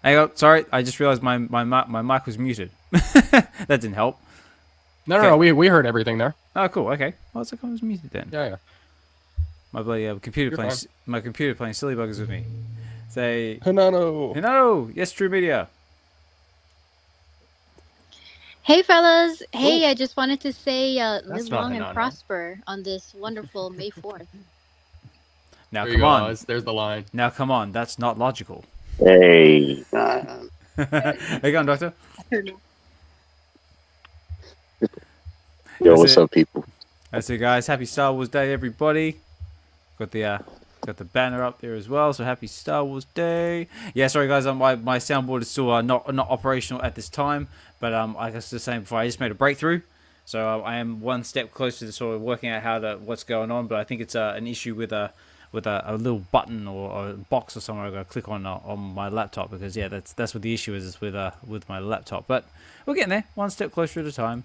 Hang on, sorry, I just realized my mic was muted. That didn't help. No, we heard everything there. Oh, cool. Okay. Well, it's like I was muted then. Yeah. My bloody computer playing silly buggers with me. Say, Hinano. Hinano. Yes, True Media. Hey, fellas. Hey, Ooh. I just wanted to say That's live not long and Hinano. prosper on this wonderful May 4th. Now There come you on. go. There's the line. Now come on. That's not logical. Hey, How you going, Doctor? yo, what's up, people? That's it, guys. Happy Star Wars Day, everybody. Got the banner up there as well. So happy Star Wars Day. Yeah, sorry guys. My soundboard is still not operational at this time. But like I was just saying before, I just made a breakthrough. So I am one step closer to sort of working out what's going on. But I think it's an issue with a little button or a box or somewhere I got to click on my laptop, because yeah, that's what the issue is with my laptop. But we're getting there, one step closer at a time.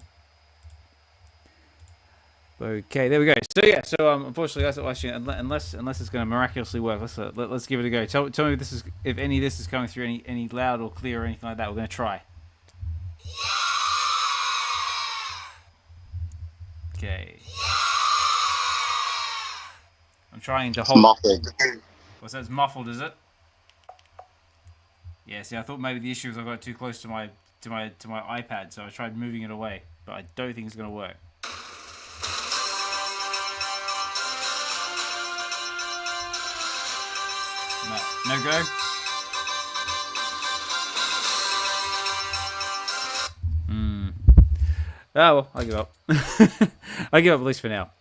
Okay, there we go. So yeah, unfortunately, guys, actually, unless it's going to miraculously work, let's give it a go. Tell me if any of this is coming through any loud or clear or anything like that. We're going to try. Okay. I'm trying to hold. Muffled. What's that? It's muffled, is it? Yeah. See, I thought maybe the issue was I got it too close to my iPad, so I tried moving it away, but I don't think it's going to work. No go. Oh well, I give up. I give up at least for now.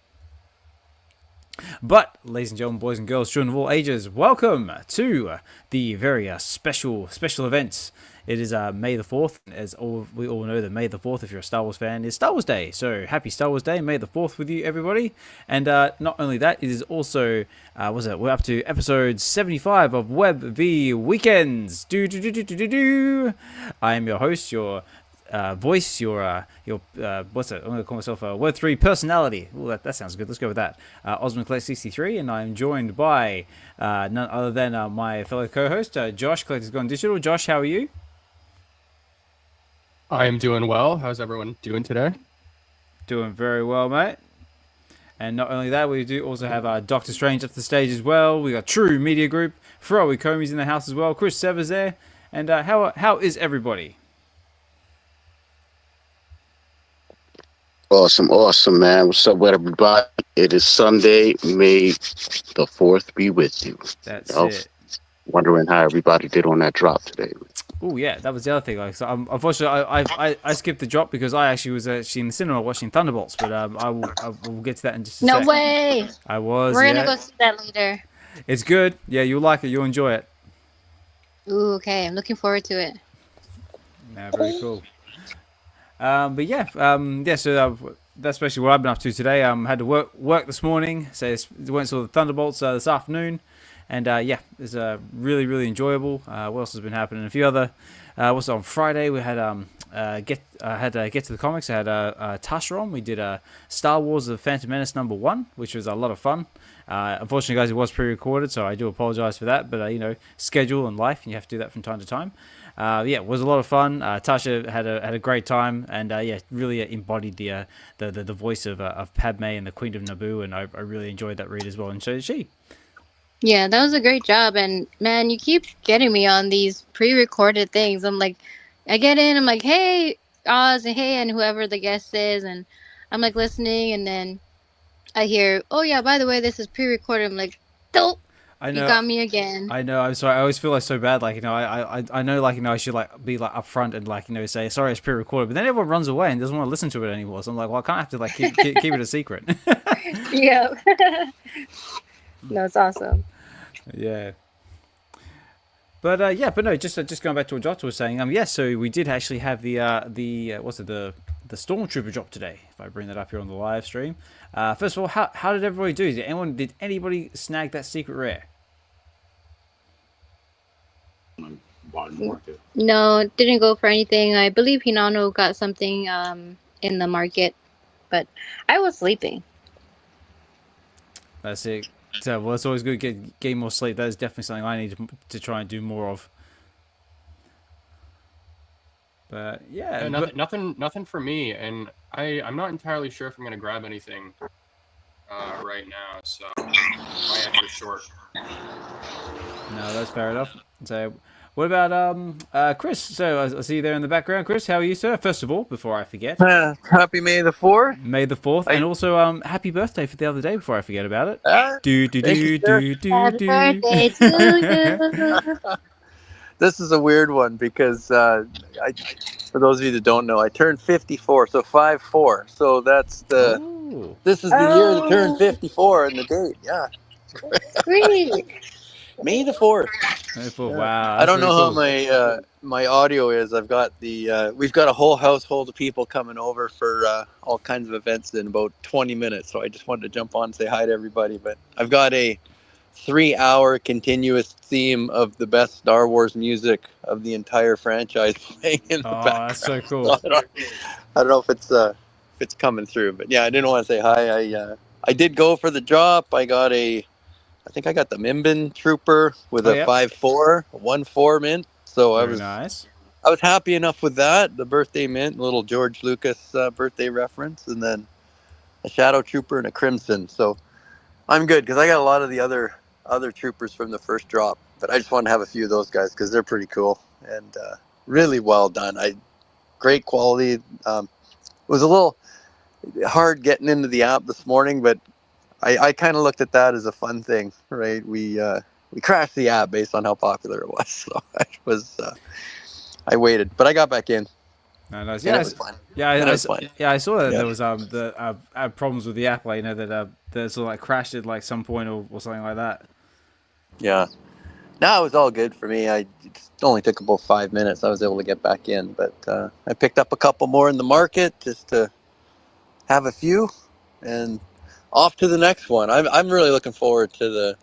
But, ladies and gentlemen, boys and girls, children of all ages, welcome to the very special event. It is May the 4th. As we all know, that May the 4th, if you're a Star Wars fan, is Star Wars Day. So, happy Star Wars Day, May the 4th with you, everybody. And not only that, it is also, we're up to episode 75 of Web V Weekends. I am your host, your voice, your what's it? I'm gonna call myself a Web 3 personality. Ooh, that sounds good. Let's go with that. Osmond Collect 63, and I'm joined by none other than my fellow co-host Josh, Collector's Gone Digital. Josh, how are you? I am doing well. How's everyone doing today? Doing very well, mate. And not only that, we do also have Dokta Strange at the stage as well. We got True Media Group, Ecomi's in the house as well. Chris Severs there, and how is everybody? Awesome, man. What's up with everybody? It is Sunday, May the 4th be with you. That's it. Wondering how everybody did on that drop today. Oh yeah, that was the other thing. Like, so, unfortunately, I skipped the drop because I actually was in the cinema watching Thunderbolts. But I will get to that in just a No sec. way. I was. We're gonna go see that later. It's good. Yeah, you'll like it. You'll enjoy it. Ooh, okay. I'm looking forward to it. Yeah, very cool. But yeah, So that's basically what I've been up to today. Had to work this morning. So went and saw the Thunderbolts this afternoon, and yeah, it's really enjoyable. What else has been happening? A few other. What's on Friday? We had get to the comics. I had Tasha on. We did Star Wars: The Phantom Menace #1, which was a lot of fun. Unfortunately, guys, it was pre-recorded, so I do apologize for that. But schedule and life, and you have to do that from time to time. Yeah, it was a lot of fun. Tasha had a great time, and yeah, really embodied the voice of Padme and the Queen of Naboo, and I really enjoyed that read as well, and so did she. Yeah, that was a great job. And man, you keep getting me on these pre-recorded things. I'm like, I get in, I'm like, hey, Oz, and hey, and whoever the guest is, and I'm like listening, and then I hear, oh yeah, by the way, this is pre-recorded. I'm like, dope. I know. You got me again. I know. I'm sorry. I always feel like so bad. Like I know. Like I should be like upfront and like say sorry, it's pre-recorded. But then everyone runs away and doesn't want to listen to it anymore. So I'm like, well, I can't have to like keep it a secret. Yeah. No, it's awesome. Yeah. But no. Just going back to what Jota was saying. Yeah. So we did actually have the Stormtrooper drop today. If I bring that up here on the live stream. First of all, how did everybody do? Did anybody snag that secret rare? No, didn't go for anything. I believe Hinano got something in the market, but I was sleeping. That's it. So, well, it's always good getting more sleep. That is definitely something I need to try and do more of. But yeah, nothing for me, and I'm not entirely sure if I'm gonna grab anything right now, so my answer's short. No, that's fair enough. So, what about Chris? So I see you there in the background, Chris. How are you, sir? First of all, before I forget, Happy May the 4th. May the 4th, and also happy birthday for the other day. Before I forget about it. Happy birthday to you. This is a weird one because for those of you that don't know, I turned 54, so 5-4. So that's the. Ooh. This is the year to turn 54 and the date. Yeah. Sweet. May the 4th. Wow. I don't know how cool. my audio is. I've got we've got a whole household of people coming over for all kinds of events in about 20 minutes. So I just wanted to jump on and say hi to everybody. But I've got a 3-hour continuous theme of the best Star Wars music of the entire franchise playing in the background. That's so cool. So I don't know if it's coming through, but yeah, I didn't want to say hi. I did go for the drop. I think I got the Mimbin Trooper with a 5-4, 1-4 mint. So Very nice. I was happy enough with that. The birthday mint, a little George Lucas birthday reference, and then a Shadow Trooper and a Crimson. So I'm good because I got a lot of the other troopers from the first drop, but I just want to have a few of those guys because they're pretty cool and really well done. Great quality. It was a little hard getting into the app this morning, but I kind of looked at that as a fun thing, right? We crashed the app based on how popular it was, so I waited, but I got back in. No, nice. Yeah, it was fun. I saw that there was problems with the app, like, that sort of like crashed at like some point or something like that. Yeah. No, it was all good for me. It only took about 5 minutes. I was able to get back in, but I picked up a couple more in the market just to have a few, and off to the next one. I'm really looking forward to the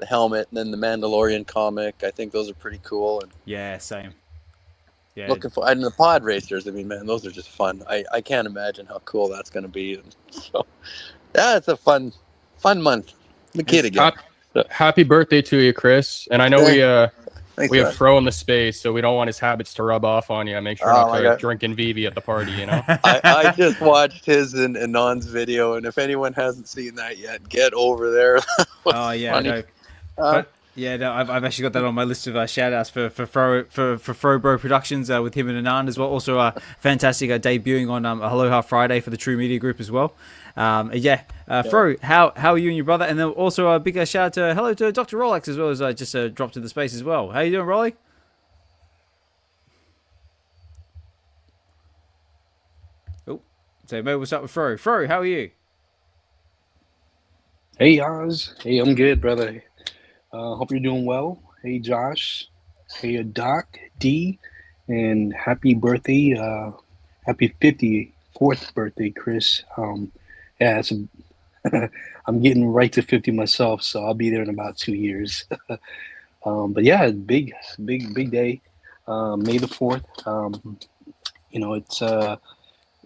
helmet and then the Mandalorian comic. I think those are pretty cool. And yeah, same. Yeah. Looking for, and the pod racers. I mean, man, those are just fun. I can't imagine how cool that's going to be. And so, yeah, it's a fun month. The kid again. Happy birthday to you, Chris. And I know we have Fro in the space, so we don't want his habits to rub off on you. Make sure not to drinking VeVe at the party, you know? I just watched his and Anon's video, and if anyone hasn't seen that yet, get over there. Oh, yeah. No. I've actually got that on my list of shout-outs for Fro Bro Productions with him and Anan as well. Also, fantastic debuting on Aloha Friday for the True Media Group as well. Fro, how are you and your brother? And then also a big shout out hello to Dr. Rolex as well, as just dropped to the space as well. How you doing, Rolly? Oh, so maybe we'll start with Fro. Fro, how are you? Hey, Oz. Hey, I'm good, brother. Hope you're doing well. Hey, Josh. Hey, Doc, D, and happy birthday. Happy 54th birthday, Chris. I'm getting right to 50 myself, so I'll be there in about 2 years. But yeah, big day. May the 4th.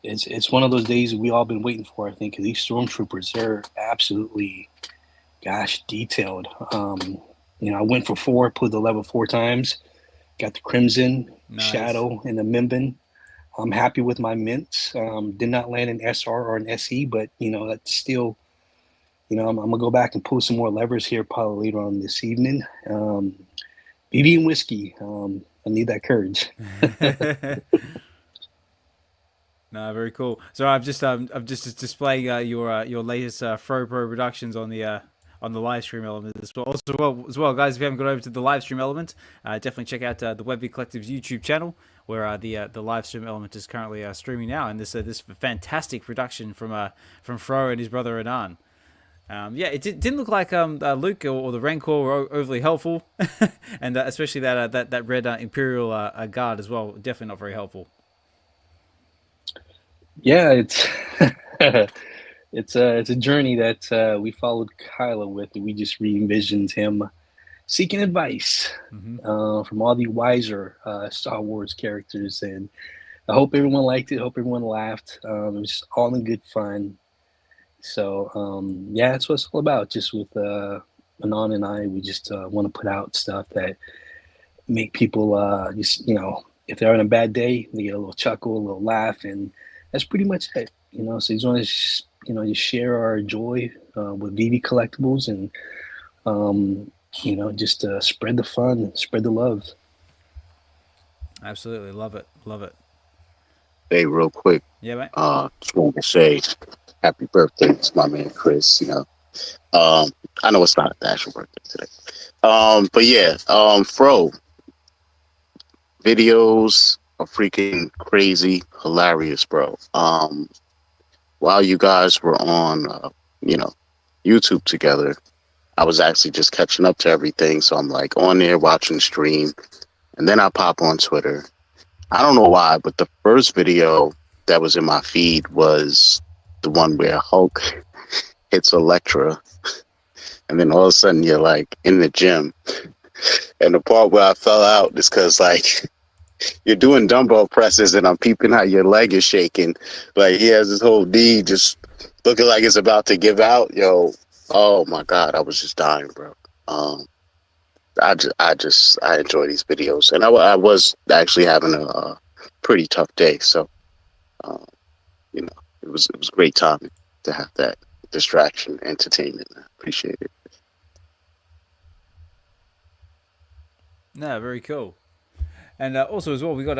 It's one of those days we all been waiting for, I think, because these stormtroopers, they're absolutely, detailed. I went for 4, put the level 4 times, got the Crimson, Shadow, and the Mimbin. I'm happy with my mints. Did not land an SR or an SE, but that's still, I'm gonna go back and pull some more levers here probably later on this evening. VeVe and whiskey. I need that courage. No, very cool. So I'm just displaying your latest Fro Pro Productions on the live stream element as well. Guys, if you haven't got over to the live stream element, definitely check out the Web V Collective's YouTube channel, where the live stream element is currently streaming now, and this fantastic production from Fro and his brother Anan. It didn't look like Luke or the Rancor were overly helpful, and especially that red Imperial guard as well. Definitely not very helpful. Yeah, it's it's a journey that we followed Kylo with, and we just re-envisioned him seeking advice from all the wiser Star Wars characters, and I hope everyone liked it. Hope everyone laughed. It was all in good fun. So that's what it's all about. Just with Anon and I, we just want to put out stuff that make people if they're having a bad day, they get a little chuckle, a little laugh, and that's pretty much it. So just want to just share our joy with VeVe Collectables, and just spread the fun, spread the love. Absolutely, love it. Hey, real quick. Yeah, mate. Just want to say happy birthday to my man Chris. I know it's not the actual birthday today. But yeah, Fro, videos are freaking crazy, hilarious, bro. While you guys were on, YouTube together, I was actually just catching up to everything. So I'm like on there watching the stream, and then I pop on Twitter. I don't know why, but the first video that was in my feed was the one where Hulk hits Elektra, and then all of a sudden you're like in the gym. And the part where I fell out is because you're doing dumbbell presses, and I'm peeping how your leg is shaking. Like he has this whole knee just looking like it's about to give out. Yo, oh my God, I was just dying, bro. I enjoy these videos, and I was actually having a pretty tough day, so it was a great time to have that distraction, entertainment. I appreciate it. No, very cool. And also as well, we got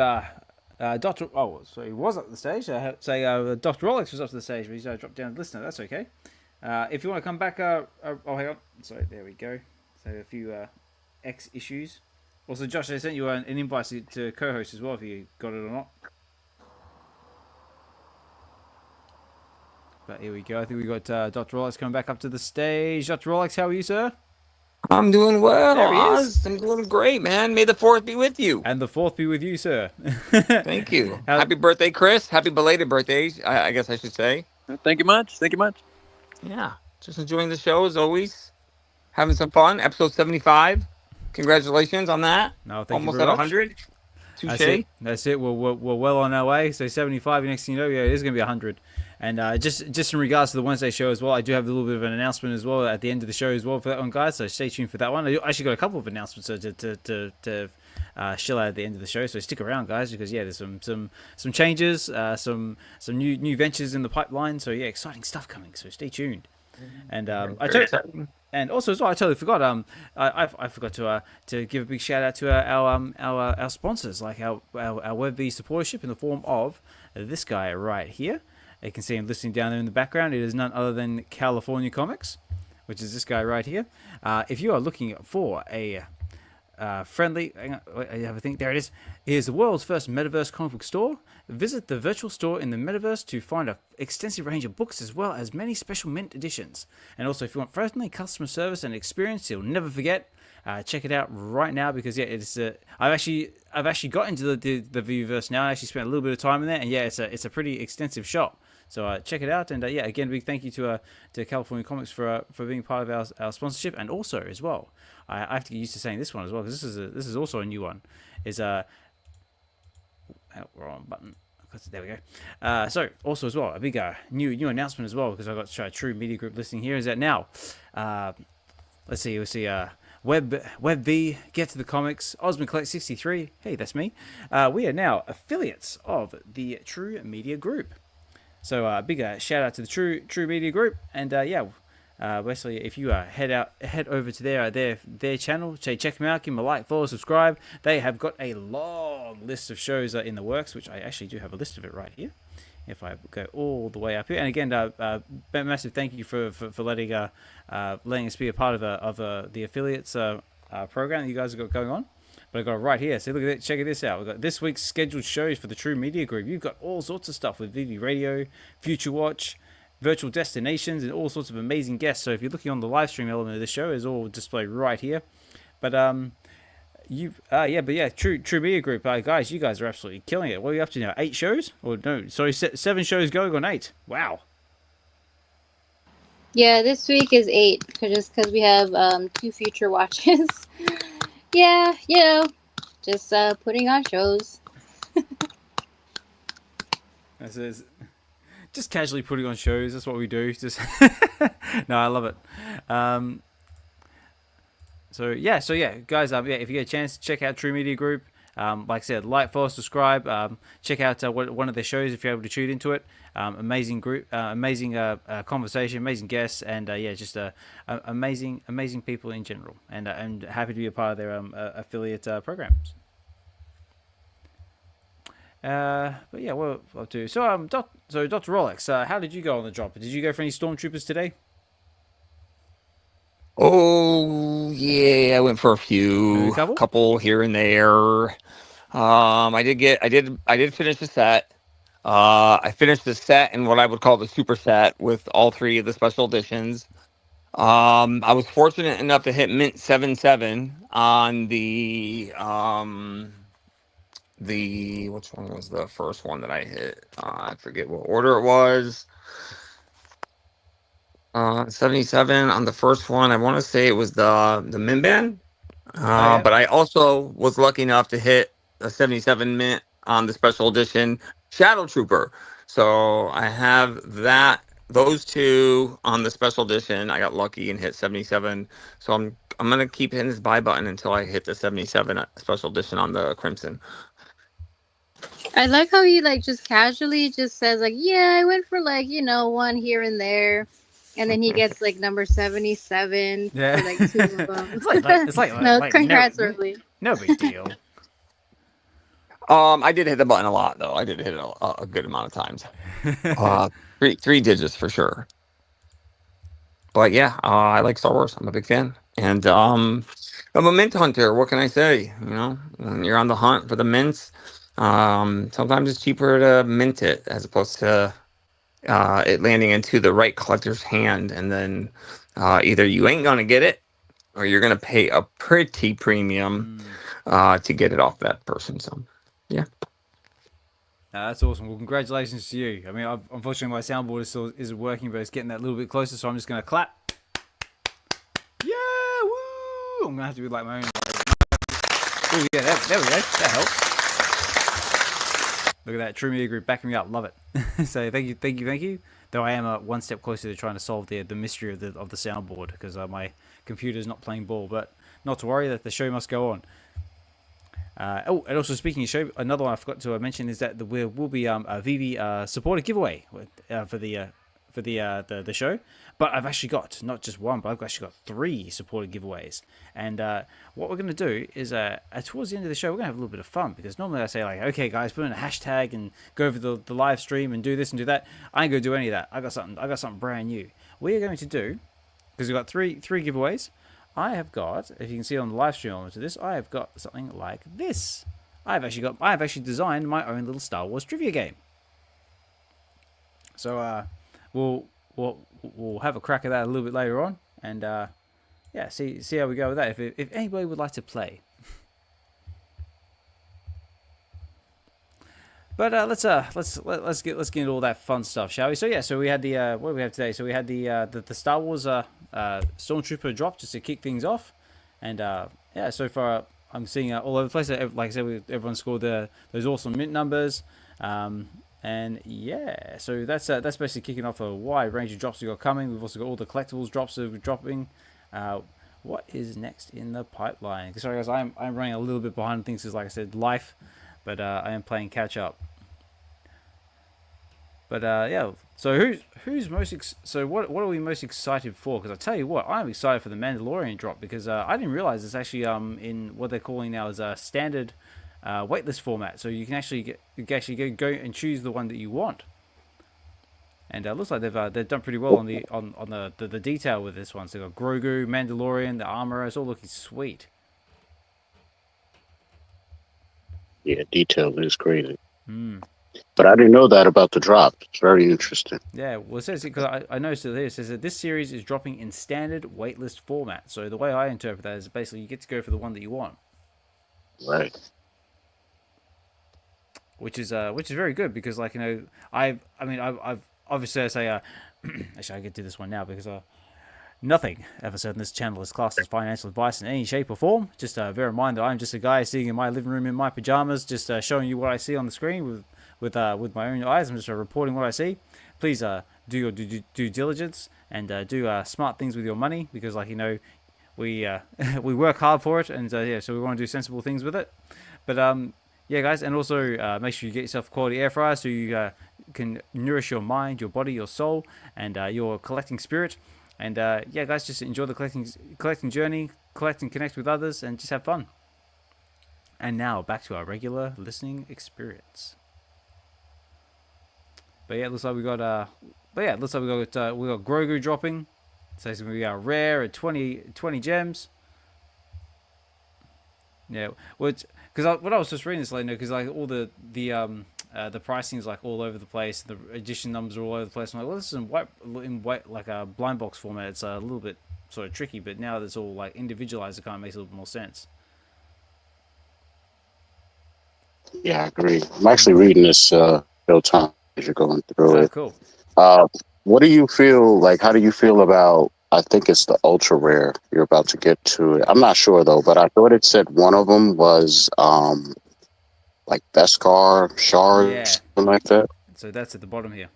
Dr. Oh, so he was up to the stage. I have to say Dr. Rolex was up to the stage, but he's dropped down to listener. That's okay. If you want to come back, hang on. Sorry, there we go. So a few X issues. Also, Josh, I sent you an invite to co-host as well, if you got it or not. But here we go. I think we got Dr. Rolex coming back up to the stage. Dr. Rolex, how are you, sir? I'm doing well. There he is. I'm doing great, man. May the 4th be with you. And the 4th be with you, sir. Thank you. Happy birthday, Chris. Happy belated birthday, I guess I should say. Thank you much. Yeah. Just enjoying the show as always. Having some fun. Episode 75. Congratulations on that. No, thank Almost you very at much. 100. Touche. That's it. We're well on our way. So 75. Next thing you know, it is going to be 100. And just in regards to the Wednesday show as well, I do have a little bit of an announcement as well at the end of the show as well for that one, guys. So stay tuned for that one. I actually got a couple of announcements to chill out at the end of the show. So stick around, guys, because there's some changes, some new ventures in the pipeline. So exciting stuff coming. So stay tuned. And and also as well, I totally forgot. I forgot to give a big shout out to our sponsors, like our Web V supportership in the form of this guy right here. You can see him listening down there in the background. It is none other than California Comics, which is this guy right here. If you are looking for a friendly, hang on, I have a thing. There it is. It is the world's first Metaverse comic book store. Visit the virtual store in the Metaverse to find an extensive range of books as well as many special mint editions. And also, if you want friendly customer service and experience you'll never forget, check it out right now because it's I've actually got into the VeVeverse now. I actually spent a little bit of time in there, and it's a pretty extensive shop. So check it out, and again, big thank you to California Comics for being part of our sponsorship, and also as well, I have to get used to saying this one as well because this is also a new one. Is wrong button. There we go. So also as well, a big new announcement as well because I got True Media Group listing here. Is that now? Let's see. We'll see. Web V, Get to the Comics, Osmond Collect 63. Hey, that's me. We are now affiliates of the True Media Group. So a big shout out to the True Media Group, and basically if you head over to their channel, check them out, give them a like, follow, subscribe. They have got a long list of shows in the works, which I actually do have a list of it right here. If I go all the way up here, and again, massive thank you for letting us be a part of the affiliates program that you guys have got going on. But I got it right here. So look at it. Check this out. We've got this week's scheduled shows for the True Media Group. You've got all sorts of stuff with VeVe Radio, Future Watch, Virtual Destinations, and all sorts of amazing guests. So if you're looking on the live stream element of the show, it's all displayed right here. But True Media Group, guys, you guys are absolutely killing it. What are you up to now? 8 shows? Or no, sorry, 7 shows going on 8. Wow. Yeah, this week is 8 just because we have 2 future watches. Yeah, just putting on shows. This is just casually putting on shows. That's what we do. Just no, I love it. So yeah, guys. If you get a chance, check out True Media Group. Like I said, like, follow, subscribe. Check out one of their shows if you're able to tune into it. Amazing group, amazing conversation, amazing guests, and just amazing people in general. And happy to be a part of their affiliate programs. But yeah, what I'll do. So Dr. Rolex, how did you go on the drop? Did you go for any stormtroopers today? Oh yeah, I went for a couple here and there. I did finish the set. I finished the set in what I would call the super set with all three of the special editions. I was fortunate enough to hit mint 77 on the which one was the first one that I hit? I forget what order it was. 77 on the first one. I want to say it was the mint band. But I also was lucky enough to hit a 77 mint on the special edition Shadow Trooper. So I have those two on the special edition. I got lucky and hit 77. So I'm gonna keep hitting this buy button until I hit the 77 special edition on the Crimson. I like how he just casually just says yeah, I went for one here and there. And then he gets number 77 for 2 of them. It's like congrats, early. No big deal. I did hit the button a lot though. I did hit it a good amount of times. Three digits for sure. But yeah, I like Star Wars. I'm a big fan, and I'm a mint hunter. What can I say? When you're on the hunt for the mints, sometimes it's cheaper to mint it as opposed to it landing into the right collector's hand, and then either you ain't gonna get it or you're gonna pay a pretty premium to get it off that person. So yeah, that's awesome. Well, congratulations to you. I mean, unfortunately my soundboard isn't working, but it's getting that little bit closer, so I'm just gonna clap. Yeah, woo! I'm gonna have to be like my own. Oh yeah, there we go. That helps. Look at that, True Media Group backing me up. Love it. So thank you. Though I am one step closer to trying to solve the mystery of the soundboard, because my computer's not playing ball. But not to worry, that the show must go on. And also speaking of show, another one I forgot to mention is that there will be a VeVe supporter giveaway for the show. But I've actually got not just one, but I've actually got 3 supported giveaways. And what we're going to do is towards the end of the show, we're going to have a little bit of fun, because normally I say okay guys, put in a hashtag and go over the live stream and do this and do that. I ain't going to do any of that. I got something brand new. We are going to do, because we've got three giveaways. I have got, if you can see on the live stream element of this, I have got something like this. I have actually designed my own little Star Wars trivia game. So we'll have a crack at that a little bit later on, and see how we go with that. If anybody would like to play, but let's get into all that fun stuff, shall we? So yeah, so we had what do we have today? So we had the Star Wars Stormtrooper drop just to kick things off, and so far I'm seeing all over the place. Like I said, everyone scored those awesome mint numbers. And yeah, so that's basically kicking off a wide range of drops we've got coming. We've also got all the collectibles drops that we're dropping. What is next in the pipeline? Sorry guys, I'm running a little bit behind things because, like I said, life, but I am playing catch up. But yeah, so who's most what are we most excited for? Because I tell you what, I'm excited for the Mandalorian drop, because I didn't realize it's actually in what they're calling now as a standard waitlist format, so you can actually go and choose the one that you want. And it looks like they've done pretty well on the detail with this one. So they've got Grogu, Mandalorian, the armor. It's all looking sweet. Yeah, detail is crazy. But I didn't know that about the drop. It's very interesting. Yeah, well, it says, because I noticed it here, it says that this series is dropping in standard waitlist format. So the way I interpret that is basically you get to go for the one that you want. Right. Which is very good, because I've obviously I say actually I could do this one now, because nothing ever said in this channel is classed as financial advice in any shape or form. Just bear in mind that I'm just a guy sitting in my living room in my pajamas, just showing you what I see on the screen with my own eyes. I'm just reporting what I see. Please do your due diligence, and do smart things with your money, because we we work hard for it, and yeah, so we want to do sensible things with it. But yeah, guys, and also make sure you get yourself a quality air fryer so you can nourish your mind, your body, your soul, and your collecting spirit. And yeah, guys, just enjoy the collecting journey, collect and connect with others, and just have fun. And now back to our regular listening experience. But yeah, it looks like we got we got Grogu dropping. So it's gonna be rare at 20 gems. Yeah, which because what I was just reading this, like, because like all the pricing is like all over the place. The edition numbers are all over the place. I'm like, well, this is in white like a blind box format. It's a little bit sort of tricky, but now that it's all like individualized, it kind of makes a little bit more sense. Yeah, I agree. I'm actually reading this real time as you're going through it. Cool. What do you feel like? How do you feel about? I think it's the ultra rare. You're about to get to it. I'm not sure though, but I thought it said one of them was like Beskar shard, Yeah, something like that. So that's at the bottom here.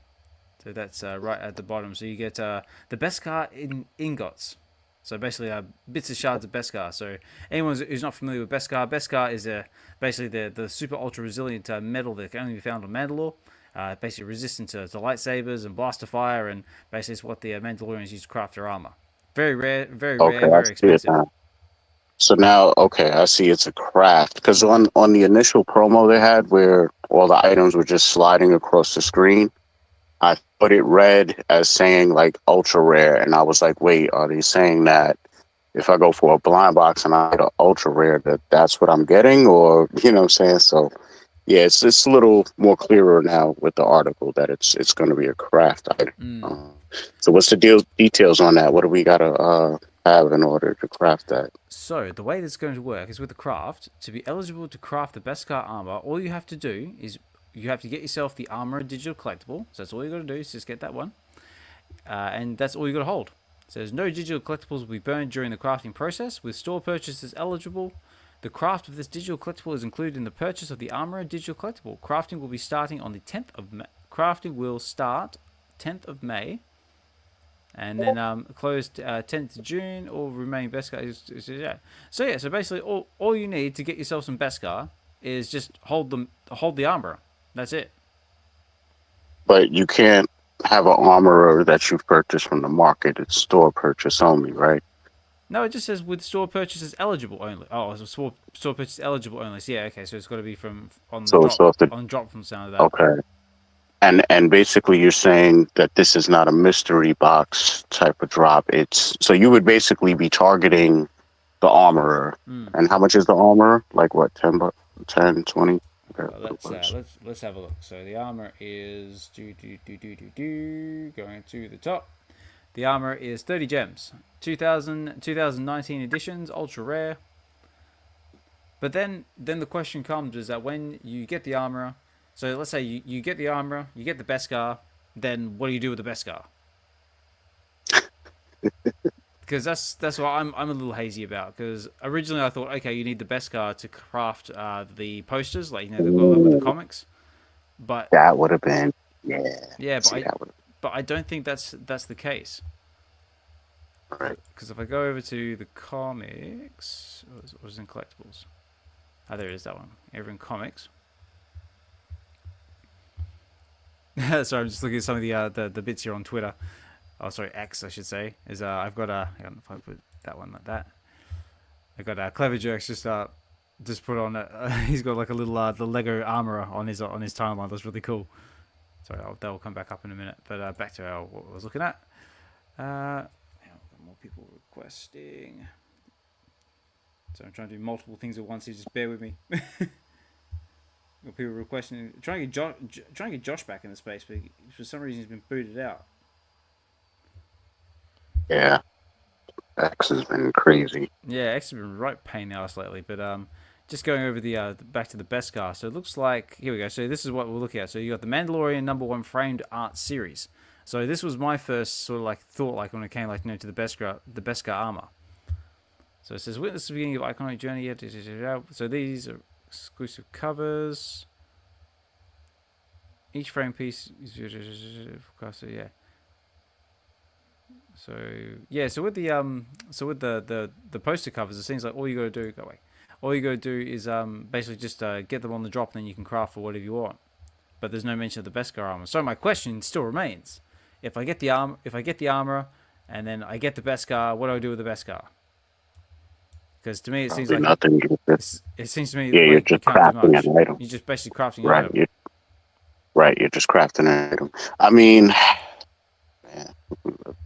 So that's right at the bottom. So you get the Beskar ingots. So basically, bits of shards of Beskar. So anyone who's not familiar with Beskar, Beskar is basically the super ultra resilient metal that can only be found on Mandalore. Basically resistant to lightsabers and blaster fire, and basically it's what the Mandalorians use to craft their armor. Very rare, very expensive. So now, okay, I see it's a craft. Because on the initial promo they had, where all the items were just sliding across the screen, I thought it read as saying like ultra rare, and I was like, wait, are they saying that if I go for a blind box and I get an ultra rare, that's what I'm getting, or you know what I'm saying? So yeah, it's a little more clearer now with the article that it's going to be a craft item. So what's the details on that? What do we gotta have in order to craft that? So the way this is going to work is with the craft. To be eligible to craft the Beskar armor, all you have to do is you have to get yourself the armor digital collectible. So that's all you got to do is just get that one, and that's all you got to hold. So there's no digital collectibles will be burned during the crafting process. With store purchases eligible, the craft of this digital collectible is included in the purchase of the armor digital collectible. Crafting will be starting on the 10th of May. Crafting will start 10th of May, and then closed 10th of June. Or remain Beskar. Yeah. So yeah. So basically, all you need to get yourself some Beskar is just hold the armor. That's it. But you can't have an armorer that you've purchased from the market. It's store purchase only, right? No, it just says with store purchases eligible only. Oh, it's store purchase eligible only. So yeah, okay. So it's got to be on drop from the sound of that. Okay. And basically you're saying that this is not a mystery box type of drop. It's so you would basically be targeting the armorer. And how much is the armorer? Like what, 10, 20? Let's have a look. So the armor is going to the top. The armor is 30 gems. 2019 editions, ultra rare. But then the question comes is that when you get the armor, so let's say you get the armor, you get the Beskar, then what do you do with the Beskar? Because that's what I'm a little hazy about. Because originally I thought, okay, you need the Beskar to craft the posters, like they've got with the comics. But that would have been but I don't think that's the case. Right. Because if I go over to the comics, what was in collectibles? Oh, there it is, that one. Over in comics. Sorry, I'm just looking at some of the bits here on Twitter. Oh, sorry, X, I should say. I've got hang on, if I put that one like that. I got Clever Jerks just put on. He's got like a little the Lego armorer on his timeline. That's really cool. Sorry, that will come back up in a minute. But back to what I was looking at. More people requesting. So I'm trying to do multiple things at once. So just bear with me. Got people requesting, trying to get Josh back in the space, but for some reason he's been booted out. Yeah, X has been crazy. Yeah, X has been right pain in the ass lately. But just going over the back to the Beskar. So it looks like here we go. So this is what we're looking at. So you got the Mandalorian #1 framed art series. So this was my first sort of like thought, like when it came like to the Beskar armor. So it says witness the beginning of iconic journey. So these are exclusive covers. Each frame piece is so yeah. So yeah, so with the the poster covers, it seems like all you got to do all you got to do is basically just get them on the drop, and then you can craft for whatever you want. But there's no mention of the Beskar armor. So my question still remains: if I get the armor, and then I get the Beskar, what do I do with the Beskar? Because to me, it seems like nothing. it seems to me You're like you just can't do crafting much. an item. You're just basically crafting an Right. item. You're just crafting an item. I mean, man,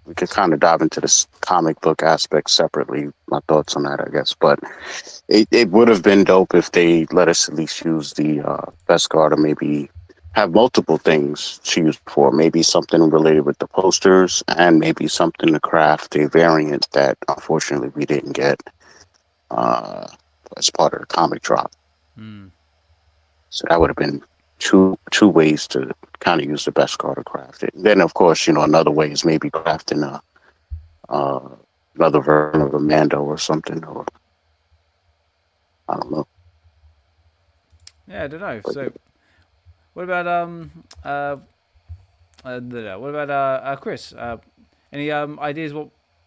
we could kind of dive into this comic book aspect separately. My thoughts on that, I guess. But it would have been dope if they let us at least use the Beskar to maybe have multiple things to use for. Maybe something related with the posters, and maybe something to craft a variant that unfortunately we didn't get as part of the comic drop. Mm. So that would have been two ways to kind of use the Beskar to craft it. Then, of course, another way is maybe crafting another version of a Mando or something, or I don't know. Yeah, I don't know. So, what about what about Chris? Any ideas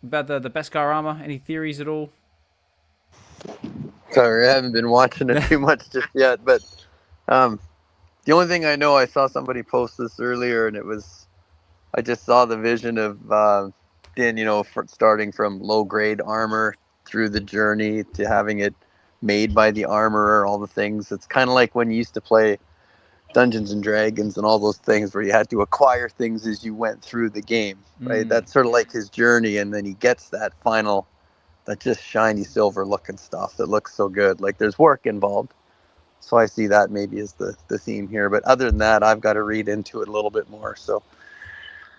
about the Beskar armor? Any theories at all? Sorry, I haven't been watching it too much just yet, but the only thing I know, I saw somebody post this earlier, and I just saw the vision of then starting from low grade armor through the journey to having it made by the armorer, all the things. It's kind of like when you used to play Dungeons and Dragons and all those things where you had to acquire things as you went through the game, right? That's sort of like his journey, and then he gets that just shiny silver looking stuff that looks so good. Like there's work involved. So I see that maybe as the theme here. But other than that, I've got to read into it a little bit more. So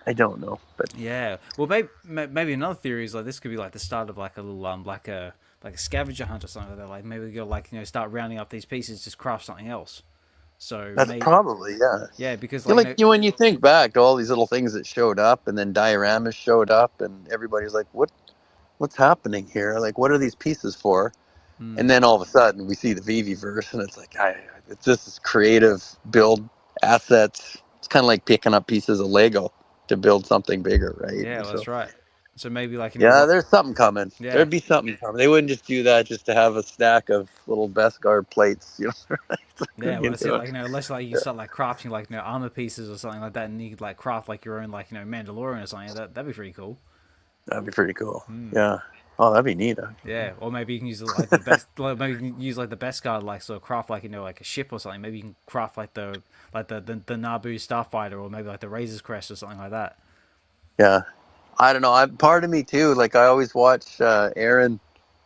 I don't know. But yeah, well, maybe another theory is like this could be like the start of like a little like a scavenger hunt or something like that. Like maybe you'll start rounding up these pieces, just craft something else. So that's probably yeah, because when you think back to all these little things that showed up, and then dioramas showed up, and everybody's like, what's happening here? Like, what are these pieces for? And then all of a sudden we see the VeVe verse, and it's like, it's just this creative build assets. It's kind of like picking up pieces of Lego to build something bigger, right? Yeah, that's right. So maybe there's something coming. Yeah. There'd be something coming. They wouldn't just do that just to have a stack of little Beskar plates, Yeah, well, that's it. Like unless you start crafting armor pieces or something like that, and you could craft your own Mandalorian or something. That'd be pretty cool. That'd be pretty cool. Yeah. Oh, that'd be neat. Yeah, or maybe you can use the best. Maybe you can use the Beskar sort of craft like a ship or something. Maybe you can craft the Naboo starfighter, or maybe the Razor's Crest or something like that. Yeah, I don't know. Part of me too. Like I always watch Aaron.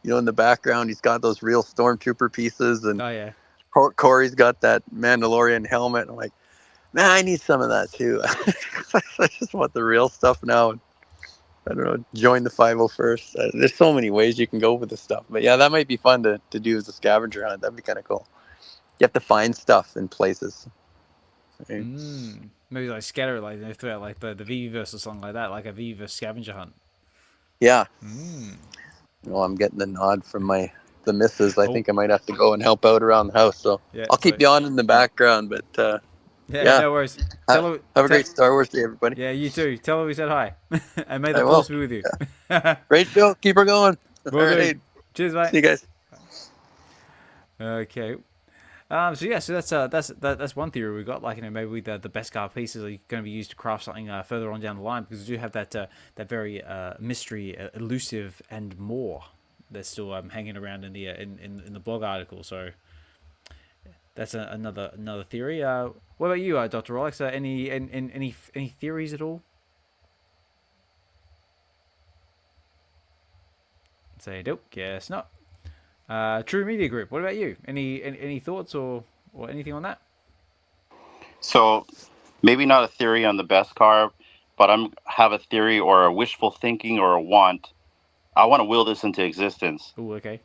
In the background, he's got those real stormtrooper pieces, and oh yeah, Corey's got that Mandalorian helmet. I'm like, man, I need some of that too. I just want the real stuff now. I don't know, join the 501st. There's so many ways you can go with this stuff. But yeah, that might be fun to do as a scavenger hunt. That'd be kind of cool. You have to find stuff in places. Right? Maybe scatter it throughout the VeVe or something like that, like a VeVe scavenger hunt. Yeah. Well, I'm getting the nod from the missus. I think I might have to go and help out around the house. So yeah, I'll keep you on in the background. But yeah, no worries. Have a great Star Wars day, everybody. Yeah, you too. Tell her we said hi. And may the force be with you. Yeah. Great show. Keep her going. All right. Cheers, mate. See you guys. Okay. So that's one theory we got. Maybe the Beskar pieces are going to be used to craft something further on down the line, because we do have that very mystery, elusive, and more that's still hanging around in the blog article. So that's another theory. What about you, Dr. Rolex? Any theories at all? Say nope. Guess not. True Media Group. What about you? Any thoughts or anything on that? So maybe not a theory on the Beskar, but have a theory or a wishful thinking or a want. I want to will this into existence. Oh, okay.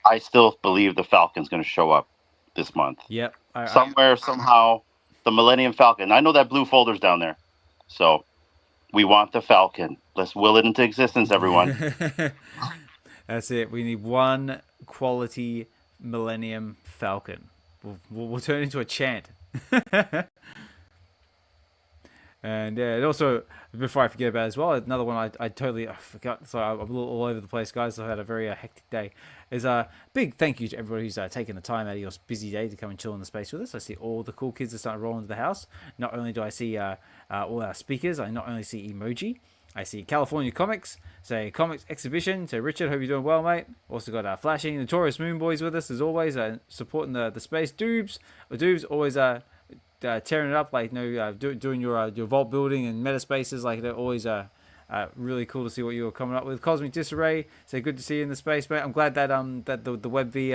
I still believe the Falcon's going to show up this month. Yep. Somehow, the Millennium Falcon. I know that blue folder's down there. So we want the Falcon. Let's will it into existence, everyone. That's it. We need one quality Millennium Falcon. We'll turn it into a chant. And yeah, and also before I forget about it as well, another one I totally forgot. So I'm a little all over the place, guys. I've had a very hectic day. Is a big thank you to everybody who's taken the time out of your busy day to come and chill in the space with us. I see all the cool kids that start rolling into the house. Not only do I see all our speakers, I not only see Emoji, I see California Comics, say Comics Exhibition. So Richard, hope you're doing well, mate. Also got Flashing Notorious Moon Boys with us as always, supporting the space. Doobs always tearing it up, like doing your vault building and meta spaces, like they're always really cool to see what you're coming up with. Cosmic Disarray, so good to see you in the space, mate. I'm glad that that the Web V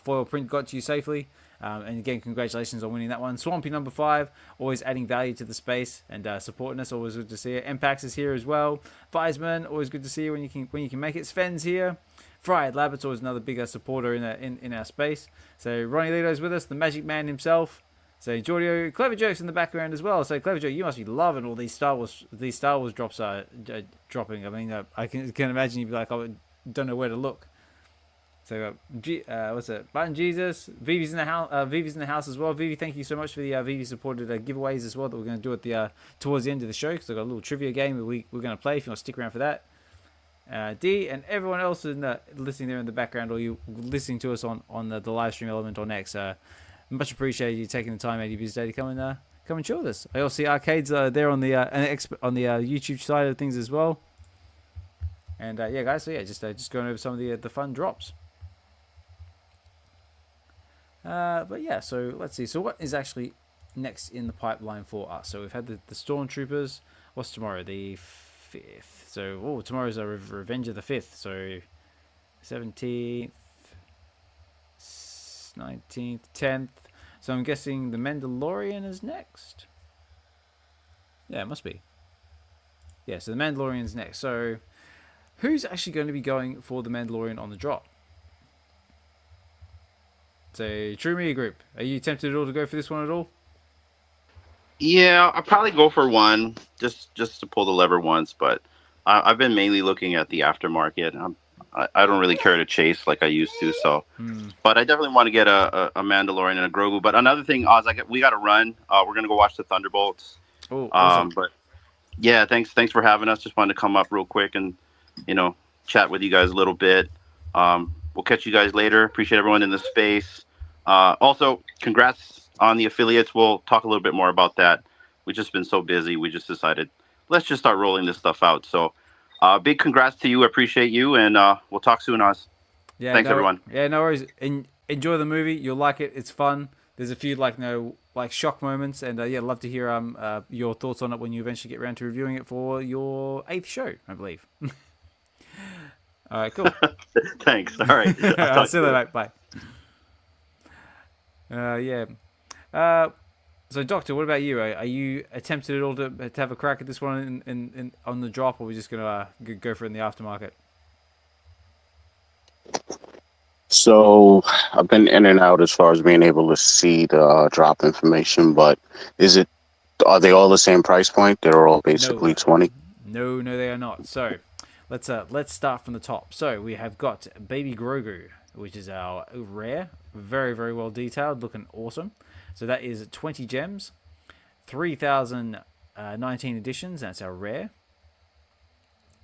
foil print got to you safely. And again, congratulations on winning that one. Swampy number 5, always adding value to the space and supporting us. Always good to see it. Empax is here as well. Viseman, always good to see you when you can make it. Sven's here. Fried Labbit's always another bigger supporter in our space. So Ronnie Lito's with us, the Magic Man himself. So Giorgio, Clever Joke's in the background as well. So Clever Joke, you must be loving all these Star Wars drops are dropping. I mean, I can imagine you'd be like, I don't know where to look. So what's it? Button Jesus, VeVe's in the house. VeVe's in the house as well. VeVe, thank you so much for the VeVe supported giveaways as well that we're going to do at the towards the end of the show, because I've got a little trivia game that we're going to play. If you want to stick around for that. D and everyone else listening there in the background, or you listening to us on the live stream element on X. Much appreciated you taking the time out of your busy day to come and chill with us. I also see Arcades there on the YouTube side of things as well. And yeah, guys, so yeah, just going over some of the fun drops. But yeah, so let's see. So what is actually next in the pipeline for us? So we've had the Stormtroopers. What's tomorrow? The 5th. So tomorrow's a Revenge of the 5th. So 17th. 19th, 10th. So I'm guessing the Mandalorian is next. Yeah, it must be. Yeah, so the Mandalorian's next. So who's actually going to be going for the Mandalorian on the drop? So True Media Group, are you tempted at all to go for this one at all? Yeah, I'll probably go for one, just to pull the lever once. But I've been mainly looking at the aftermarket. I don't really care to chase like I used to, so. But I definitely want to get a Mandalorian and a Grogu. But another thing, Oz, we got to run. We're gonna go watch the Thunderbolts. Oh, awesome. But yeah, thanks for having us. Just wanted to come up real quick and chat with you guys a little bit. We'll catch you guys later. Appreciate everyone in the space. Also, congrats on the affiliates. We'll talk a little bit more about that. We've just been so busy. We just decided let's just start rolling this stuff out. So. Big congrats to you. I appreciate you, and we'll talk soon, Oz. Yeah, thanks everyone. Yeah, no worries. Enjoy the movie. You'll like it. It's fun. There's a few shock moments, and yeah, I'd love to hear your thoughts on it when you eventually get around to reviewing it for your 8th show, I believe. All right, cool. Thanks. All right. I'll see you later. Bye. Yeah. So, Doctor, what about you? Are you tempted at all to have a crack at this one in on the drop, or are we just going to go for it in the aftermarket? So I've been in and out as far as being able to see the drop information, but are they all the same price point? They're all basically 20? No, they are not. So let's start from the top. So we have got Baby Grogu, which is our rare, very, very well detailed, looking awesome. So that is 20 gems, 3,019 editions. That's our rare.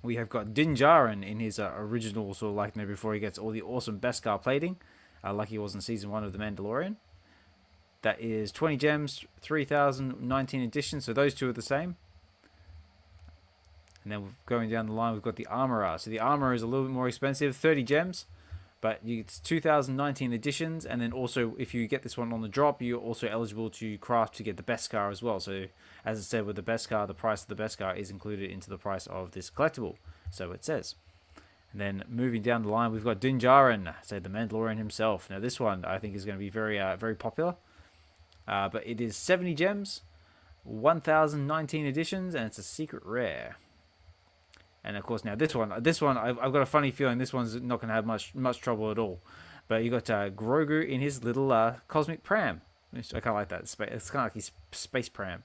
We have got Din Djarin in his original sort of before he gets all the awesome Beskar plating, like he was in season 1 of The Mandalorian. That is 20 gems, 3,019 editions. So those two are the same. And then going down the line, we've got the Armorer. So the Armorer is a little bit more expensive, 30 gems. But it's 2019 editions, and then also if you get this one on the drop, you're also eligible to craft to get the Beskar as well. So as I said, with the Beskar, the price of the Beskar is included into the price of this collectible. So it says. And then moving down the line, we've got Din Djarin, so the Mandalorian himself. Now this one I think is going to be very very popular. But it is 70 gems, 1019 editions, and it's a secret rare. And of course, now this one, I've got a funny feeling this one's not going to have much trouble at all. But you got Grogu in his little cosmic pram. I kind of like that. It's kind of like his space pram.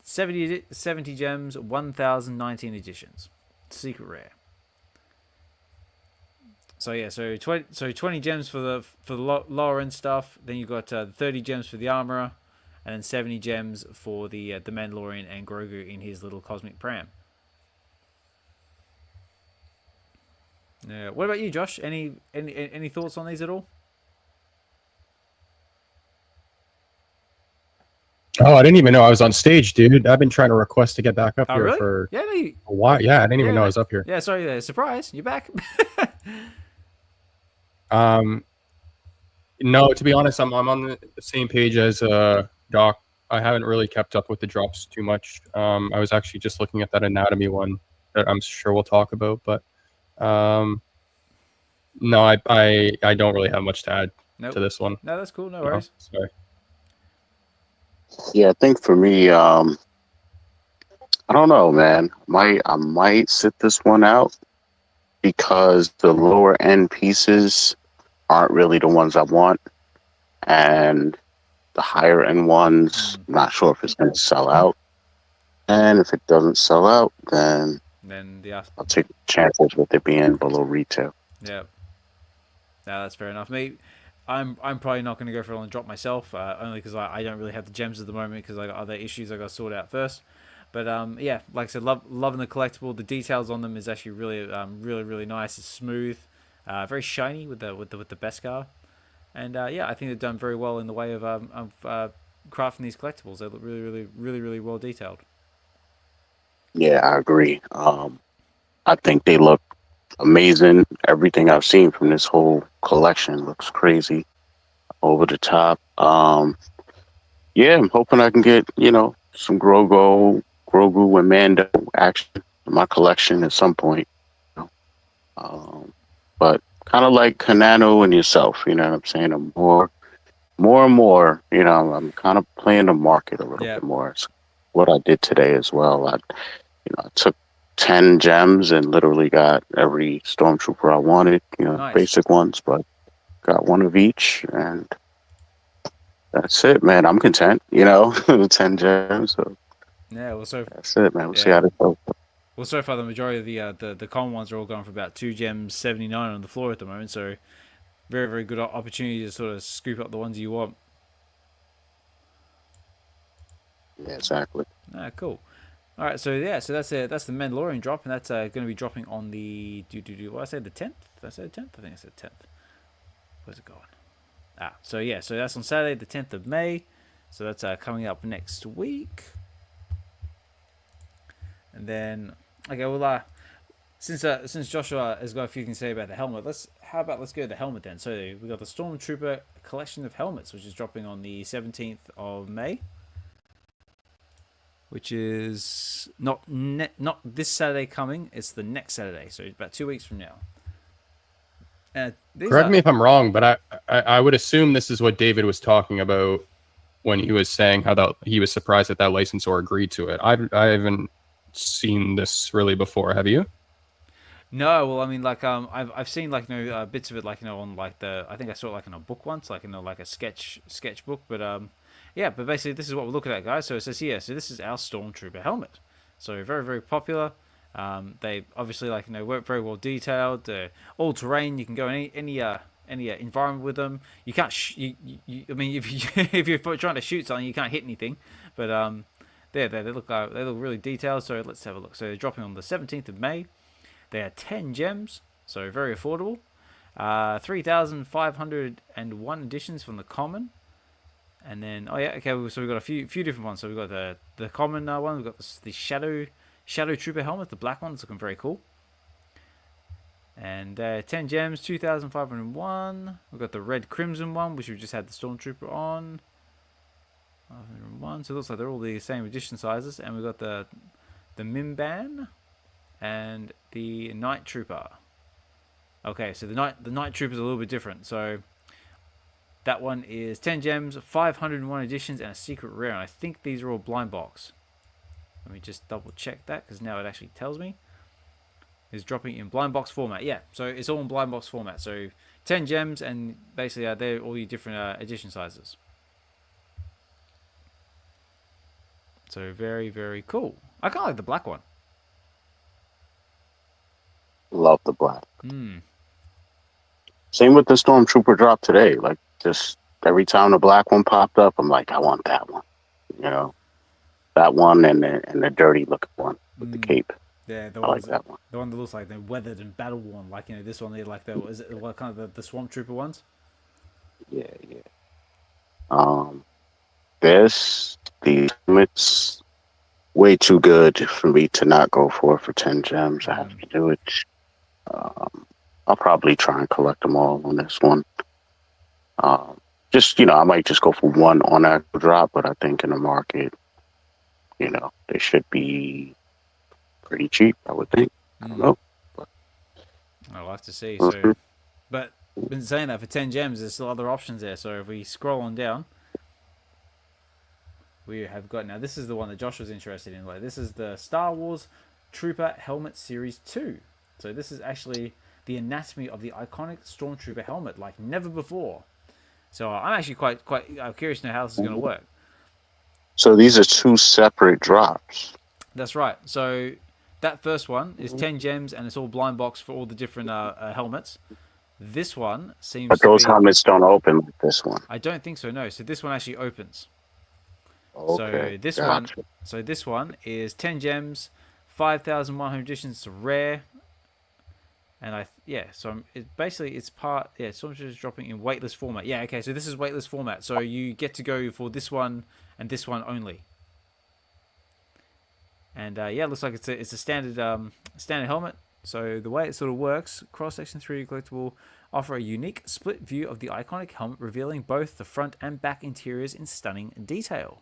70 gems, 1019 editions, secret rare. So yeah, so 20 gems for the lower end stuff. Then you got 30 gems for the Armorer, and then 70 gems for the Mandalorian and Grogu in his little cosmic pram. What about you, Josh? Any thoughts on these at all? Oh, I didn't even know I was on stage, dude. I've been trying to request to get back up here really? for a while. Yeah, I didn't even know I was up here. Yeah, sorry, surprise, you're back. No, to be honest, I'm on the same page as Doc. I haven't really kept up with the drops too much. I was actually just looking at that anatomy one that I'm sure we'll talk about, but no, I don't really have much to add to this one. No, that's cool. No worries. Sorry. Yeah, I think for me, I don't know, man. I might sit this one out because the lower end pieces aren't really the ones I want, and the higher end ones, I'm not sure if it's going to sell out. And if it doesn't sell out, then I'll take chances with it being below retail. Yeah, no, that's fair enough. Me, I'm probably not going to go for it on the drop myself, only because I don't really have the gems at the moment because I got other issues I got to sort out first. But yeah, like I said, loving the collectible. The details on them is actually really nice. It's smooth, very shiny with the Beskar, and yeah, I think they've done very well in the way of crafting these collectibles. They look really well detailed. Yeah, I agree. I think they look amazing. Everything I've seen from this whole collection looks crazy, over the top. Yeah, I'm hoping I can get some Grogu and Mando action in my collection at some point. But kind of like Kanano and yourself, you know what I'm saying? I'm more and more, I'm kind of playing the market a little bit more. It's what I did today as well. I took 10 gems and literally got every stormtrooper I wanted, Nice. Basic ones, but got one of each, and that's it, man. I'm content, 10 gems. So yeah, well, so that's it, man. We'll see how this goes. Well, so far the majority of the common ones are all going for about 2 gems 79 on the floor at the moment. So very good opportunity to sort of scoop up the ones you want. Yeah, exactly. Cool. All right, so yeah, so that's the Mandalorian drop, and that's going to be dropping on the what did I say, the 10th? Did I say the 10th? I think I said 10th. Where's it going? So yeah, so that's on Saturday, the 10th of May. So that's coming up next week. And then, okay, well, since Joshua has got a few things to say about the helmet, let's go to the helmet then. So we got the Stormtrooper collection of helmets, which is dropping on the 17th of May. Which is not this Saturday coming. It's the next Saturday, so about 2 weeks from now. Correct me if I'm wrong, but I would assume this is what David was talking about when he was saying how he was surprised that licensor agreed to it. I haven't seen this really before. Have you? No, well, I mean, like, I've seen like bits of it, like on like I think I saw it like in a book once, like like a sketch book, but yeah, but basically this is what we're looking at, guys. So it says here, so this is our Stormtrooper helmet. So very popular. They obviously work very well detailed. All terrain. You can go any environment with them. You can't. I mean, if you're trying to shoot something, you can't hit anything. But they look really detailed. So let's have a look. So they're dropping on the 17th of May. They are 10 gems, so very affordable. 3,501 editions from the common. And then, so we've got a few different ones. So we've got the common one. We've got the Shadow Trooper helmet, the black one. It's looking very cool. And 10 gems, 2,501. We've got the red crimson one, which we just had the Stormtrooper on. 501. So it looks like they're all the same edition sizes. And we've got the Mimban and the Night Trooper. Okay, so the Night Trooper is a little bit different. So that one is 10 gems, 501 editions, and a secret rare. And I think these are all blind box. Let me just double check that, because now it actually tells me. It's dropping in blind box format. Yeah, so it's all in blind box format. So 10 gems, and basically they're all your different edition sizes. So very cool. I kind of like the black one. Love the black. Same with the Stormtrooper drop today. Like, just every time the black one popped up, I'm like, I want that one. You know, that one and the dirty looking one with the Mm. cape. Yeah, the I like ones that one. the one that looks like they're weathered and battle worn, like this one they like the is it what kind of the Swamp Trooper ones? Yeah, yeah. The it's way too good for me to not go for 10 gems. I have to do it. I'll probably try and collect them all on this one. Just I might just go for one on actual drop, but I think in the market, they should be pretty cheap. I would think. I don't know. I'd like to see. Mhm. So, but been saying that for 10 gems, there's still other options there. So if we scroll on down, we have got now. This is the one that Josh was interested in. Like this is the Star Wars Trooper Helmet Series 2. So this is actually the anatomy of the iconic Stormtrooper helmet, like never before. So I'm actually quite curious to know how this is going to work. So these are two separate drops. That's right. So that first one is 10 gems, and it's all blind box for all the different helmets. This one seems But those to be... helmets don't open like this one. I don't think so, no. So this one actually opens. Okay. So this one is 10 gems, 5,100 editions. It's rare. And it's part, Stormtrooper is dropping in weightless format. Yeah, okay, so this is weightless format. So you get to go for this one and this one only. And it looks like it's a standard helmet. So the way it sort of works, cross-section 3D collectible offer a unique split view of the iconic helmet, revealing both the front and back interiors in stunning detail,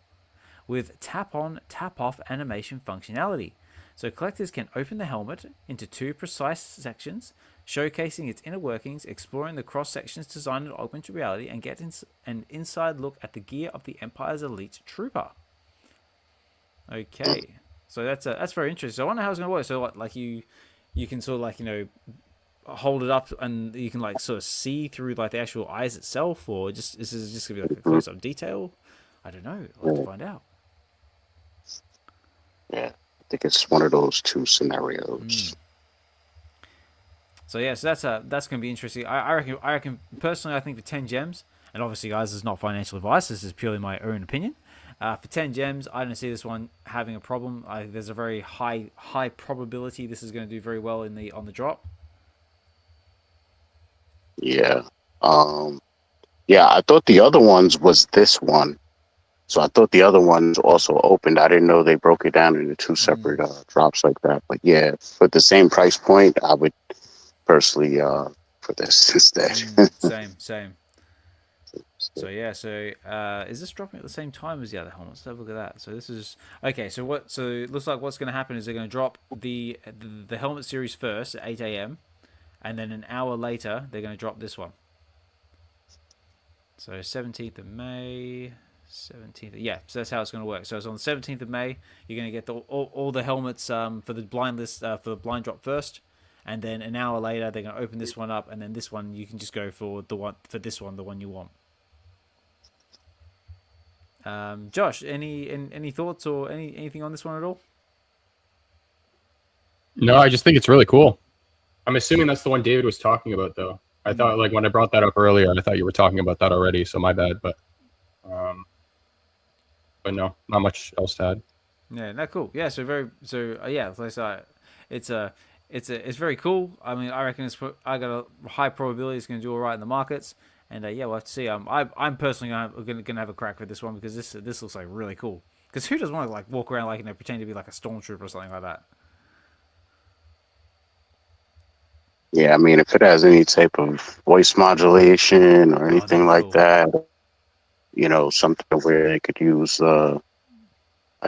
with tap-on, tap-off animation functionality. So collectors can open the helmet into two precise sections, showcasing its inner workings, exploring the cross-sections designed in augmented reality, and get an inside look at the gear of the Empire's elite trooper. Okay, so that's very interesting. So I wonder how it's going to work. So like you can sort of hold it up and you can sort of see through the actual eyes itself, or this is just going to be a close-up detail. I don't know. I'll have to find out. Yeah. I think it's one of those two scenarios. So that's going to be interesting. I reckon personally, I think for 10 gems, and obviously guys, this is not financial advice, this is purely my own opinion. For 10 gems, I don't see this one having a problem. There's a very high probability this is going to do very well on the drop. Yeah. I thought the other ones was this one. So I thought the other ones also opened. I didn't know they broke it down into two separate drops like that. But yeah, for the same price point, I would personally for this instead. Same. So is this dropping at the same time as the other helmets? Let's have a look at that. So this is okay. So it looks like what's going to happen is they're going to drop the helmet series first at 8 a.m. and then an hour later they're going to drop this one. So 17th of May. 17th, so that's how it's going to work. So it's on the 17th of May. You're going to get all the helmets for the blind list for the blind drop first, and then an hour later they're going to open this one up, and then this one you can just go for the one you want. Josh, any thoughts or anything on this one at all? No, I just think it's really cool. I'm assuming that's the one David was talking about, though. I thought when I brought that up earlier, I thought you were talking about that already, so my bad. But no, not much else to add. Yeah, no, cool. Yeah, it's very cool. I mean, I reckon I got a high probability it's going to do all right in the markets, and we'll have to see. I'm personally going to have a crack with this one because this looks like really cool. Because who doesn't want to walk around pretend to be like a stormtrooper or something like that? Yeah, I mean, if it has any type of voice modulation or anything like that. Something where they could use, I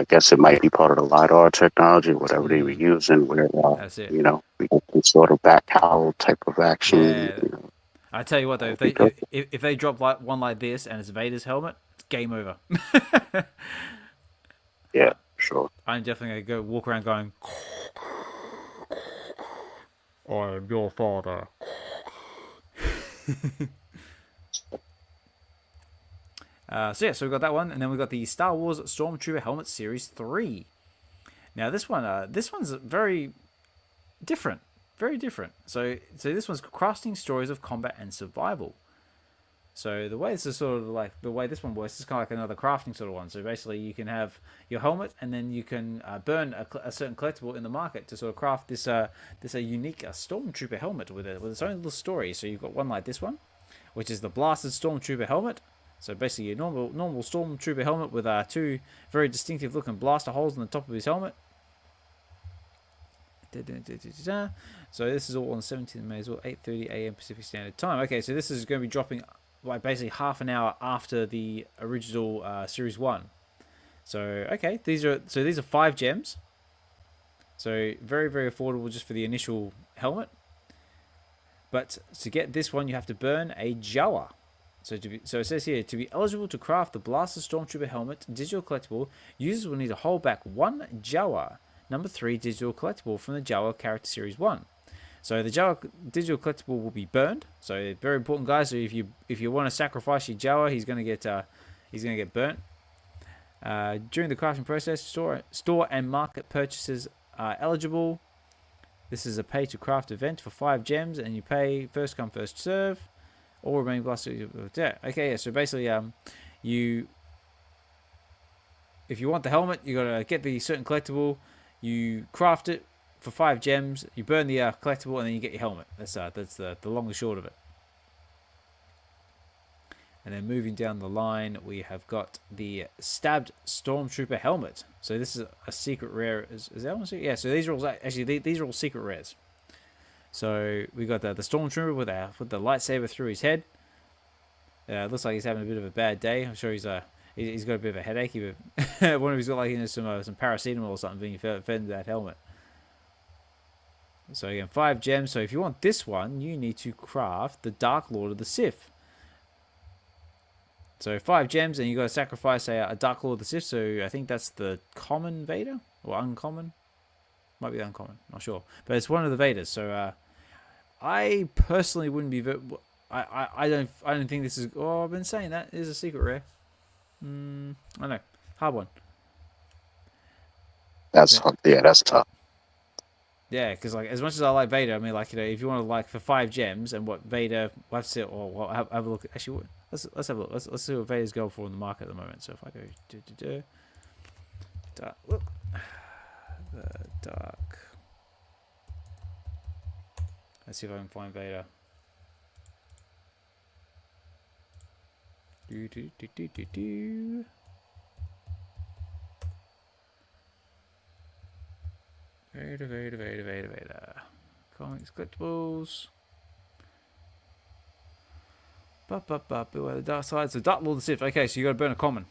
guess it might be part of the LiDAR technology, whatever they were using, where, that's it. We get some sort of back cowl type of action. Yeah. I tell you what, though, if they drop one like this and it's Vader's helmet, it's game over. Yeah, sure. I'm definitely going to go walk around going, I am your father. So we've got that one, and then we've got the Star Wars Stormtrooper Helmet Series 3. Now this one's very different. So this one's crafting stories of combat and survival. So the way this is sort of like the way this one works is kind of like another crafting sort of one. So basically, you can have your helmet, and then you can burn a certain collectible in the market to sort of craft this unique stormtrooper helmet with its own little story. So you've got one like this one, which is the blasted stormtrooper helmet. So basically, your normal stormtrooper helmet with two very distinctive looking blaster holes on the top of his helmet. So this is all on the 17th of May as well, 8:30 a.m. Pacific Standard Time. Okay, so this is going to be dropping like basically half an hour after the original Series 1. So okay, these are 5 gems. So very, very affordable just for the initial helmet. But to get this one, you have to burn a Jawa. So it says here, to be eligible to craft the Blaster Stormtrooper helmet digital collectible, users will need to hold back 1 Jawa, number 3 digital collectible from the Jawa character series 1. So the Jawa digital collectible will be burned. So very important, guys. So if you want to sacrifice your Jawa, he's gonna get burnt. During the crafting process, store and market purchases are eligible. This is a pay to craft event for 5 gems, and you pay first come first serve. All remaining blaster. Yeah. Okay. Yeah. So basically, if you want the helmet, you gotta get the certain collectible. You craft it for 5 gems. You burn the collectible, and then you get your helmet. That's the long and short of it. And then moving down the line, we have got the stabbed stormtrooper helmet. So this is a secret rare. Is that one? Yeah. So these are all actually these are all secret rares. So we got the stormtrooper with the lightsaber through his head. Looks like he's having a bit of a bad day. I'm sure he's got a bit of a headache. I wonder if he's got like some paracetamol or something being fed into that helmet. So again, 5 gems. So if you want this one, you need to craft the Dark Lord of the Sith. So 5 gems, and you got to sacrifice a Dark Lord of the Sith. So I think that's the common Vader or uncommon. Might be uncommon, not sure, but it's one of the Vaders. So I personally wouldn't be. I don't think this is. Oh, I've been saying that is a secret rare. I don't know, hard one. That's tough. Yeah, because like as much as I like Vader, I mean, like if you want to like for 5 gems and what Vader, we'll have to see, or have a look. Actually, let's have a look. Let's see what Vader's going for in the market at the moment. So if I go look. The dark. Let's see if I can find Vader. Vader. Comics, collectibles. Beware the dark side. So Dark Lord of the Sith. Okay, so you got to burn a common.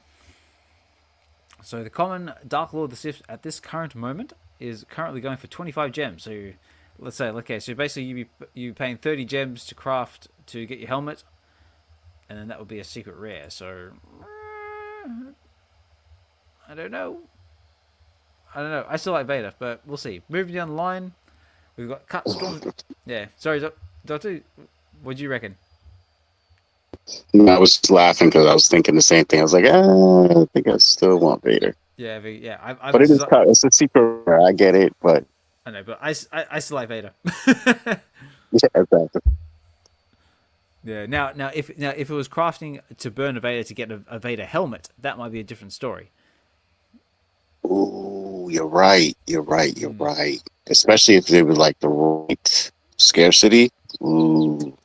So the common Dark Lord of the Sith at this current moment is currently going for 25 gems. So let's say, okay, so basically you paying 30 gems to craft to get your helmet, and then that would be a secret rare. So I don't know. I still like Vader, but we'll see. Moving down the line, we've got Cut Storm. Yeah, sorry, Doctor. What do you reckon? I was just laughing because I was thinking the same thing. I was like, I think I still want Vader. Yeah, yeah. But it's a secret rare. I get it, but I know, but I still like Vader. Yeah, exactly. Yeah. Now, if it was crafting to burn a Vader to get a Vader helmet, that might be a different story. Ooh, you're right. Especially if they were like the right scarcity. Ooh.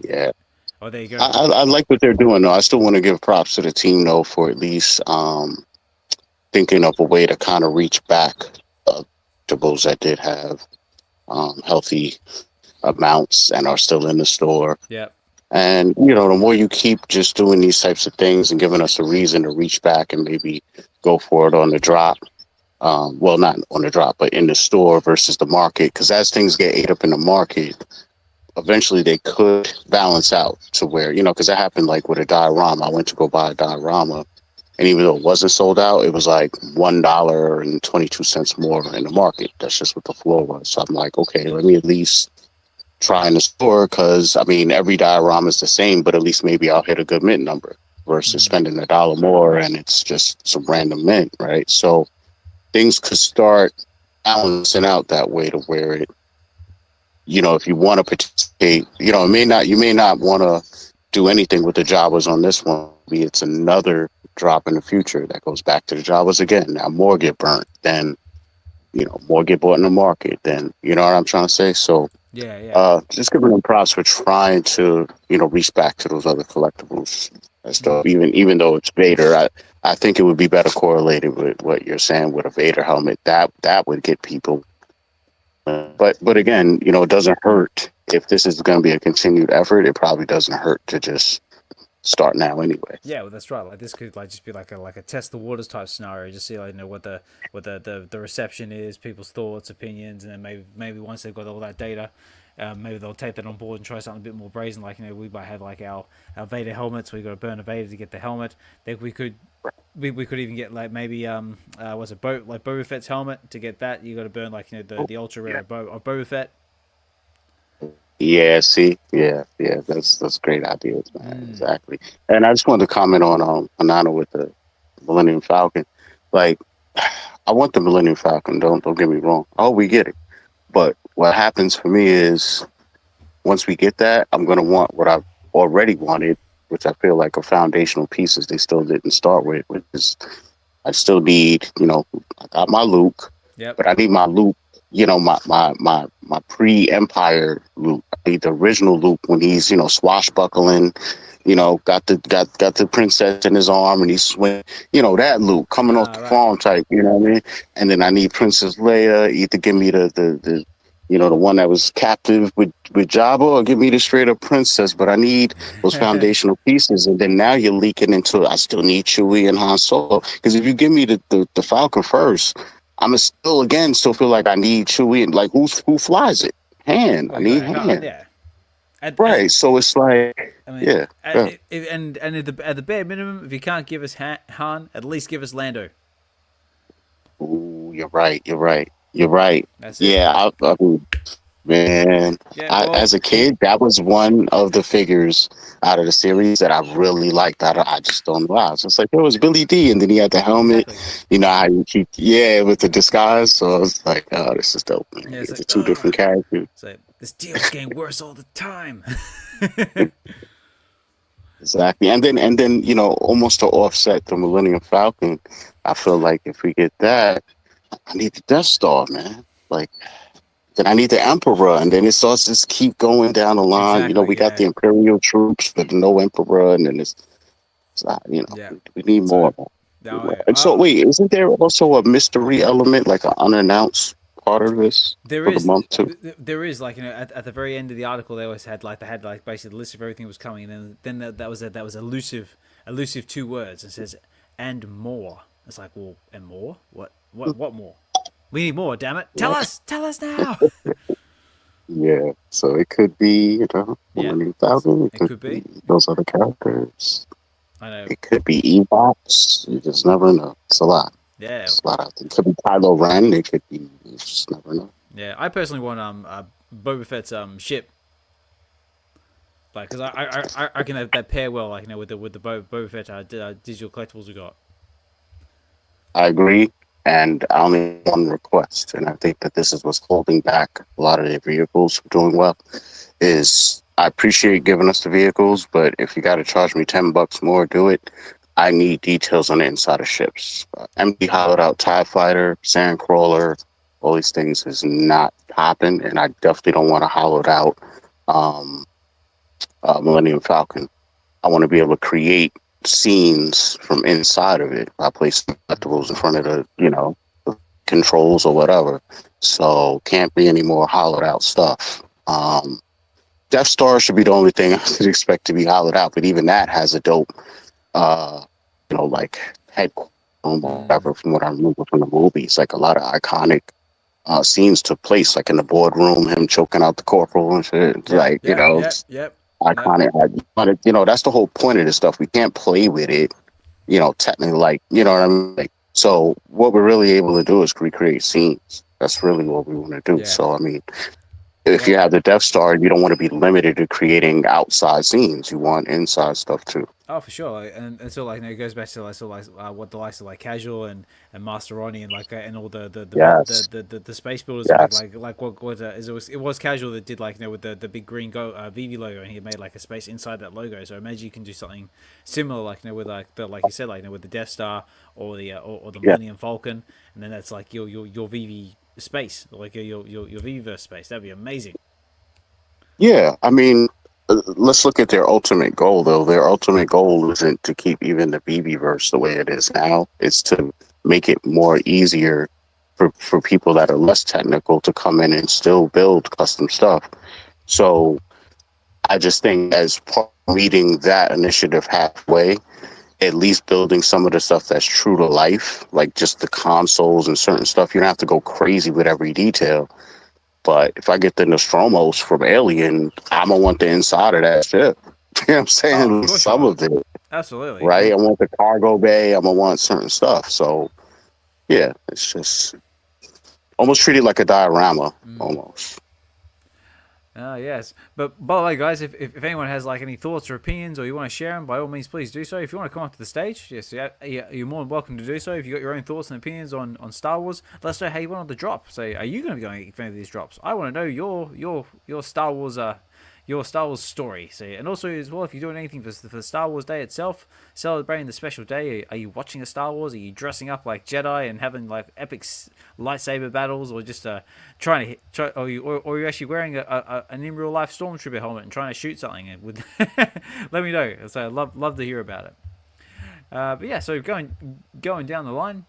Yeah. Oh, there you go. I like what they're doing, though. I still want to give props to the team, though, for at least thinking of a way to kind of reach back collectibles that did have healthy amounts and are still in the store. Yeah. And, the more you keep just doing these types of things and giving us a reason to reach back and maybe go for it on the drop. Well, not on the drop, but in the store versus the market. Because as things get ate up in the market, eventually they could balance out to where, because that happened like with a diorama. I went to go buy a diorama, and even though it wasn't sold out, it was like $1.22 more in the market. That's just what the floor was. So I'm like, okay, let me at least try in the store, because every diorama is the same, but at least maybe I'll hit a good mint number versus spending $1 more and it's just some random mint, right? So things could start balancing out that way to where it, if you want to participate, you may not want to do anything with the Jawas on this one, maybe it's another drop in the future that goes back to the Jawas again. Now more get burnt, then more get bought in the market. Then you know what I'm trying to say. So Yeah. just giving them props for trying to reach back to those other collectibles and stuff. Even though it's Vader, I think it would be better correlated with what you're saying with a Vader helmet. That would get people. But again, it doesn't hurt if this is going to be a continued effort. It probably doesn't hurt to just start now anyway. Yeah, well, that's right. Like this could just be like a test the waters type scenario. Just see what the reception is, people's thoughts, opinions, and then maybe once they've got all that data, maybe they'll take that on board and try something a bit more brazen. Like we might have like our Vader helmets. We got to burn a Vader to get the helmet. Then we could even get like maybe what's it like Boba Fett's helmet to get that. You got to burn like the ultra rare of Boba Fett. Yeah, see, yeah, that's great ideas, man. Exactly. And I just wanted to comment on Anana with the Millennium Falcon. Like, I want the Millennium Falcon. Don't get me wrong. Oh, we get it. But what happens for me is once we get that, I'm gonna want what I've already wanted, which I feel like are foundational pieces they still didn't start with, which is I still need, I got my Luke, but I need my Luke. My pre-Empire Luke. I need the original Luke when he's swashbuckling, got the princess in his arm and he's swing, that Luke coming off the farm type, you know what I mean? And then I need Princess Leia. Either give me the one that was captive with Jabba, or give me the straight up princess. But I need those foundational pieces. And then now you're leaking into I still need Chewie and Han Solo, because if you give me the Falcon first, I'm still feel like I need Chewie, and like who flies it? Han. I need Han. Yeah. Right. So it's like, and at the bare minimum, if you can't give us Han, at least give us Lando. Ooh, you're right. That's it. Yeah, I mean, man, as a kid, that was one of the figures out of the series that I really liked. I just don't know. I was just like, it was Billy D, and then he had the helmet. Exactly. How you keep, with the disguise. So I was like, oh, this is dope. Man. Yeah, it's like, two different characters. It's like, this deal's getting worse all the time. Exactly, and then almost to offset the Millennium Falcon, I feel like if we get that, I need the Death Star, man. Like, then I need the Emperor, and then it starts to just keep going down the line. Exactly, we got the Imperial troops, but no Emperor, and then we need more. And so, wait, isn't there also a mystery element, like an unannounced part of this? There is. The month too? There is, like at the very end of the article, they always had basically the list of everything that was coming, and then that was elusive 2 words. It says and more. It's like, well, and more? What more? We need more, damn it. Tell us now. Yeah, so it could be, Millennium Falcon. It could be those other characters. I know. It could be Ewoks. You just never know. It's a lot. Yeah. It's a lot out there. It could be Kylo Ren. It could be, you just never know. Yeah, I personally want Boba Fett's ship. Like, because I reckon that pair well, like, with the Boba Fett digital collectibles we got. I agree. And I only have one request, and I think that this is what's holding back a lot of their vehicles from doing well, is I appreciate giving us the vehicles, but if you got to charge me $10 more, do it. I need details on the inside of ships. Empty hollowed out TIE Fighter, Sandcrawler, all these things is not popping, and I definitely don't want a hollowed out Millennium Falcon. I want to be able to create scenes from inside of it by placing collectibles in front of the controls or whatever. So can't be any more hollowed out stuff. Death Star should be the only thing I could expect to be hollowed out, but even that has a dope like head whatever from what I remember from the movies. Like a lot of iconic scenes took place, like in the boardroom, him choking out the corporal and shit. Iconic. But that's the whole point of this stuff. We can't play with it, technically, like, what I mean? Like, so what we're really able to do is recreate scenes. That's really what we want to do. Yeah. So, I mean, if you have the Death Star, you don't want to be limited to creating outside scenes. You want inside stuff too. Oh, for sure, and so like, you know, it goes back to like, so like what the likes of like Casual and Master Ronnie and like and all Yes, the space builders make yes, like what it was Casual that did like, you know, with the big green VeVe logo, and he made like a space inside that logo. So imagine you can do something similar, like, you know, with like the, like you said, like, you know, with the Death Star or the or the yeah, Millennium Falcon, and then that's like your VeVe space, like your VeVe space. That'd be amazing. yeah. I mean, let's look at their ultimate goal, though. Their ultimate goal isn't to keep even the BB verse the way it is now. It's to make it more easier for people that are less technical to come in and still build custom stuff. So I just think as part of meeting that initiative halfway, at least building some of the stuff that's true to life, like just the consoles and certain stuff, you don't have to go crazy with every detail. But if I get the Nostromos from Alien, I'm gonna want the inside of that ship. You know what I'm Oh, saying? of course you Some are. of it, Absolutely. right? I want the cargo bay. I'm gonna want certain stuff. So yeah, it's just almost treated like a diorama, almost. Yes. But by the way, guys, if anyone has like any thoughts or opinions, or you want to share them, by all means, please do so. If you want to come up to the stage, yes, yeah, you're more than welcome to do so. If you got your own thoughts and opinions on Star Wars, let us know how you went on the drop. Say, are you going to be going for any of these drops? I want to know your Star Wars your Star Wars story. So, and also as well, if you're doing anything for Star Wars Day itself, celebrating the special day, are you watching a Star Wars? Are you dressing up like Jedi and having like epic lightsaber battles, or just trying to hit, or you're actually wearing an in real life stormtrooper helmet and trying to shoot something? And with let me know. So I'd love to hear about it. But yeah, so going down the line,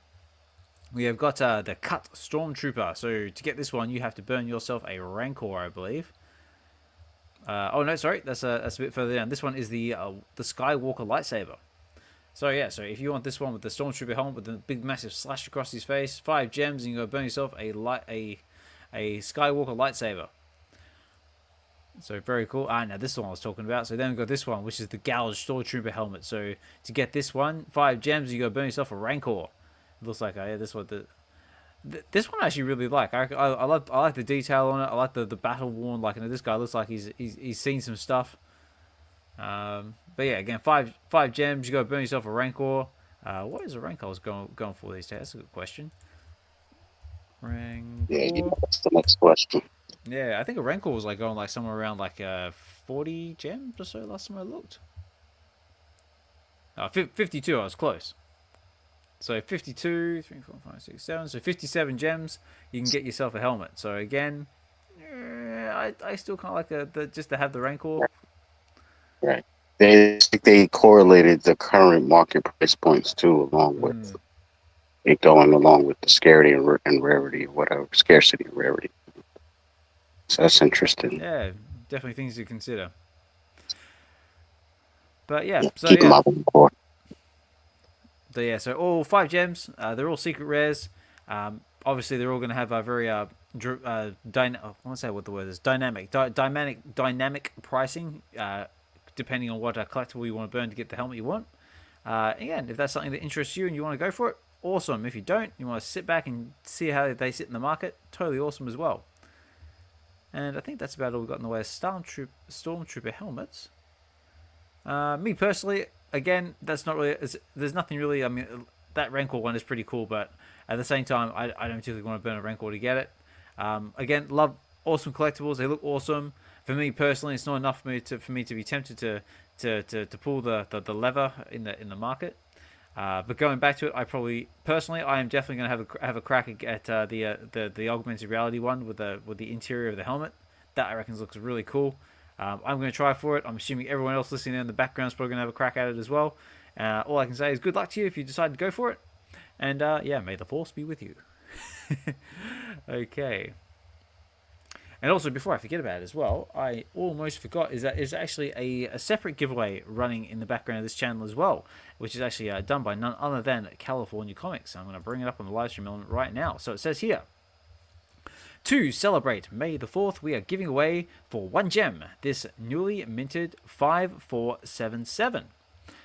we have got the cut stormtrooper. So to get this one, you have to burn yourself a rancor, I believe. Oh no, sorry, that's a bit further down. This one is the Skywalker lightsaber. So yeah, so if you want this one with the stormtrooper helmet with the big massive slash across his face, 5 gems, and you go burn yourself a Skywalker lightsaber. So very cool. Now this is the one I was talking about. So then we've got this one, which is the gouged stormtrooper helmet. So to get this one, 5 gems, you go burn yourself a rancor. It looks like this one this one I actually really like. I like the detail on it. I like the battle worn. Like, you know, this guy looks like he's seen some stuff. But yeah, again, five gems. You got to burn yourself a rancor. What is a rancor going for these days? That's a good question. Rancor. Yeah, that's the next question. Yeah, I think a rancor was like going like somewhere around like 40 gems or so last time I looked. 52. I was close. So 52, 3, 4, 5, 6, 7. So 57 gems, you can get yourself a helmet. So again, I still kind of like just to have the rancor. Right. They correlated the current market price points too, along with it going along with the scarcity and rarity, or whatever, scarcity and rarity. So that's interesting. Yeah, definitely things to consider. But yeah, so keep them yeah. up on the court. So yeah, so all 5 gems, they're all secret rares. Obviously, they're all going to have a very I want to say what the word is, dynamic pricing, depending on what collectible you want to burn to get the helmet you want. Again, if that's something that interests you and you want to go for it, awesome. If you don't, you want to sit back and see how they sit in the market, totally awesome as well. And I think that's about all we've got in the way of Stormtrooper helmets. Me personally, again, that's not really. There's nothing really. I mean, that Rancor one is pretty cool, but at the same time, I don't particularly want to burn a Rancor to get it. Again, love awesome collectibles. They look awesome. For me personally, it's not enough for me to be tempted to pull the lever in the market. But going back to it, I am definitely going to have a crack at the augmented reality one with the interior of the helmet. That I reckon looks really cool. I'm going to try for it. I'm assuming everyone else listening in the background is probably going to have a crack at it as well. All I can say is good luck to you if you decide to go for it. And yeah, may the force be with you. Okay. And also, before I forget about it as well, I almost forgot, is that there's actually a separate giveaway running in the background of this channel as well, which is actually done by none other than California Comics. I'm going to bring it up on the live stream element right now. So it says here, to celebrate May the 4th, we are giving away for 1 gem this newly minted 5477.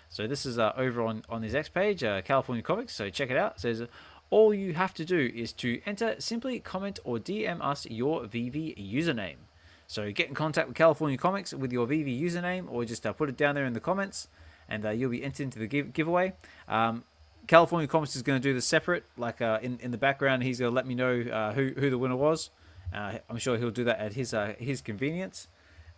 So this is over on his X page, California Comics, so check it out. It says, all you have to do is to enter, simply comment or DM us your VeVe username. So get in contact with California Comics with your VeVe username, or just put it down there in the comments. and you'll be entered into the giveaway. California Comics is going to do this separate, like in the background. He's going to let me know who the winner was. I'm sure he'll do that at his convenience.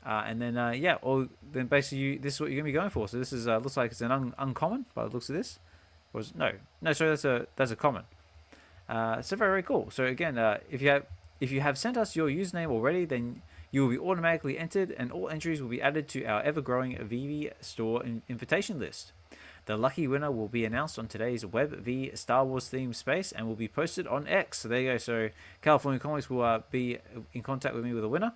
And then then basically this is what you're going to be going for. So this is looks like it's an uncommon by the looks of this. Sorry, that's a common. So very, very cool. So again, if you have sent us your username already, then you will be automatically entered, and all entries will be added to our ever-growing VeVe store invitation list. The lucky winner will be announced on today's Web V Star Wars themed space and will be posted on X. So there you go. So California Comics will be in contact with me with a winner.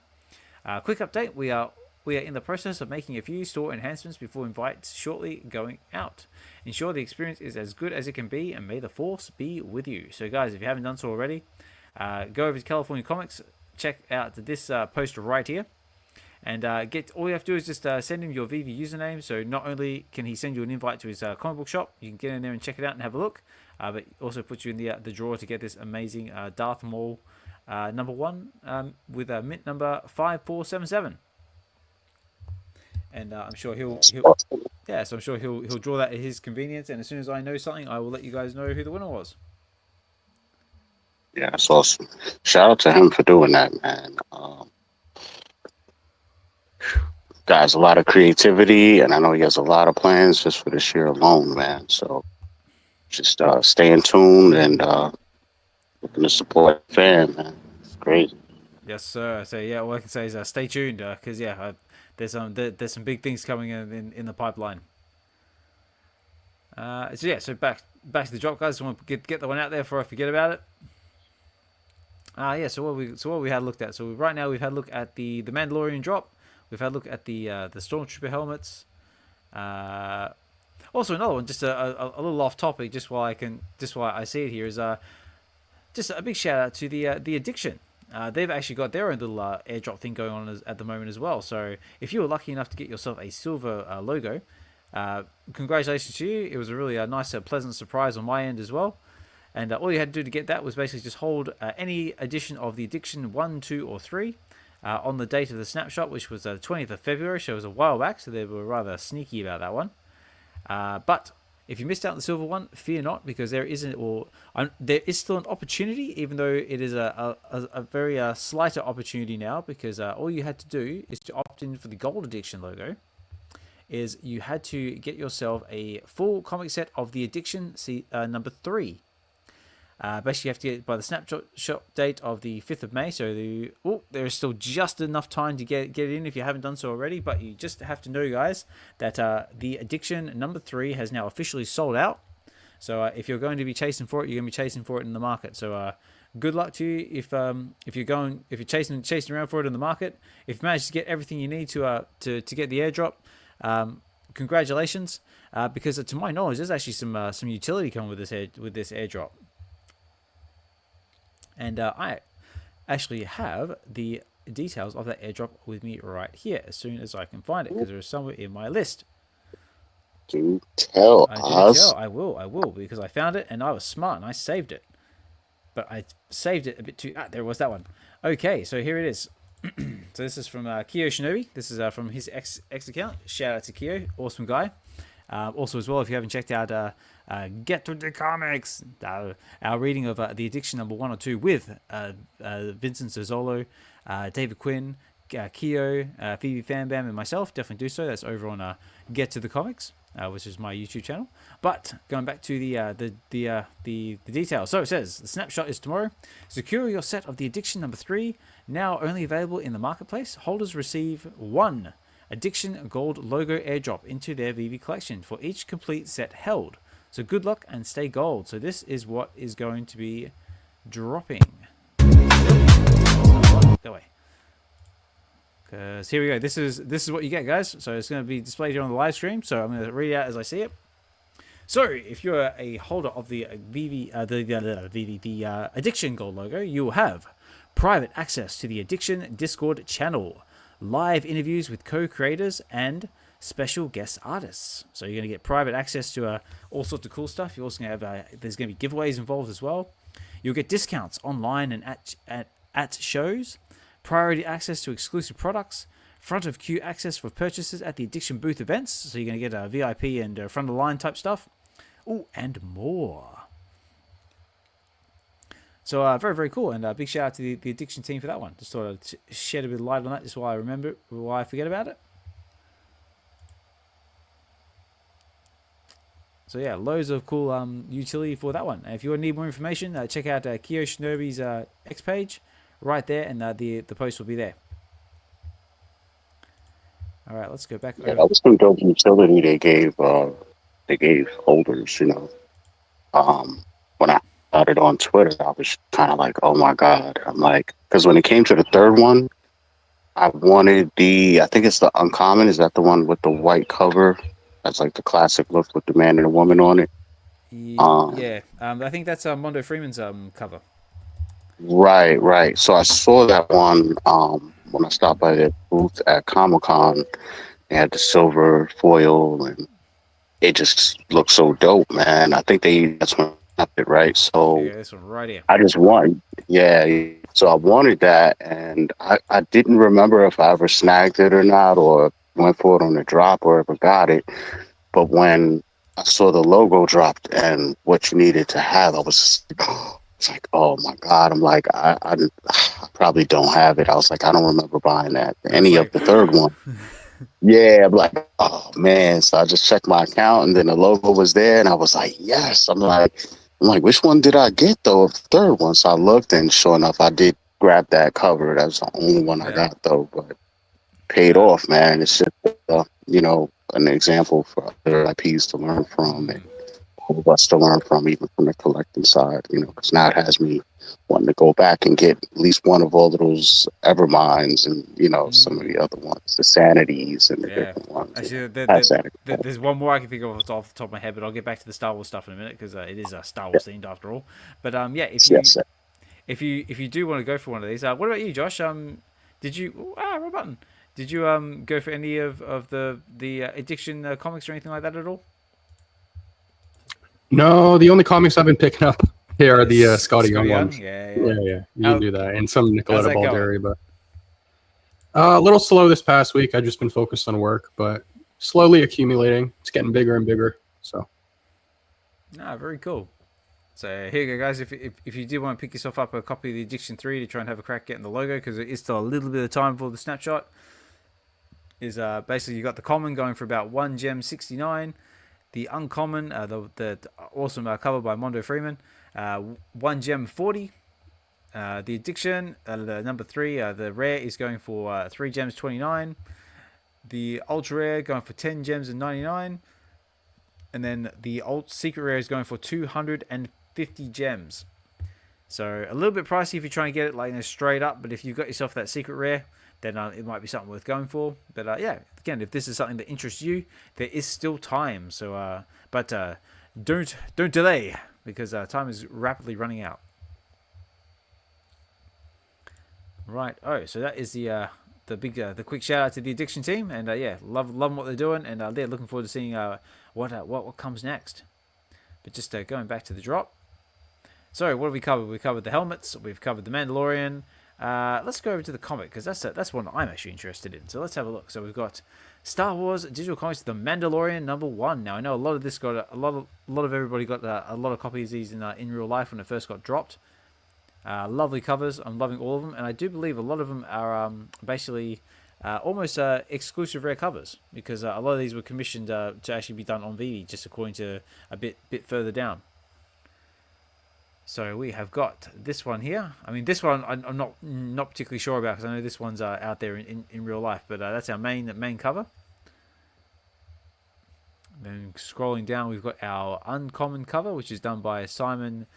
Quick update: we are in the process of making a few store enhancements before invites shortly going out. Ensure the experience is as good as it can be, and may the Force be with you. So guys, if you haven't done so already, go over to California Comics, check out this poster right here, and all you have to do is just send him your VeVe username. So not only can he send you an invite to his comic book shop, you can get in there and check it out and have a look, but also puts you in the draw to get this amazing Darth Maul #1 with mint number 5477. And I'm sure he'll draw that at his convenience. And as soon as I know something, I will let you guys know who the winner was. Yeah, that's awesome. Shout out to him for doing that, man. Guys, a lot of creativity, and I know he has a lot of plans just for this year alone, man. So just stay tuned and looking to support the fan, man. It's great. Yes, sir. So yeah, all I can say is stay tuned, because there's some big things coming in the pipeline. So back to the drop, guys. I want to get the one out there before I forget about it. So what we had looked at. So right now we've had a look at the Mandalorian drop. We've had a look at the Stormtrooper helmets. Also another one, just a little off topic, just why I see it here, is just a big shout out to the Addiction. They've actually got their own little airdrop thing going on at the moment as well. So if you were lucky enough to get yourself a silver logo, congratulations to you. It was a really nice, pleasant surprise on my end as well. And all you had to do to get that was basically just hold any edition of the Addiction 1, 2, or 3 on the date of the snapshot, which was the 20th of February. So it was a while back, so they were rather sneaky about that one. But if you missed out on the silver one, fear not, because there is still an opportunity, even though it is a very slighter opportunity now, because all you had to do is to opt in for the Gold Addiction logo. Is you had to get yourself a full comic set of the Addiction number 3. Basically, you have to get it by the snapshot date of the 5th of May. So there is still just enough time to get it in if you haven't done so already. But you just have to know, guys, that the Addiction number 3 has now officially sold out. So if you're going to be chasing for it, you're going to be chasing for it in the market. So good luck to you if you're chasing around for it in the market. If you manage to get everything you need to get the airdrop, congratulations. Because to my knowledge, there's actually some utility coming with this airdrop. And I actually have the details of that airdrop with me right here as soon as I can find it, because there is somewhere in my list. Do tell us. I will, because I found it and I was smart and I saved it. But I saved it a bit too... there was that one. Okay, so here it is. So this is from Kyo Shinobi. This is from his X account. Shout out to Kyo. Awesome guy. Also as well, if you haven't checked out Get to the Comics, our reading of the Addiction number 1 or 2 with Vincent Zozzolo, David Quinn, Kyo, Phoebe Fanbam, and myself, definitely do so. That's over on Get to the Comics, which is my YouTube channel. But going back to the details. So it says the snapshot is tomorrow. Secure your set of the Addiction number 3, now only available in the marketplace. Holders receive 1 Addiction Gold logo airdrop into their VeVe collection for each complete set held. So good luck and stay gold. So this is what is going to be dropping. That way. Because here we go. This is what you get, guys. So it's going to be displayed here on the live stream. So I'm going to read it out as I see it. So if you're a holder of the VeVe, the Addiction Gold logo, you will have private access to the Addiction Discord channel, live interviews with co-creators, and special guest artists. So you're going to get private access to all sorts of cool stuff. You're also going to have there's going to be giveaways involved as well. You'll get discounts online and at shows, priority access to exclusive products, front of queue access for purchases at the Addiction booth events. So you're going to get a VIP and front of the line type stuff. Oh, and more. So very, very cool. And big shout out to the Addiction team for that one. Just thought I'd shed a bit of light on that, just while I remember it, why I forget about it. So yeah, loads of cool utility for that one. And if you need more information, check out Kyo Shinobi's X page right there, and the post will be there. All right, let's go back. Yeah, that was some dope utility they gave holders. When I started on Twitter, I was kind of like, oh my god. I'm like, because when it came to the third one, I wanted I think it's the uncommon. Is that the one with the white cover? That's like the classic look with the man and the woman on it. Yeah, I think that's Mondo Freeman's cover. Right. So I saw that one when I stopped by their booth at Comic-Con. They had the silver foil, and it just looked so dope, man. I think that's when I got it, right? So yeah, this one right here. I just wanted, so I wanted that, and I didn't remember if I ever snagged it or not, or went for it on the drop, or ever got it. But when I saw the logo dropped and what you needed to have, I was it's like, oh my god! I'm like, I probably don't have it. I was like, I don't remember buying that any of the third one. Yeah, I'm like, oh man. So I just checked my account, and then the logo was there, and I was like, yes. I'm like, which one did I get though of the third one? So I looked, and sure enough, I did grab that cover. That was the only one I got though, but paid off, man. It's just an example for other IPs to learn from, and all of us to learn from, even from the collecting side. Because now it has me wanting to go back and get at least one of all of those Everminds, and some of the other ones, the Sanities and the different ones. Actually, there's one more I can think of off the top of my head, but I'll get back to the Star Wars stuff in a minute, because it is Star Wars themed after all. But if you do want to go for one of these, what about you, Josh? Did you wrong button? Did you go for any of the Addiction comics or anything like that at all? No, the only comics I've been picking up here are the Scotty Young ones. Yeah. You can do that, and some Nicoletta Balderi, but a little slow this past week. I've just been focused on work, but slowly accumulating. It's getting bigger and bigger. So, very cool. So here you go, guys. If you do want to pick yourself up a copy of the Addiction 3 to try and have a crack getting the logo, because it is still a little bit of time for the snapshot, is basically you got the common going for about 1 gem 69, the uncommon, the awesome cover by Mondo Freeman, 1 gem 40, the Addiction, the number 3, the rare is going for 3 gems 29, the ultra rare going for 10 gems and 99, and then the secret rare is going for 250 gems. So a little bit pricey if you're trying to get it straight up, but if you've got yourself that secret rare, then it might be something worth going for. But again, if this is something that interests you, there is still time. So but don't delay, because time is rapidly running out. Right. So that is the quick shout out to the Addiction team, and loving what they're doing, and they're looking forward to seeing what comes next. But just going back to the drop. So what have we covered? We covered the helmets. We've covered the Mandalorian. Let's go over to the comic, because that's one I'm actually interested in. So let's have a look. So we've got Star Wars Digital Comics, The Mandalorian #1. Now I know a lot of this got a lot of everybody got a lot of copies of these in real life when it first got dropped. Lovely covers. I'm loving all of them, and I do believe a lot of them are basically almost exclusive rare covers, because a lot of these were commissioned to actually be done on VeVe, just according to a bit further down. So we have got this one here. I mean, this one I'm not particularly sure about, because I know this one's out there in real life, but that's our main cover. Then scrolling down, we've got our uncommon cover, which is done by Simon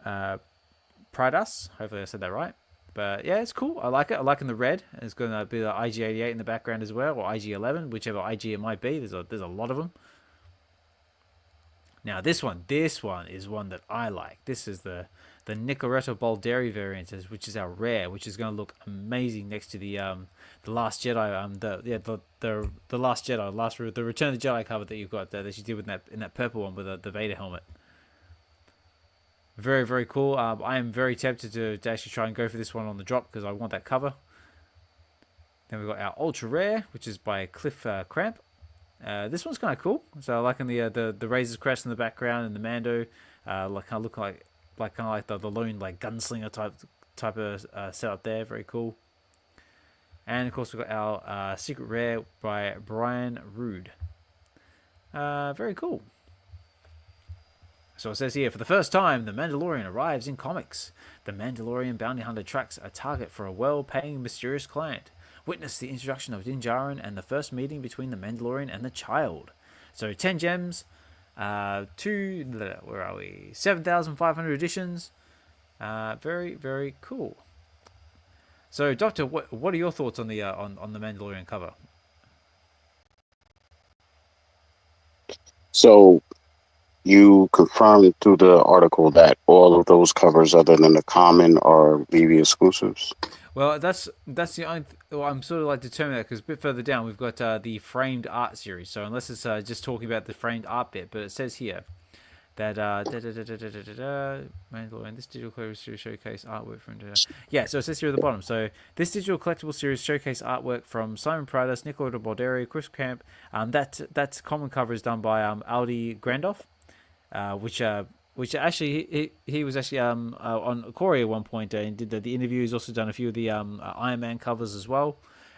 Pradas. Hopefully I said that right. But yeah, it's cool. I like it. I like in the red. It's going to be the IG88 in the background as well, or IG11, whichever IG it might be. There's a lot of them. Now this one is one that I like. This is the Nicoletta Balderi variant, which is our rare, which is going to look amazing next to the Last Jedi, the Last Jedi, the Return of the Jedi cover that you've got that you did with in that purple one with the Vader helmet. Very, very cool. I am very tempted to actually try and go for this one on the drop, because I want that cover. Then we've got our ultra rare, which is by Cliff Cramp. This one's kind of cool. So I like in the Razor's Crest in the background and the Mando, like kind of look like kind of like the lone like gunslinger type of setup there. Very cool. And of course we've got our secret rare by Brian Rude. Very cool. So it says here, for the first time, the Mandalorian arrives in comics. The Mandalorian bounty hunter tracks a target for a well-paying mysterious client. Witness the introduction of Din Djarin and the first meeting between the Mandalorian and the child. So 10 gems, where are we? 7,500 editions. Very, very cool. So, Doctor, what are your thoughts on the Mandalorian cover? So you confirmed through the article that all of those covers, other than the common, are VeVe exclusives. Well, that's the only. I'm sort of like determining that because a bit further down we've got the framed art series. So unless it's just talking about the framed art bit, but it says here that Mandalorian, this digital collectible series showcase artwork from yeah. So it says here at the bottom. So this digital collectible series showcase artwork from Simon Pradas, Nicola de Balderi, Chris Camp. That's common cover is done by Aldi Grandoff, which actually he was actually on Corey at one point and did the interview. He's also done a few of the Iron Man covers as well.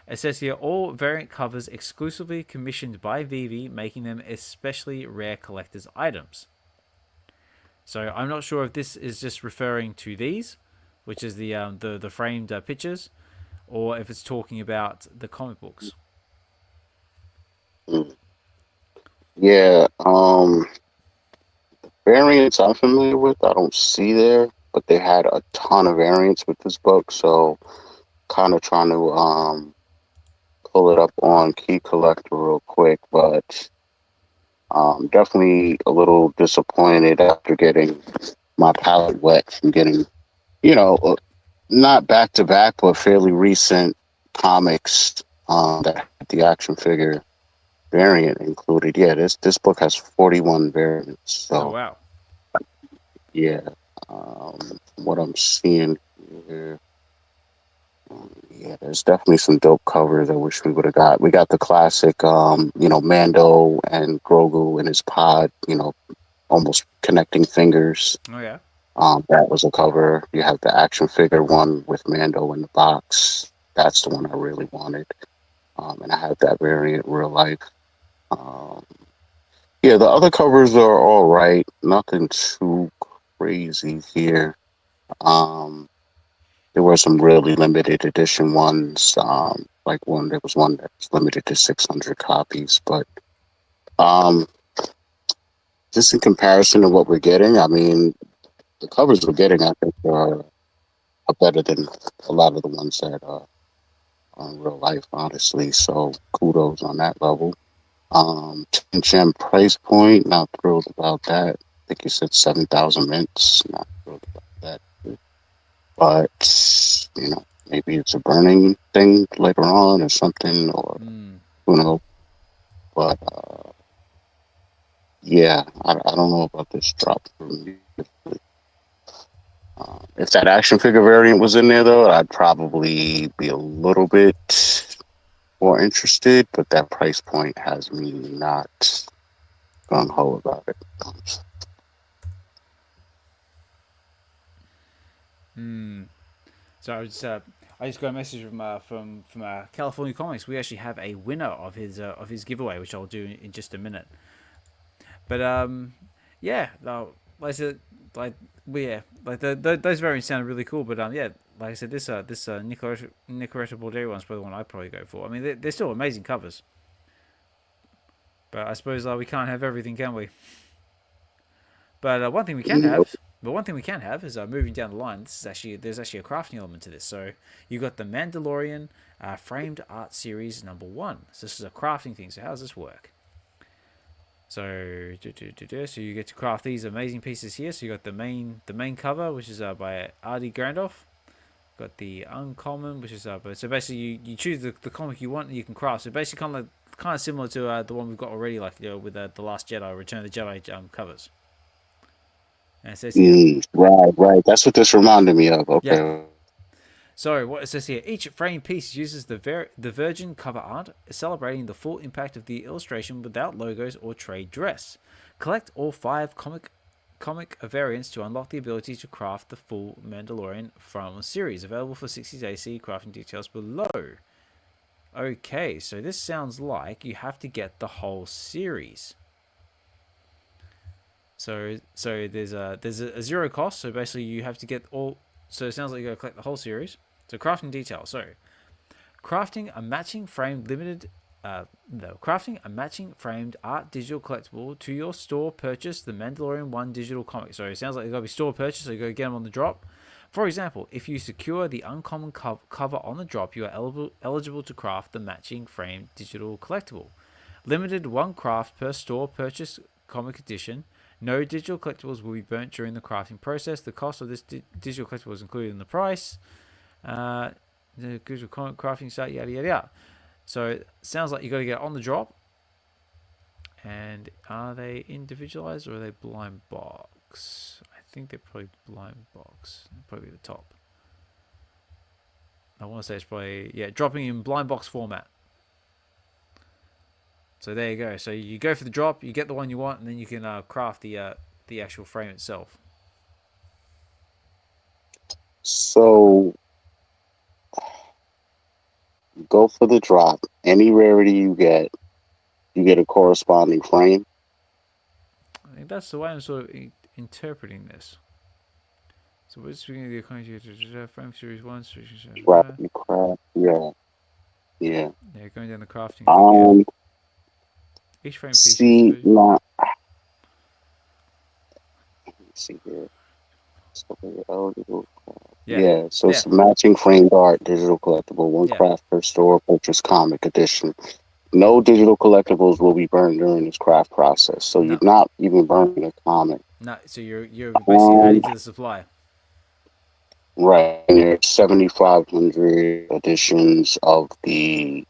It says here all variant covers exclusively commissioned by VeVe, making them especially rare collector's items. So I'm not sure if this is just referring to these, which is the framed pictures, or if it's talking about the comic books. Yeah, variants I'm familiar with, I don't see there, but they had a ton of variants with this book, so kind of trying to pull it up on Key Collector real quick, but definitely a little disappointed after getting my palate wet from getting, not back to back, but fairly recent comics that had the action figure variant included. Yeah, this book has 41 variants. So, oh wow. Yeah, what I'm seeing here, yeah, there's definitely some dope covers I wish we would have got. We got the classic, Mando and Grogu in his pod, almost connecting fingers. Oh yeah. That was a cover. You have the action figure one with Mando in the box. That's the one I really wanted. And I have that variant real life. Yeah, the other covers are all right. Nothing too crazy here. There were some really limited edition ones. There was one that's limited to 600 copies. But just in comparison to what we're getting, I mean, the covers we're getting, I think, are better than a lot of the ones that are on real life, honestly. So kudos on that level. 10 gem price point, not thrilled about that. I think you said 7,000 mints, not thrilled about that. But, maybe it's a burning thing later on or something, or who knows. But, yeah, I don't know about this drop for me. If that action figure variant was in there, though, I'd probably be a little bit more interested, but that price point has me not gung-ho about it. So I just got a message from California Comics. We actually have a winner of his giveaway, which I'll do in just a minute. But yeah, like I said, those variants sound really cool. But yeah, like I said, this Nicoretta Balderi one's probably the one I'd probably go for. I mean, they're still amazing covers. But I suppose we can't have everything, can we? But one thing we can have is moving down the line. There's actually a crafting element to this. So you've got the Mandalorian framed art series #1. So this is a crafting thing. So how does this work? So you get to craft these amazing pieces here. So you got the main cover, which is by Ardy Grandoff. Got the uncommon, which is so basically you choose the comic you want and you can craft. So basically kind of similar to the one we've got already, like with the Last Jedi, Return of the Jedi covers. And it says right. That's what this reminded me of. Okay. Yeah. So what it says here, each frame piece uses the Virgin cover art, celebrating the full impact of the illustration without logos or trade dress. Collect all 5 comic variants to unlock the ability to craft the full Mandalorian from series. Available for 60 days. See crafting details below. Okay, so this sounds like you have to get the whole series. So there's a zero cost. So basically you have to get all. So it sounds like you got to collect the whole series. So crafting details. So crafting a matching framed crafting a matching framed art digital collectible to your store purchase the Mandalorian 1 digital comic. So it sounds like they got to be store purchase. So you got to get them on the drop. For example, if you secure the uncommon cover on the drop, you are eligible to craft the matching framed digital collectible. Limited 1 craft per store purchase comic edition. No digital collectibles will be burnt during the crafting process. The cost of this digital collectible is included in the price. The digital comic crafting site, yada yada yada. So it sounds like you got to get on the drop. And are they individualized or are they blind box? I think they're probably blind box. Probably the top. I want to say it's probably, yeah, dropping in blind box format. So there you go. So you go for the drop, you get the one you want, and then you can craft the actual frame itself. So go for the drop. Any rarity you get a corresponding frame. I think that's the way I'm sort of interpreting this. So we're speaking of the Ecomi frame series 1, series Craft, yeah. Yeah, going down the crafting. Each frame piece. See, not. See here. Yeah, so it's a matching framed art digital collectible, 1 craft per store purchase comic edition. No digital collectibles will be burned during this craft process, so you're not even burning a comic. No, so you're basically adding to the supply. Right, and there's 7,500 editions of the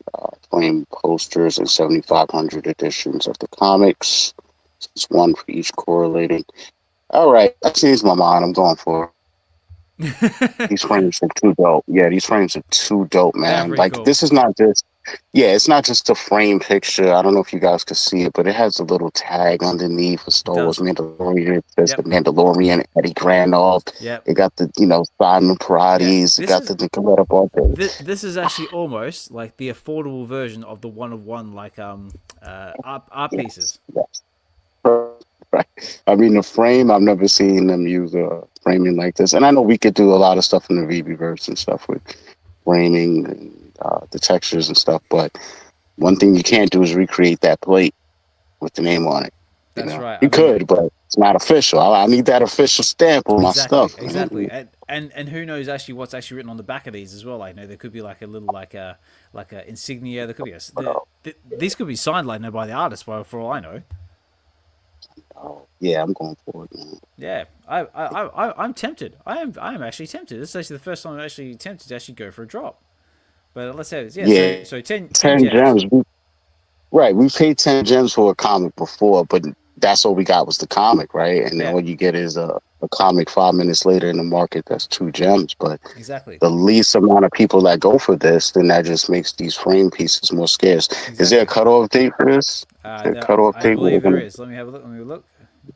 frame posters and 7,500 editions of the comics. So it's 1 for each correlated. All right, that changed my mind. I'm going for it. These frames are too dope. Yeah, these frames are too dope, man. Like, cool. This is not just... Yeah, it's not just a frame picture. I don't know if you guys could see it, but it has a little tag underneath for Star Wars Mandalorian. It says the Mandalorian, Eddie Grandolph. Yep. They got the, Simon Parades. They got the Nicoletta Ball. This is actually almost like the affordable version of the one-of-one, like art pieces. Yes. Right. I mean, the frame, I've never seen them use framing like this. And I know we could do a lot of stuff in the VeVeverse and stuff with framing and the textures and stuff, but one thing you can't do is recreate that plate with the name on it. That's right. You could, but it's not official. I need that official stamp on my stuff. Exactly. And who knows actually what's actually written on the back of these as well. Like, there could be like a little like a insignia. There could be these could be signed like by the artist, for all I know. Oh yeah, I'm going for it, man. Yeah, I'm tempted. I'm actually tempted. This is actually the first time I'm actually tempted to actually go for a drop. But let's say it's, so 10 gems. We paid 10 gems for a comic before, but that's all we got was the comic, right? And then what you get is a comic 5 minutes later in the market that's 2 gems. But exactly the least amount of people that go for this, then that just makes these frame pieces more scarce. Exactly. Is there a cutoff date for this? I believe there is. Let me have a look.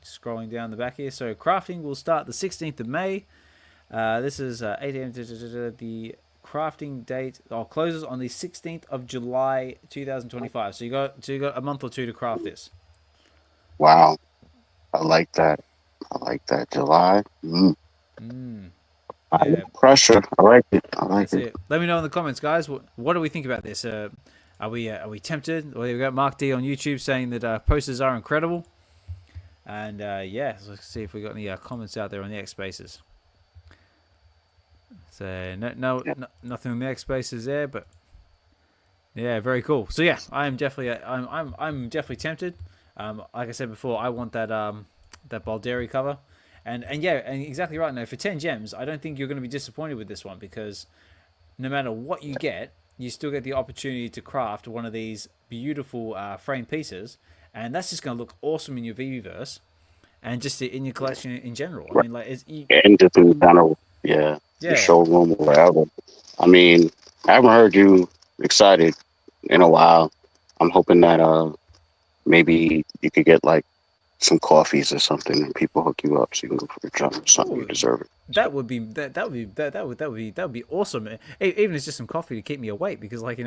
Scrolling down the back here. So crafting will start the 16th of May. This is 8 a.m. The crafting date closes on the 16th of July 2025. So you got a month or 2 to craft this. Wow, I like that. July. Pressure. I like it. Let me know in the comments, guys. What do we think about this? Are we tempted? Well, we got Mark D on YouTube saying that posters are incredible. And so let's see if we got any comments out there on the X Spaces. So nothing on the X Spaces there, but yeah, very cool. So yeah, I'm definitely tempted. Like I said before, I want that Balderi cover, and exactly right. Now for 10 gems, I don't think you're going to be disappointed with this one, because no matter what you get, you still get the opportunity to craft one of these beautiful frame pieces. And that's just going to look awesome in your VeVeverse and just in your collection in general. I mean, like, and just in general. Yeah, the Yeah. showroom or wherever. I mean, I haven't heard you excited in a while. I'm hoping that maybe you could get like some coffees or something and people hook you up so you can go for a jump or something. You Ooh, deserve it. that would be that would be awesome. Even if it's just some coffee to keep me awake, because like it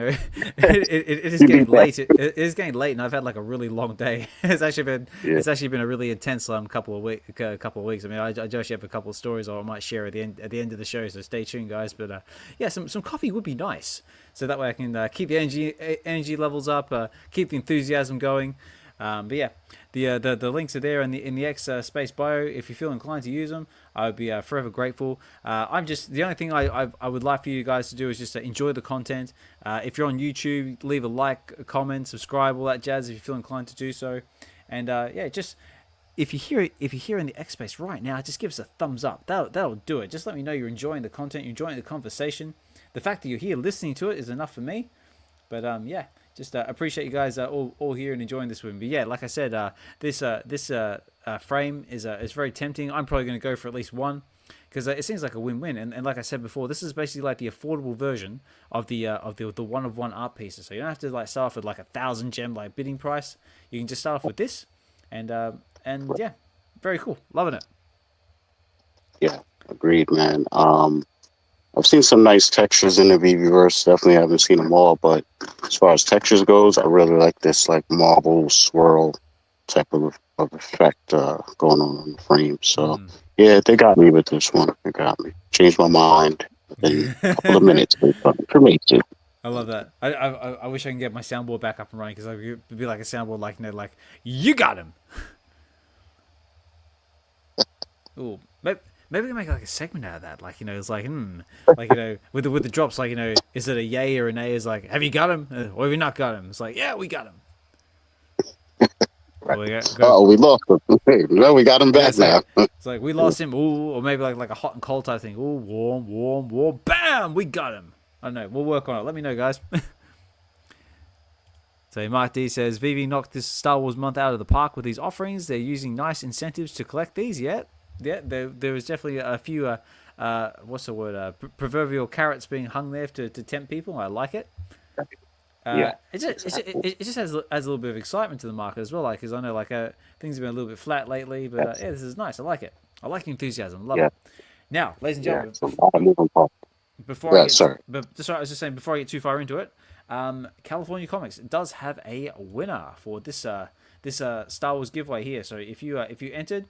is You'd be getting back. late. It is getting late, and I've had like a really long day. Yeah. It's actually been a really intense couple of weeks. I mean, I actually have a couple of stories I might share at the end of the show. So stay tuned, guys. But yeah, some coffee would be nice. So that way I can keep the energy levels up, keep the enthusiasm going. But yeah, the links are there in the X space bio. If you feel inclined to use them, I would be forever grateful. I'm just the only thing I would like for you guys to do is just to enjoy the content. If you're on YouTube, leave a like, a comment, subscribe, all that jazz if you feel inclined to do so. And yeah, just if you're here in the X space right now, just give us a thumbs up. That'll do it. Just let me know you're enjoying the content, you're enjoying the conversation. The fact that you're here listening to it is enough for me. But yeah, just appreciate you guys all here and enjoying this with me. But yeah, like I said, this frame is very tempting. I'm probably going to go for at least one because it seems like a win-win. And like I said before, this is basically like the affordable version of the one-of-one art pieces. So you don't have to like start off with like 1,000 gem like bidding price. You can just start off with this, and yeah, very cool, loving it. Yeah, agreed, man. I've seen some nice textures in the VeVeverse. Definitely haven't seen them all, but as far as textures goes, I really like this like marble swirl type of effect going on the frame. So yeah, they got me with this one. They got me. Changed my mind in a couple of minutes. For me too. I love that. I wish I can get my soundboard back up and running because it would be like a soundboard like like you got him. Ooh, maybe we can make like a segment out of that. Like it's like like with the drops. Like is it a yay or a nay? Is like have you got him or have you not got him? It's like yeah, we got him. Right. We lost him. No, we got him back now. It's like we lost him. Ooh, or maybe like a hot and cold type thing. Ooh, warm. Bam, we got him. I don't know. We'll work on it. Let me know, guys. So Mark D says VeVe knocked this Star Wars month out of the park with these offerings. They're using nice incentives to collect these. Yeah, there was definitely a few what's the word? Proverbial carrots being hung there to tempt people. I like it. Yeah, it just has a little bit of excitement to the market as well. Like, because I know like things have been a little bit flat lately, but yeah, this is nice. I like it. I like the enthusiasm. Love it. Now, ladies and gentlemen, before I was just saying before I get too far into it, California Comics does have a winner for this Star Wars giveaway here. So if you entered,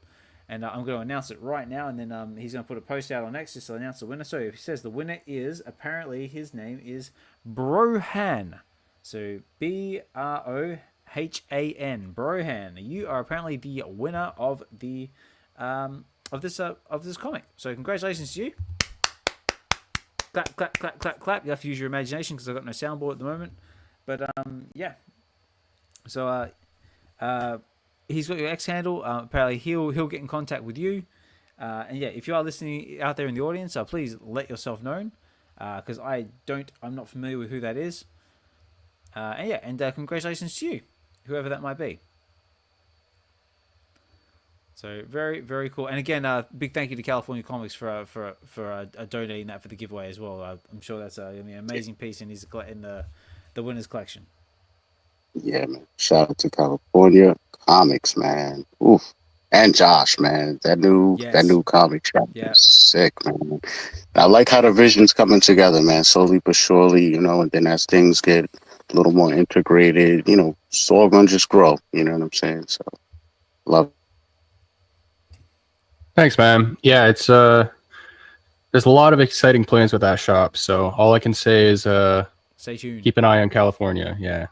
and I'm going to announce it right now, and then he's going to put a post out on X just to announce the winner. So he says the winner is apparently his name is Brohan. So Brohan, Brohan. You are apparently the winner of the of this comic. So congratulations to you. Clap, clap, clap, clap, clap. You have to use your imagination because I've got no soundboard at the moment. But yeah. So he's got your X handle. Apparently he'll get in contact with you. And yeah, if you are listening out there in the audience, please let yourself known because I'm not familiar with who that is. And yeah, and congratulations to you, whoever that might be. So very, very cool. And again, big thank you to California Comics for donating that for the giveaway as well. I'm sure that's an amazing piece in the winners collection. Yeah, man. Shout out to California Comics, man. Oof. And Josh, man. That new comic shop is sick, man. I like how the vision's coming together, man. Slowly but surely, and then as things get a little more integrated, it's all gonna just grow. You know what I'm saying? So love it. Thanks, man. Yeah, it's there's a lot of exciting plans with that shop. So all I can say is stay tuned. Keep an eye on California. Yeah.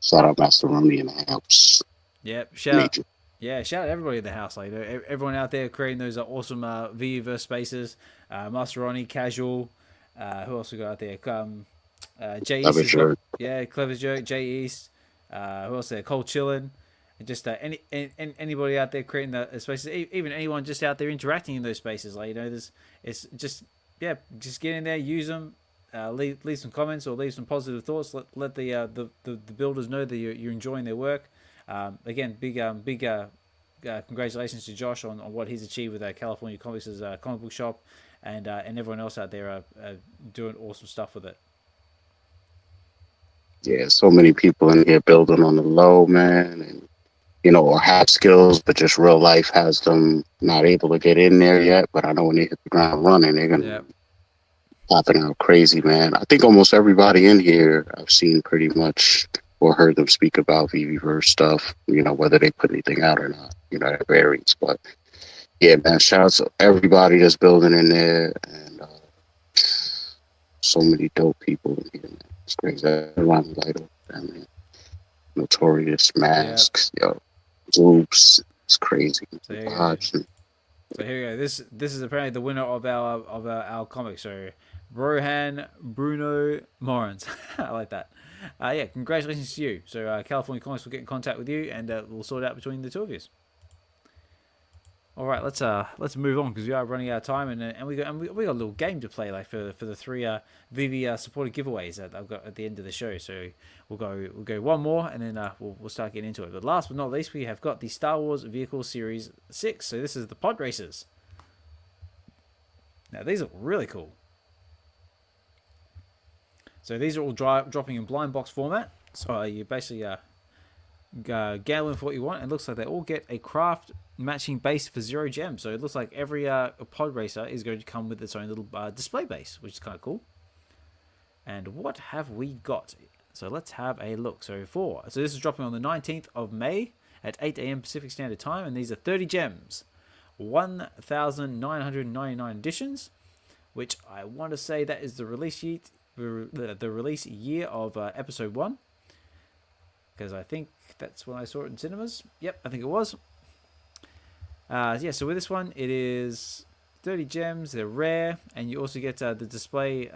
Shout out Master Rooney in the house. Yep. Shout out everybody in the house. Like everyone out there creating those awesome VeVe spaces. Master Ronnie, Casual. Who else we got out there? Jay East. Clever Jerk. Jay East. Who else there? Cold Chillin'. And just anybody out there creating the spaces, even anyone just out there interacting in those spaces, like it's just get in there, use them, leave some comments or leave some positive thoughts. Let the builders know that you're enjoying their work. Again, big congratulations to Josh on what he's achieved with California Comics' comic book shop, and everyone else out there doing awesome stuff with it. Yeah, so many people in here building on the low, man, and or have skills, but just real life has them not able to get in there yet. But I know when they hit the ground running, they're gonna popping out crazy, man. I think almost everybody in here I've seen pretty much or heard them speak about VeVeverse stuff. Whether they put anything out or not. It varies, but yeah, man. Shout out to everybody that's building in there, and so many dope people in here, man. It's crazy. Everyone light up, man. Notorious, Masks, Oops, it's crazy. So here we go. This is apparently the winner of our comic. So Rohan Bruno Morans. I like that. Yeah, congratulations to you. So California Comics will get in contact with you, and we'll sort it out between the two of you. All right, let's move on because we are running out of time, and we got a little game to play like for the three VeVe supported giveaways that I've got at the end of the show. So we'll go one more, and then we'll start getting into it. But last but not least, we have got the Star Wars Vehicle Series 6. So this is the pod racers. Now these are really cool. So these are all dropping in blind box format. So you basically gambling for what you want. It looks like they all get a craft matching base for 0 gems. So it looks like every pod racer is going to come with its own little display base, which is kind of cool. And what have we got? So let's have a look. So this is dropping on the 19th of May at 8 a.m. Pacific Standard Time, and these are 30 gems, 1,999 editions, which I want to say that is the release year of Episode 1, because I think that's when I saw it in cinemas. Yep, I think it was. Yeah, so with this one, it is 30 gems. They're rare, and you also get the display.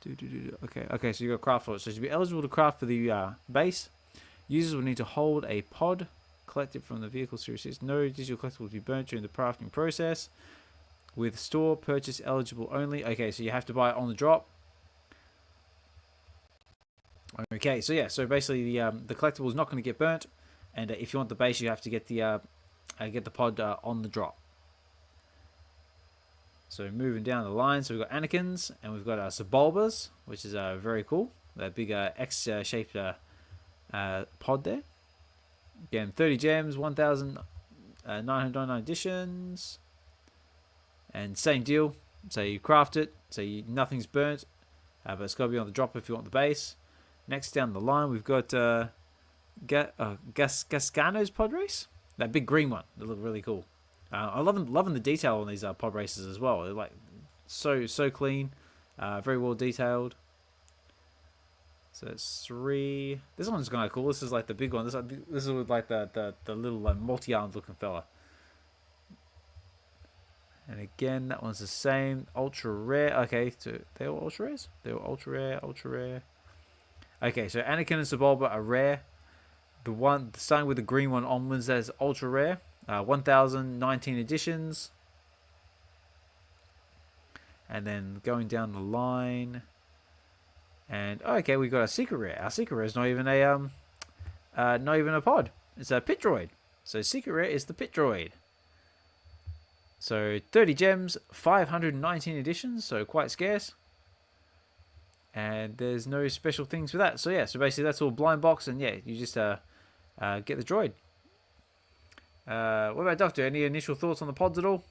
Okay, so you got craft for it. So to be eligible to craft for the base, users will need to hold a pod collected from the vehicle series 6. No digital collectible will be burnt during the crafting process. With store purchase eligible only. Okay, so you have to buy it on the drop. Okay, so yeah, so basically the collectible is not going to get burnt, and if you want the base, you have to get the pod on the drop. So moving down the line, so we've got Anakin's, and we've got Sebulbas, which is very cool. That big X-shaped pod there. Again, 30 gems, 1,999 editions, and same deal. So you craft it, so nothing's burnt, but it's got to be on the drop if you want the base. Next down the line, we've got Gascano's pod race. That big green one. They look really cool. I'm loving the detail on these pod races as well. They're like so clean, very well detailed. So it's 3. This one's kind of cool. This is like the big one. This is like the little multi-armed looking fella. And again, that one's the same. Ultra rare. Okay, so they were ultra rares. They were ultra rare. Okay, so Anakin and Sebulba are rare. The one starting with the green one onwards, that's ultra rare. 1,019 editions. And then going down the line, and okay, we got a secret rare. Our secret rare is not even a pod. It's a pit droid. So secret rare is the pit droid. So 30 gems, 519 editions, so quite scarce. And there's no special things for that. So yeah, so basically that's all blind box, and yeah, you just get the droid. What about Doctor? Any initial thoughts on the pods at all?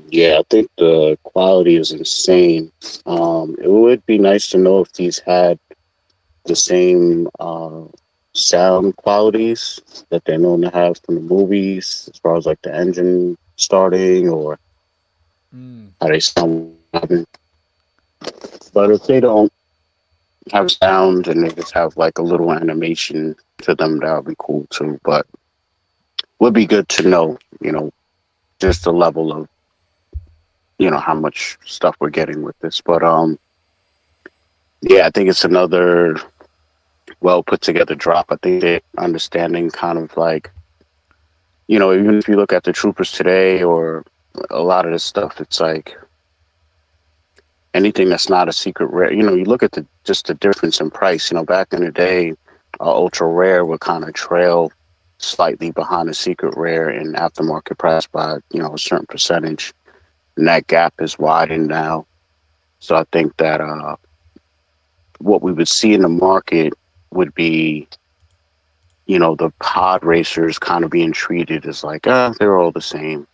Yeah, I think the quality is insane. It would be nice to know if these had the same sound qualities that they're known to have from the movies, as far as like the engine starting or how they sound. But if they don't have sound and they just have like a little animation to them, that would be cool too. But would be good to know, just the level of, how much stuff we're getting with this. But yeah, I think it's another well put together drop. I think they're understanding kind of like, even if you look at the troopers today or a lot of this stuff, it's like anything that's not a secret rare, you look at just the difference in price. Back in the day, ultra rare would kind of trail slightly behind a secret rare in aftermarket price by a certain percentage, and that gap is widened now. So I think that what we would see in the market would be, the pod racers kind of being treated as like, they're all the same,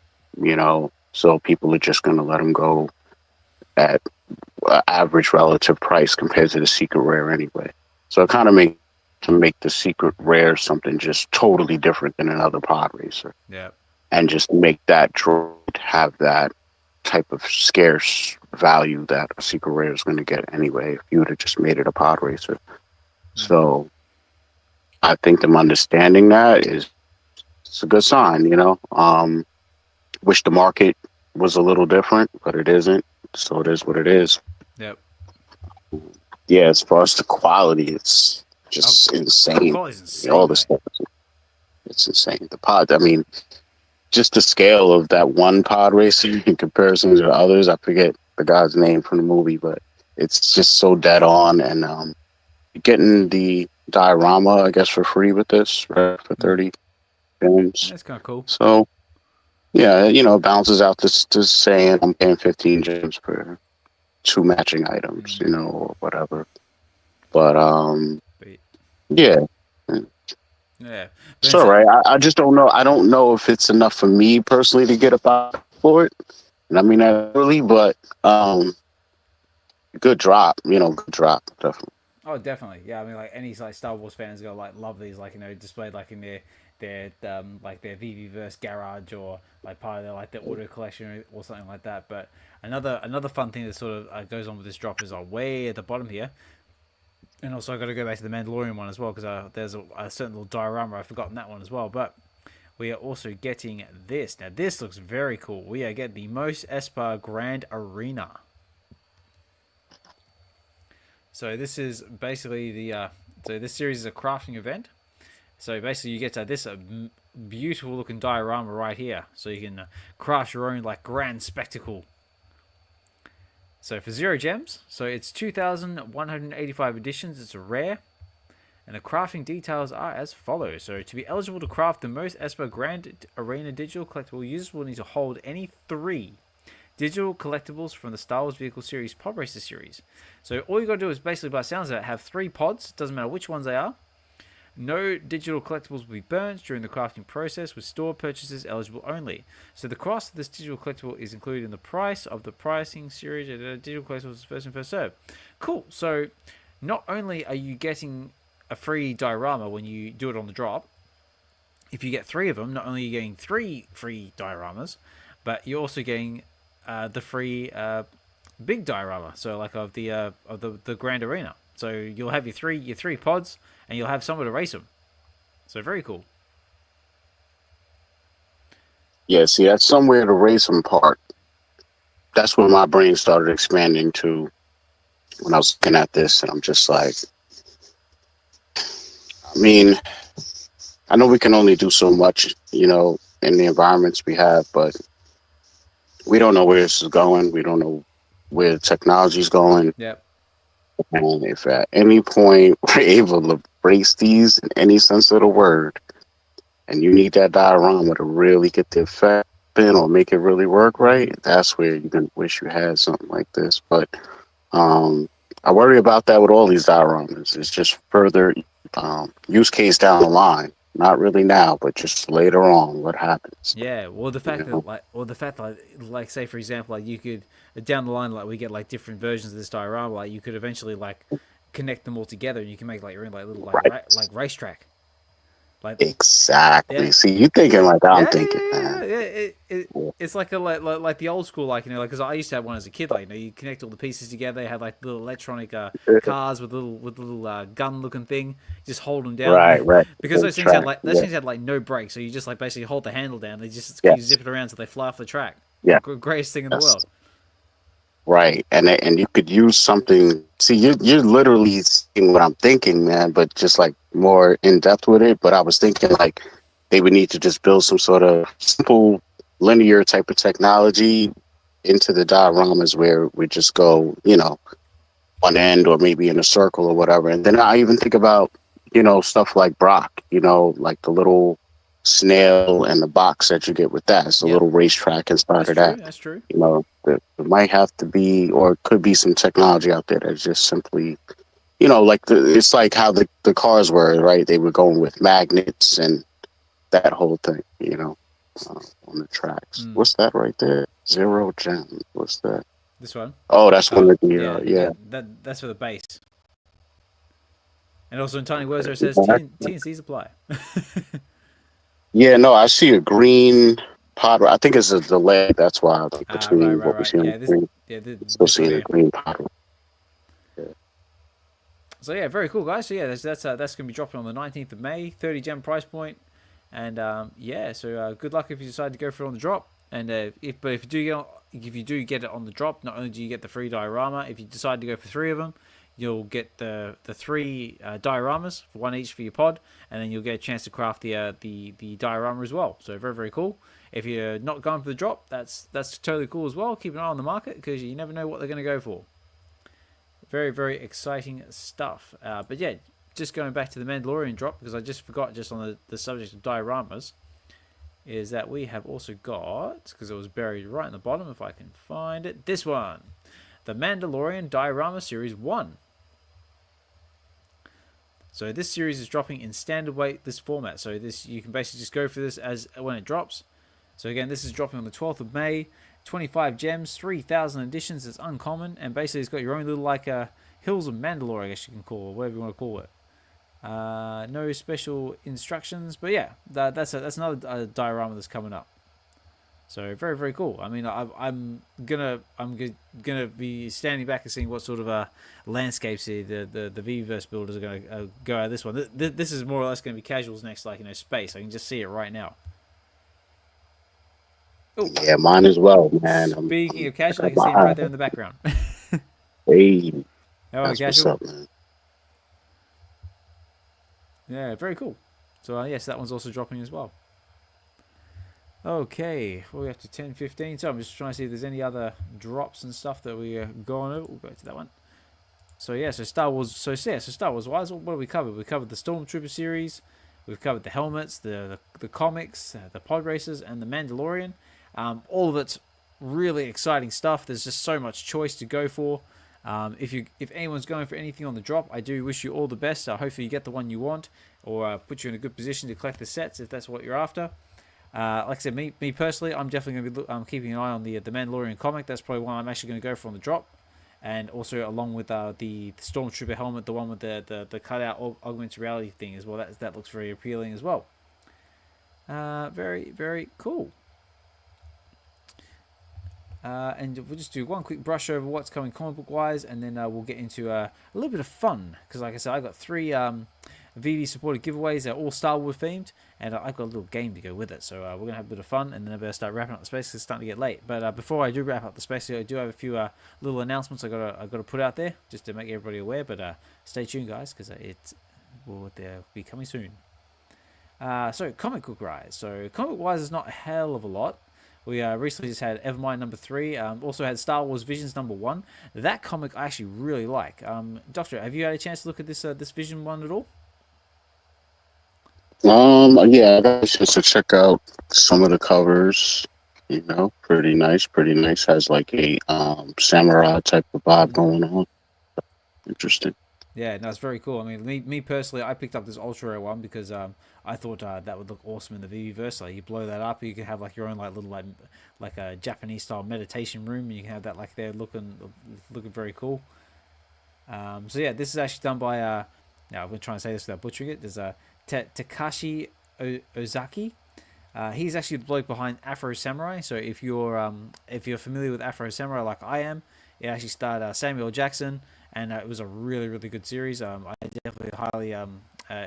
so people are just going to let them go at average relative price compared to the secret rare anyway. So it kind of make the secret rare something just totally different than another pod racer. Yeah. And just make that droid have that type of scarce value that a secret rare is going to get anyway if you would have just made it a pod racer. So I think them understanding that it's a good sign, Wish the market was a little different, but it isn't. So it is what it is. Yep. Yeah, as far as the quality, it's just insane. Quality's insane, All the stuff, it's insane. The pod, I mean, just the scale of that one pod racer in comparison to the others. I forget the guy's name from the movie, but it's just so dead on. And getting the diorama, I guess, for free with this, right, for 30 gems. That's kind of cool. So, yeah, it balances out to saying I'm paying 15 gems for 2 matching items, or whatever. But yeah. Yeah. It's all right. I just don't know. I don't know if it's enough for me personally to get a buy for it. And I mean that really, but good drop. Good drop, definitely. Oh, definitely. Yeah, I mean, like any Star Wars fans go love these, displayed in their their VeVeverse garage or part of their auto collection or something like that. But another fun thing that sort of goes on with this drop is way at the bottom here. And also, I've got to go back to the Mandalorian one as well, because there's a certain little diorama. I've forgotten that one as well. But we are also getting this. Now, this looks very cool. We are getting the Mos Espa Grand Arena. So this is basically so this series is a crafting event. So basically, you get this beautiful looking diorama right here. So you can craft your own grand spectacle. So for 0 gems, so it's 2,185 editions. It's a rare, and the crafting details are as follows. So to be eligible to craft the Mos Espa Grand Arena digital collectible, users will need to hold any 3 digital collectibles from the Star Wars Vehicle Series Pod Racer series. So all you got to do is basically, by sounds of it, have 3 pods. Doesn't matter which ones they are. No digital collectibles will be burnt during the crafting process, with store purchases eligible only. So the cost of this digital collectible is included in the price of the pricing series. Digital collectibles is first and first served. Cool. So not only are you getting a free diorama when you do it on the drop, if you get 3 of them, not only are you getting 3 free dioramas, but you're also getting the free big diorama. So of the Grand Arena. So you'll have your three pods, and you'll have somewhere to race them. So very cool. Yeah, see, that's somewhere to race them part. That's when my brain started expanding to when I was looking at this, and I'm just like, I mean, I know we can only do so much, in the environments we have, but we don't know where this is going. We don't know where the technology is going. Yep. And if at any point we're able to brace these in any sense of the word, and you need that diorama to really get the effect in or make it really work right, that's where you're going to wish you had something like this. But I worry about that with all these dioramas. It's just further use case down the line. Not really now, but just later on, what happens? Yeah, well, the fact that, say for example, you could down the line, we get different versions of this diorama, you could eventually connect them all together, and you can make your own little racetrack. Exactly. Yeah. See, you thinking like I'm thinking, man. Yeah. It's like the old school, because I used to have one as a kid. You connect all the pieces together. You have little electronic cars with little gun looking thing. Just hold them down. Right. Because those things had no brakes, so you just basically hold the handle down. They just you zip it around so they fly off the track. Yeah. Greatest thing in the world. Right, and you could use something. See, you're literally seeing what I'm thinking, man, but just more in depth with it. But I was thinking they would need to just build some sort of simple linear type of technology into the dioramas where we just go, one end or maybe in a circle or whatever. And then I even think about stuff like Brock, like the little snail and the box that you get with that. It's a Yep. little racetrack inside That's of true. that. That's true. There might have to be, or could be, some technology out there that's just simply, like it's like how the cars were, right? They were going with magnets and that whole thing, on the tracks. Mm. What's that right there? Zero Gem. What's that? This one. Oh, that's one of the, yeah. That's for the base. And also in tiny words there it says TNCs apply. Yeah, no, I see a green pot. I think it's a delay. That's why I think between what we see on the screen. Still seeing a green pot. So yeah, very cool, guys. So yeah, that's gonna be dropping on the 19th of May, 30 gem price point, and so good luck if you decide to go for it on the drop. And if you do get it on the drop, not only do you get the free diorama, if you decide to go for 3 of them, you'll get the 3 dioramas, for 1 each for your pod, and then you'll get a chance to craft the diorama as well. So very, very cool. If you're not going for the drop, that's totally cool as well. Keep an eye on the market because you never know what they're going to go for. Very, very exciting stuff. But yeah, just going back to the Mandalorian drop, because I just forgot, just on the subject of dioramas, is that we have also got, because it was buried right in the bottom, if I can find it, this one. The Mandalorian Diorama Series 1. So this series is dropping in standard weight, this format. So this, you can basically just go for this as when it drops. So again, this is dropping on the 12th of May. 25 gems, 3,000 editions. It's uncommon, and basically it's got your own little Hills of Mandalore, I guess you can call it, whatever you want to call it. No special instructions, but yeah, that's another diorama that's coming up. So very, very cool. I mean, I'm gonna be standing back and seeing what sort of landscapes the VeVeverse builders are gonna go out of this one. This is more or less gonna be casuals next, space. I can just see it right now. Ooh. Yeah, mine as well, man. Speaking of casual, I can see him right there in the background. Hey, that's casual. What's up, man? Yeah, very cool. So yes, that one's also dropping as well. Okay, well, we're up to 10:15. So I'm just trying to see if there's any other drops and stuff that we go on. We'll go to that one. So yeah, so Star Wars. So Star Wars wise, what have we covered? We covered the Stormtrooper series. We've covered the helmets, the comics, the pod races, and the Mandalorian. All of it's really exciting stuff. There's just so much choice to go for. If anyone's going for anything on the drop, I do wish you all the best. Hopefully you get the one you want, or put you in a good position to collect the sets if that's what you're after. Like I said, me personally, I'm definitely going to be keeping an eye on the Mandalorian comic. That's probably one I'm actually going to go for on the drop, and also along with the Stormtrooper helmet, the one with the cutout augmented reality thing as well. That looks very appealing as well. Very, very cool. And we'll just do one quick brush over what's coming comic book wise, and then we'll get into a little bit of fun, because like I said, I got 3 VeVe supported giveaways. They're all Star Wars themed, and I've got a little game to go with it. So we're gonna have a bit of fun, and then I better start wrapping up the space because it's starting to get late. But before I do wrap up the space, I do have a few little announcements I gotta put out there just to make everybody aware. But stay tuned, guys, because they'll be coming soon. So comic book wise, is not a hell of a lot. We recently just had Evermind number 3. Also had Star Wars Visions number 1. That comic I actually really like. Doctor, have you had a chance to look at this Vision one at all? Yeah, I got a chance to check out some of the covers. Pretty nice. Has like a samurai type of vibe going on. Interesting. Yeah, no, it's very cool. I mean, me personally, I picked up this ultra rare one because I thought that would look awesome in the VeVeverse. Like, you blow that up, you can have like your own little a Japanese style meditation room, and you can have that there looking very cool. So yeah, this is actually done by I'm trying to say this without butchering it. There's Takashi Ozaki. He's actually the bloke behind Afro Samurai. So if you're familiar with Afro Samurai like I am, it actually starred Samuel Jackson, and it was a really, really good series. I definitely highly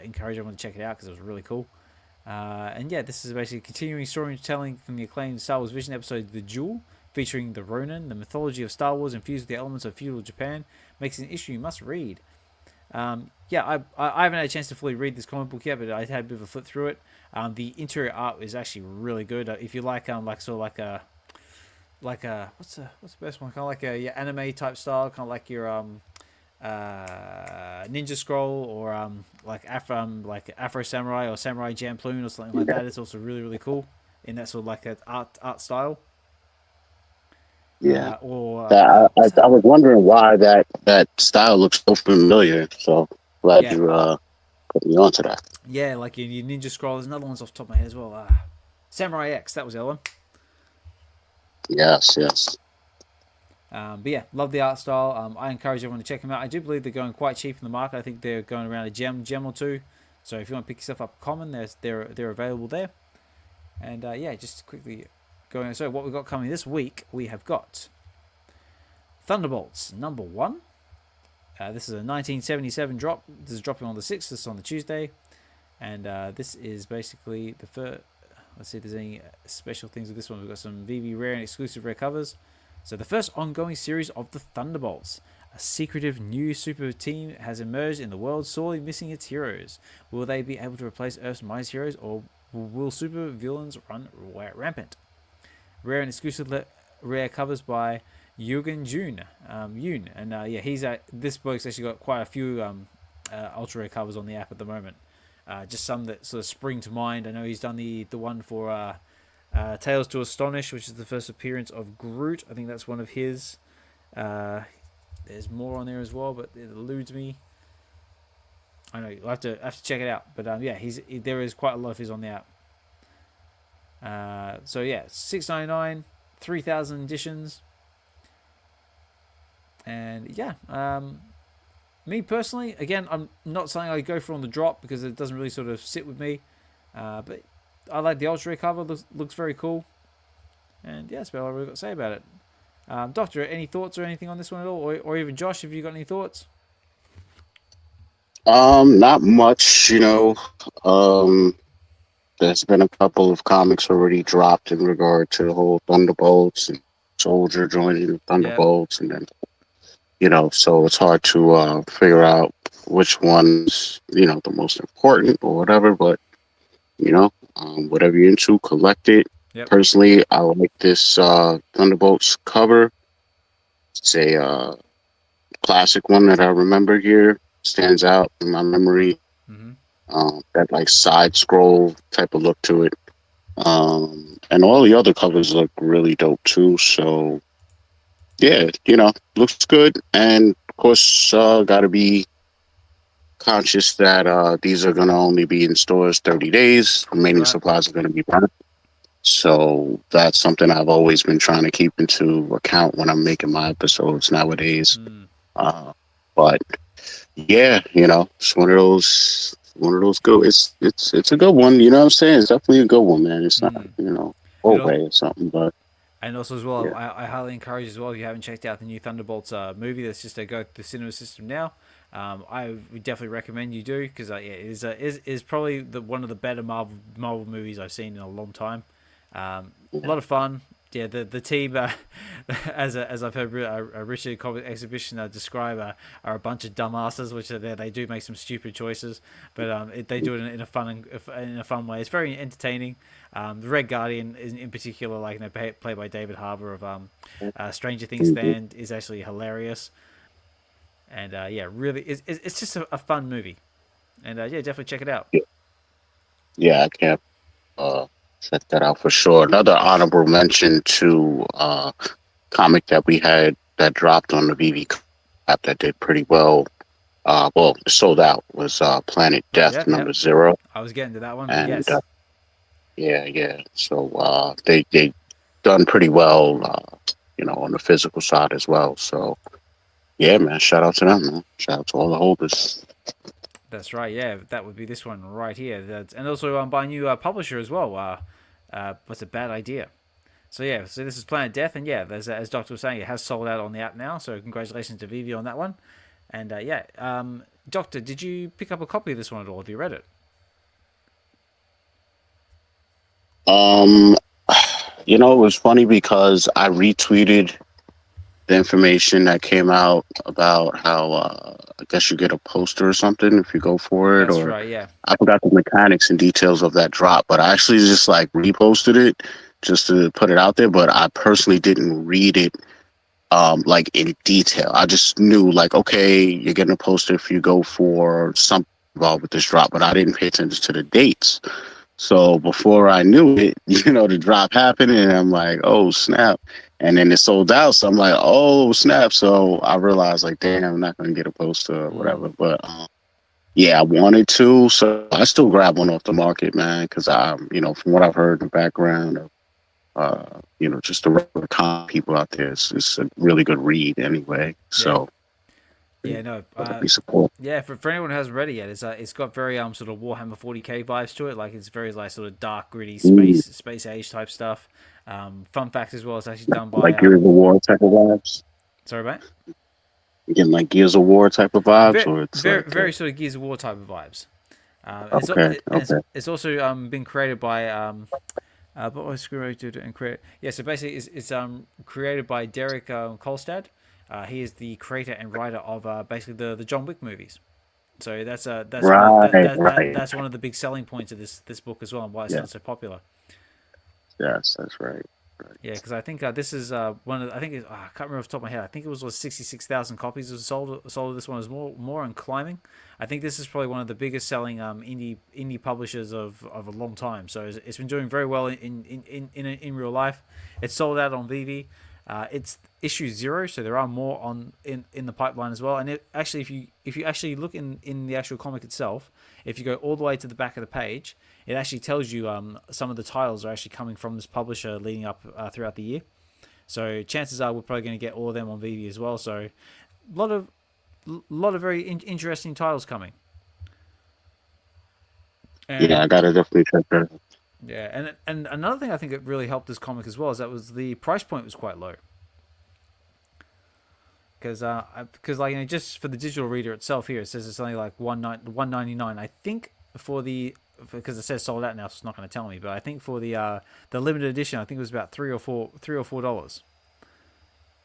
encourage everyone to check it out because it was really cool. And yeah, this is basically continuing storytelling from the acclaimed Star Wars Vision episode The Duel, featuring the Ronin, the mythology of Star Wars infused with the elements of feudal Japan, makes it an issue you must read. Yeah, I haven't had a chance to fully read this comic book yet, but I had a bit of a flip through it. The interior art is actually really good. If you like what's the best one? Kind of like a anime type style, kind of like your Ninja Scroll or like Afro Samurai or Samurai Champloo or something like that. It's also really, really cool in that sort of like that art style. Yeah. Or I was wondering why that style looks so familiar. So glad you put me onto that. Yeah, like your Ninja Scroll. There's another one's off the top of my head as well. Samurai X, that was the other one. Yes. But yeah, love the art style. I encourage everyone to check them out. I do believe they're going quite cheap in the market. I think they're going around a gem or two. So if you want to pick yourself up common, they're available there. And yeah, just quickly going. So what we've got coming this week, we have got Thunderbolts #1. This is a 1977 drop. This is dropping on the 6th. This is on the Tuesday. And this is basically the first. Let's see if there's any special things with this one. We've got some VeVe rare and exclusive rare covers. So the first ongoing series of the Thunderbolts. A secretive new super team has emerged in the world, sorely missing its heroes. Will they be able to replace Earth's mightiest heroes, or will super villains run rampant? Rare and exclusive rare covers by Yoon Yoon, and yeah, he's this book's actually got quite a few ultra rare covers on the app at the moment. Just some that sort of spring to mind. I know he's done the one for Tales to Astonish, which is the first appearance of Groot. I think that's one of his. There's more on there as well, but it eludes me. I know you'll have to check it out. But yeah, there is quite a lot of his on the app. So yeah, $6.99, 3,000 editions, and yeah. Me personally, again, I'm not saying I go for on the drop because it doesn't really sort of sit with me. But I like the ultra rare cover. Looks very cool. And yeah, that's about all I've really got to say about it. Doctor, any thoughts or anything on this one at all? Or even Josh, have you got any thoughts? Not much, there's been a couple of comics already dropped in regard to the whole Thunderbolts and Soldier joining the Thunderbolts, and then so it's hard to figure out which one's the most important or whatever. But whatever you're into, collect it. Yep. Personally, I like this Thunderbolts cover. It's a classic one that I remember here. Stands out in my memory. Mm-hmm. That like side scroll type of look to it. And all the other covers look really dope too. So yeah, looks good. And of course, got to be conscious that these are going to only be in stores 30 days. Remaining supplies are going to be burnt. So that's something I've always been trying to keep into account when I'm making my episodes nowadays. But yeah, it's one of those good. It's a good one. You know what I'm saying? It's definitely a good one, man. It's not way or something, but. And also as well, I highly encourage as well, if you haven't checked out the new Thunderbolts movie that's just go to the cinema system now, I would definitely recommend you do, because it is probably one of the better Marvel movies I've seen in a long time. A lot of fun. Yeah, the team, as I've heard a Richard Comic exhibition describe, are a bunch of dumbasses, which are there. They do make some stupid choices, but they do it in a fun way. It's very entertaining. The Red Guardian is in particular, played by David Harbour of Stranger Things fame, is actually hilarious. And yeah, really, it's just a fun movie. And yeah, definitely check it out. Yeah, I can't check that out for sure. Another honorable mention to comic that we had that dropped on the VeVe app that did pretty well. Sold out was Planet Death #0. I was getting to that one. And, yes. Yeah. So they done pretty well, on the physical side as well. So yeah, man, shout out to them, man. Shout out to all the holders. That's right. Yeah, that would be this one right here. And also by a new publisher as well. What's a bad idea? So yeah, this is Planet Death, and yeah, as Doctor was saying, it has sold out on the app now. So congratulations to VeVe on that one. And Doctor, did you pick up a copy of this one at all? Have you read it? It was funny because I retweeted the information that came out about how I guess you get a poster or something if you go for it. That's right, yeah. I forgot the mechanics and details of that drop, but I actually just reposted it just to put it out there. But I personally didn't read it like in detail. I just knew like, okay, you're getting a poster if you go for something involved with this drop, but I didn't pay attention to the dates. So before I knew it, the drop happened, and I'm like, oh snap! And then it sold out. So I'm like, oh snap! So I realized like, damn, I'm not gonna get a poster or whatever. But yeah, I wanted to, so I still grab one off the market, man, because from what I've heard in the background of, just the regular comic people out there, it's a really good read anyway. So Yeah, no. definitely support. Yeah, for anyone who hasn't read it yet, it's got very sort of Warhammer 40k vibes to it. Like it's very like sort of dark, gritty space age type stuff. Fun fact as well, it's actually done by Like Gears of War type of vibes. Sorry, mate. You getting like Gears of War type of vibes, or it's very, like very sort of Gears of War type of vibes. Okay. It's also been created by what was created and created? Yeah, so basically it's created by Derek Kolstad. He is the creator and writer of basically the John Wick movies. So that's that's one of the big selling points of this book as well, and why it's so popular. Yes, that's right. Yeah, because I think this is one of I can't remember off the top of my head. I think it was 66,000 copies was sold of this one. Is more and climbing. I think this is probably one of the biggest selling indie publishers of a long time. So it's been doing very well in real life. It's sold out on VeVe. It's issue 0, so there are more in the pipeline as well. And if you actually look in the actual comic itself, if you go all the way to the back of the page, it actually tells you some of the titles are actually coming from this publisher leading up throughout the year. So chances are we're probably going to get all of them on VeVe as well. So a lot of very interesting titles coming. And, I gotta definitely check that. Yeah, and another thing I think it really helped this comic as well is that was the price point was quite low. Because like just for the digital reader itself here, it says it's only like $1.99. I think because it says sold out now, so it's not going to tell me. But I think for the limited edition, I think it was about $3 or $4.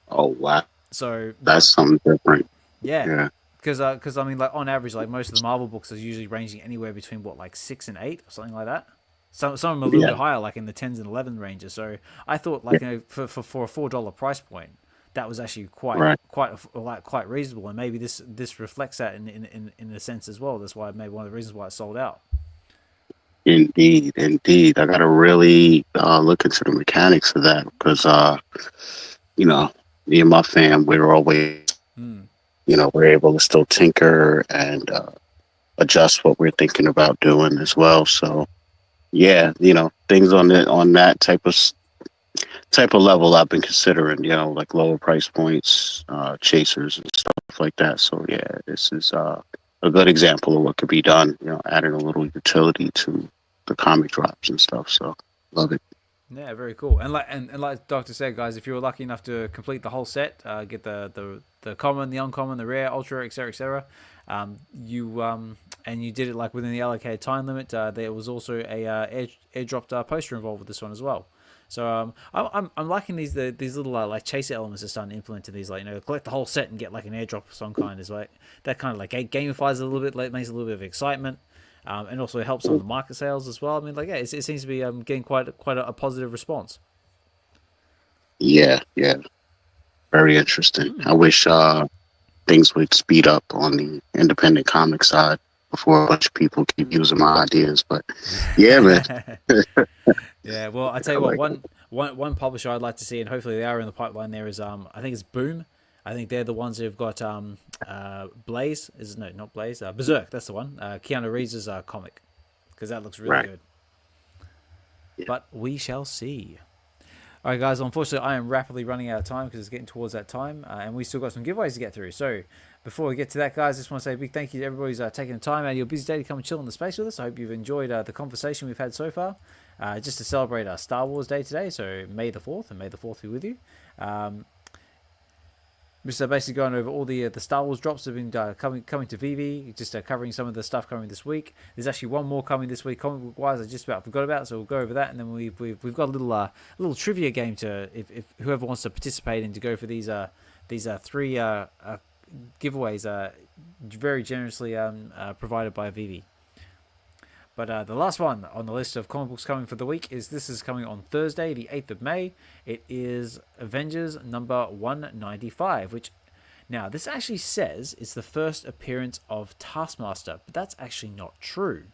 Oh wow! So that's something different. Yeah. Because I mean, like on average, like most of the Marvel books are usually ranging anywhere between like 6 and 8 or something like that. Some of them are a little bit higher, like in the 10s and 11 ranges. So I thought, like for a $4 price point, that was actually quite reasonable, and maybe this reflects that in a sense as well. That's why maybe one of the reasons why it sold out. Indeed. I gotta really look into the mechanics of that because me and my fam, we're always we're able to still tinker and adjust what we're thinking about doing as well. So yeah, things on that type of level I've been considering, like lower price points, chasers and stuff like that. So yeah, this is a good example of what could be done, adding a little utility to the comic drops and stuff. So love it. Yeah, very cool. And like Doctor said, guys, if you were lucky enough to complete the whole set, get the common, the uncommon, the rare, ultra, etc., and you did it like within the allocated time limit, there was also a airdropped poster involved with this one as well. So I'm liking these little like chaser elements they're starting to implement to these, like collect the whole set and get like an airdrop of some kind is like that kind of like gamifies it a little bit, like makes a little bit of excitement. And also helps on the market sales as well. I mean, like, yeah, it seems to be getting quite a positive response. Yeah, very interesting. I wish things would speed up on the independent comic side before a bunch of people keep using my ideas. But yeah, man. Yeah, well, I tell you what, one publisher I'd like to see, and hopefully they are in the pipeline there, is I think it's Boom. I think they're the ones who've got Blaze. Not Blaze. Berserk. That's the one. Keanu Reeves' comic, because that looks really good. Yeah. But we shall see. All right, guys. Unfortunately, I am rapidly running out of time because it's getting towards that time, and we still got some giveaways to get through. So before we get to that, guys, I just want to say a big thank you to everybody who's taking the time out of your busy day to come and chill in the space with us. I hope you've enjoyed the conversation we've had so far. Just to celebrate our Star Wars Day today, so May the 4th, and May the 4th be with you. Just basically going over all the Star Wars drops that have been coming to VeVe, just covering some of the stuff coming this week. There's actually one more coming this week, comic book wise. I just about forgot about, so we'll go over that, and then we've got a little trivia game to if whoever wants to participate in to go for these 3 giveaways very generously provided by VeVe. But the last one on the list of comic books coming for the week this is coming on Thursday, the 8th of May. It is Avengers number 195, which now this actually says it's the first appearance of Taskmaster, but that's actually not true.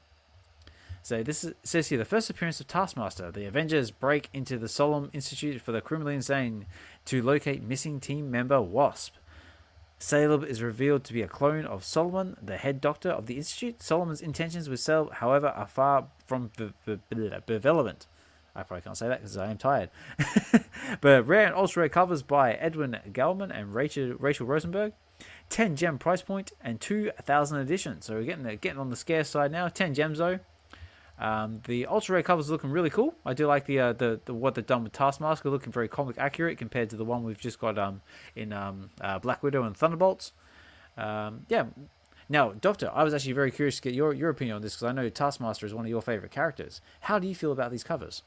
So it says here, the first appearance of Taskmaster. The Avengers break into the Solomon Institute for the Criminally Insane to locate missing team member Wasp. Caleb is revealed to be a clone of Solomon, the head doctor of the Institute. Solomon's intentions with Caleb, however, are far from benevolent. I probably can't say that because I am tired. But rare and ultra rare covers by Edwin Gallman and Rachel Rosenberg. 10 gem price point and 2,000 editions. So we're getting on the scarce side now. 10 gems though. The ultra rare covers are looking really cool. I do like the what they've done with Taskmaster, looking very comic accurate compared to the one we've just got in Black Widow and Thunderbolts. Yeah. Now, Doctor, I was actually very curious to get your opinion on this because I know Taskmaster is one of your favorite characters. How do you feel about these covers?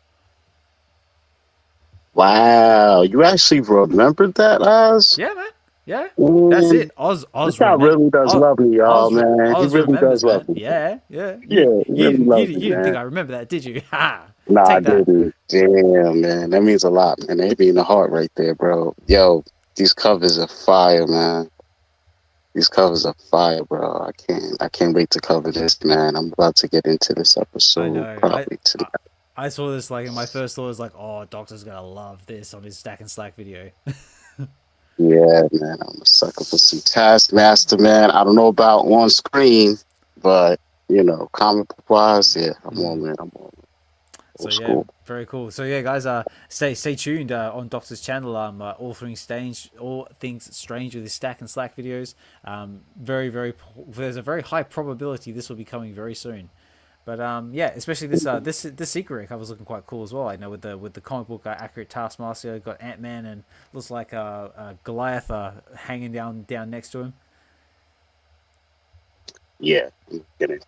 Wow, you actually remembered that, Oz? Yeah, man. Yeah, that's it. Oz this guy really does love me, y'all, man. He really does love me. Yeah. Yeah, You you didn't think I remember that, did you? Ha! Nah, I Take that. didn't. Damn, man. That means a lot, man. They be in the heart right there, bro. Yo, these covers are fire, man. These covers are fire, bro. I can't wait to cover this, man. I'm about to get into this episode. I know. Probably tonight. I saw this and my first thought was oh, Doctor's gonna love this on his Stack and Slack video. Yeah, man. I'm a sucker for some Taskmaster, man. I don't know about on screen, but comic book wise, yeah, I'm on, man. I'm on. So yeah, cool. Very cool. So yeah, guys, stay tuned on Doctor's channel. All things strange with his Stack and Slack videos. There's a very high probability this will be coming very soon. But yeah, especially this secret cover was looking quite cool as well. I know with the comic book accurate Taskmaster, got Ant-Man and looks like Goliath hanging down next to him. Yeah, I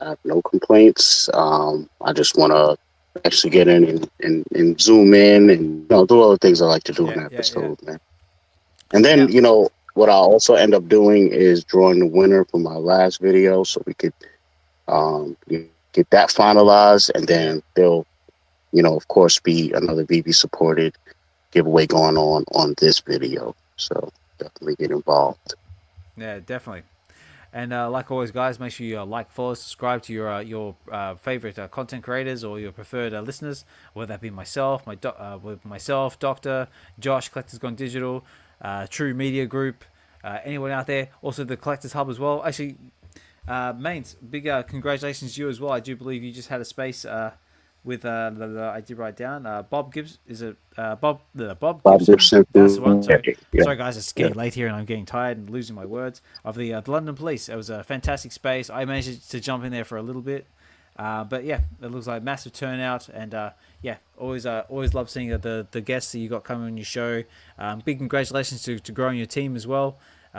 have no complaints. I just want to actually get in and zoom in and do all the things I like to do in an episode, man. And then what I'll also end up doing is drawing the winner for my last video, so we could get that finalized, and then there'll of course be another VeVe supported giveaway going on this video, so definitely get involved. Yeah, definitely. And like always, guys, make sure you like, follow, subscribe to your favorite content creators or your preferred listeners, whether that be myself, Doctor, Josh, Collectors Gone Digital, True Media Group, anyone out there. Also the Collectors Hub as well. Actually, Mains, big congratulations to you as well. I do believe you just had a space with I did write down Bob Gibbs. Is it Bob Gibson? That's the one. Sorry guys, it's getting late here and I'm getting tired and losing my words. Of the London Police, it was a fantastic space. I managed to jump in there for a little bit, but yeah, it looks like massive turnout, and yeah, always love seeing the guests that you got coming on your show. Big congratulations to growing your team as well.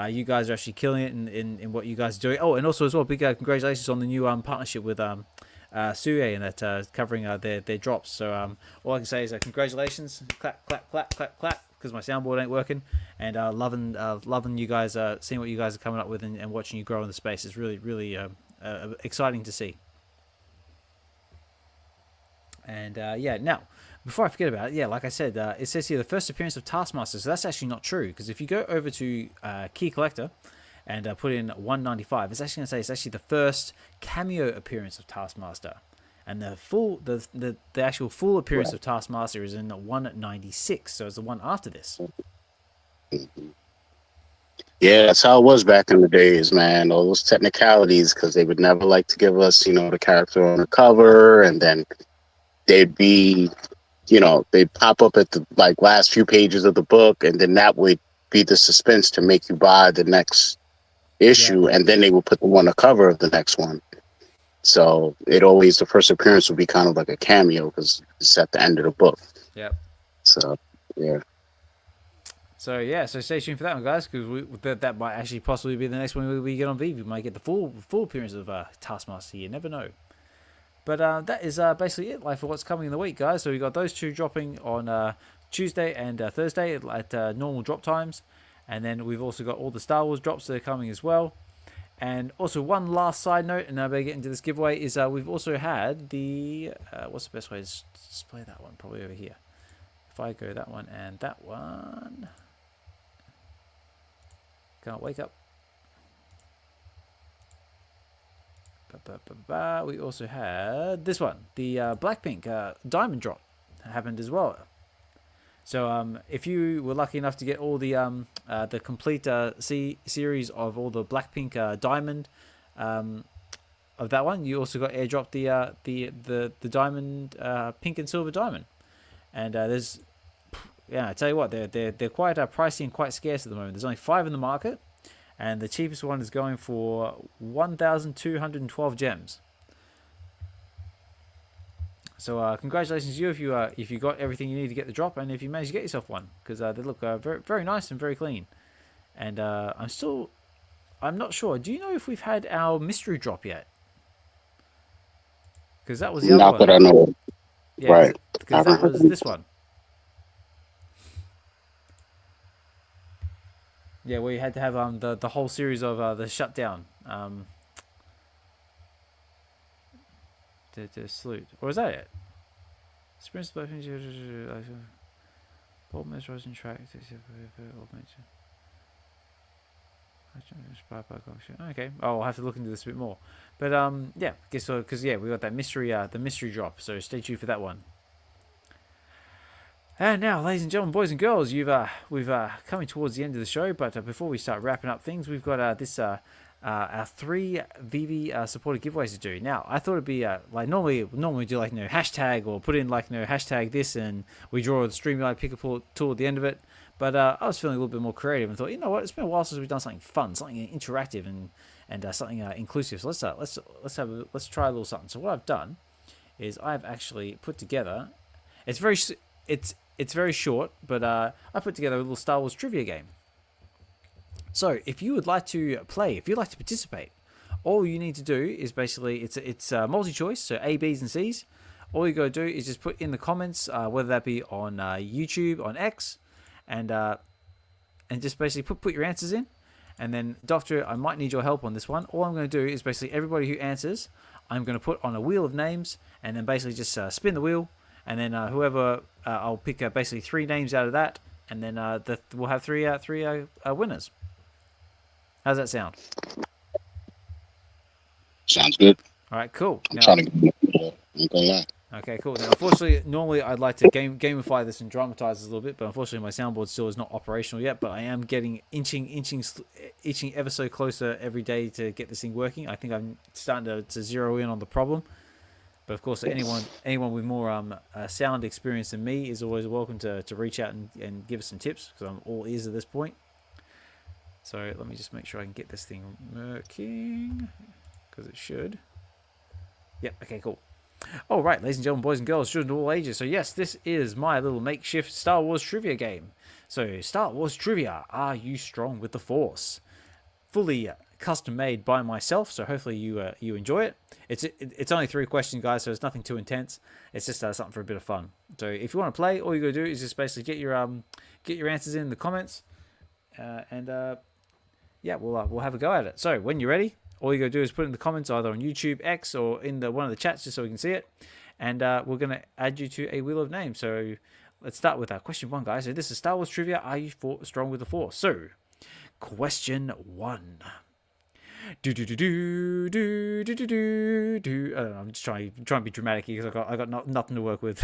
You guys are actually killing it in what you guys are doing. Oh, and also as well, big congratulations on the new partnership with Suye and that covering their drops. So all I can say is congratulations, clap, clap, clap, clap, clap, because my soundboard ain't working, and loving you guys, seeing what you guys are coming up with and watching you grow in the space is really, really exciting to see. And yeah, now, before I forget about it, yeah, like I said, it says here the first appearance of Taskmaster, so that's actually not true, because if you go over to Key Collector and put in 195, it's actually going to say it's actually the first cameo appearance of Taskmaster, and the actual full appearance of Taskmaster is in 196, so it's the one after this. Yeah, that's how it was back in the days, man. All those technicalities, because they would never like to give us, the character on the cover, and then they'd be, they'd pop up at the last few pages of the book, and then that would be the suspense to make you buy the next issue, and then they would put them on the cover of the next one. So the first appearance would be kind of like a cameo because it's at the end of the book. Yep. So yeah. So yeah, so stay tuned for that one, guys, because that might actually possibly be the next one we get on VeVe. We might get the full appearance of Taskmaster. You never know. But that is basically it, for what's coming in the week, guys. So we got those two dropping on Tuesday and Thursday at normal drop times. And then we've also got all the Star Wars drops that are coming as well. And also one last side note, and I better get into this giveaway, is we've also had the, what's the best way to display that one? Probably over here. If I go that one and that one. Can't wake up. We also had this one, the Blackpink diamond drop happened as well. So if you were lucky enough to get all the complete series of all the Blackpink diamond of that one, you also got airdropped the diamond pink and silver diamond. And there's, yeah, I tell you what, they're quite pricey and quite scarce at the moment. There's only 5 in the market. And the cheapest one is going for 1,212 gems. So congratulations to you if you got everything you need to get the drop, and if you managed to get yourself one, because they look very, very nice and very clean. And I'm not sure. Do you know if we've had our mystery drop yet? Because that was the other Not one. that I know of. Yeah, Right. because that was this one. Yeah, where you had to have the whole series of the shutdown. To salute. Or is that it? Sprint Bolt Rising Track. Okay. Oh, I'll have to look into this a bit more. But yeah, guess so, because yeah, we got that mystery the mystery drop, so stay tuned for that one. And now, ladies and gentlemen, boys and girls, we've coming towards the end of the show. But before we start wrapping up things, we've got our 3 VeVe supported giveaways to do. Now, I thought it'd be like normally we do like hashtag or put in like hashtag this, and we draw the StreamYard pick a tool at the end of it. But I was feeling a little bit more creative and thought, you know what, it's been a while since we've done something fun, something interactive, and something inclusive. So let's try a little something. So what I've done is I've actually put together. It's very short, but I put together a little Star Wars trivia game. So if you would like to play, if you'd like to participate, all you need to do is basically, it's multi-choice, so A, B's, and C's. All you got to do is just put in the comments, whether that be on YouTube, on X, and just basically put your answers in. And then, Doctor, I might need your help on this one. All I'm going to do is basically everybody who answers, I'm going to put on a wheel of names, and then basically just spin the wheel. And then whoever, I'll pick basically 3 names out of that, and then we'll have three winners. How's that sound? Sounds good. All right, cool. I'm trying to I'm gonna lie. Okay, cool. Now, unfortunately, normally I'd like to gamify this and dramatize this a little bit, but unfortunately my soundboard still is not operational yet. But I am getting inching ever so closer every day to get this thing working. I think I'm starting to zero in on the problem. But of course, anyone with more sound experience than me is always welcome to reach out and give us some tips, because I'm all ears at this point. So let me just make sure I can get this thing working, because it should. Yep. Okay. Cool. All right, ladies and gentlemen, boys and girls, children of all ages. So yes, this is my little makeshift Star Wars trivia game. So Star Wars trivia: Are you strong with the Force? Fully custom made by myself, so hopefully you enjoy it. It's only 3 questions, guys, so it's nothing too intense. It's just something for a bit of fun. So if you want to play, all you gotta do is just basically get your answers in the comments, yeah, we'll have a go at it. So when you're ready, all you gotta do is put in the comments either on YouTube, X, or in one of the chats, just so we can see it. And we're gonna add you to a wheel of names. So let's start with question 1, guys. So this is Star Wars trivia: Are you strong with the Force? So question 1. I don't know, I'm just trying to be dramatic here because I got nothing to work with.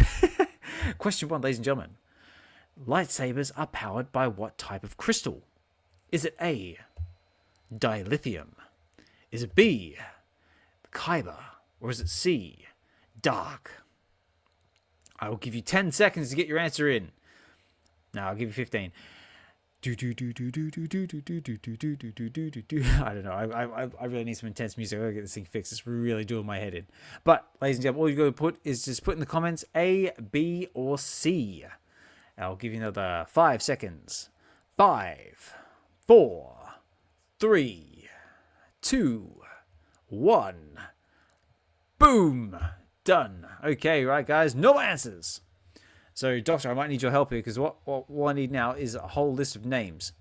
Question 1, ladies and gentlemen. Lightsabers are powered by what type of crystal? Is it A, dilithium? Is it B, kyber? Or is it C, dark? I will give you 10 seconds to get your answer in. No, I'll give you 15. I don't know. I really need some intense music. I gotta get this thing fixed. It's really doing my head in. But, ladies and gentlemen, all you gotta put is just put in the comments A, B, or C. I'll give you another 5 seconds. 5, 4, 3, 2, 1. Boom! Done. Okay, right, guys. No answers. So, Doctor, I might need your help here, because what I need now is a whole list of names.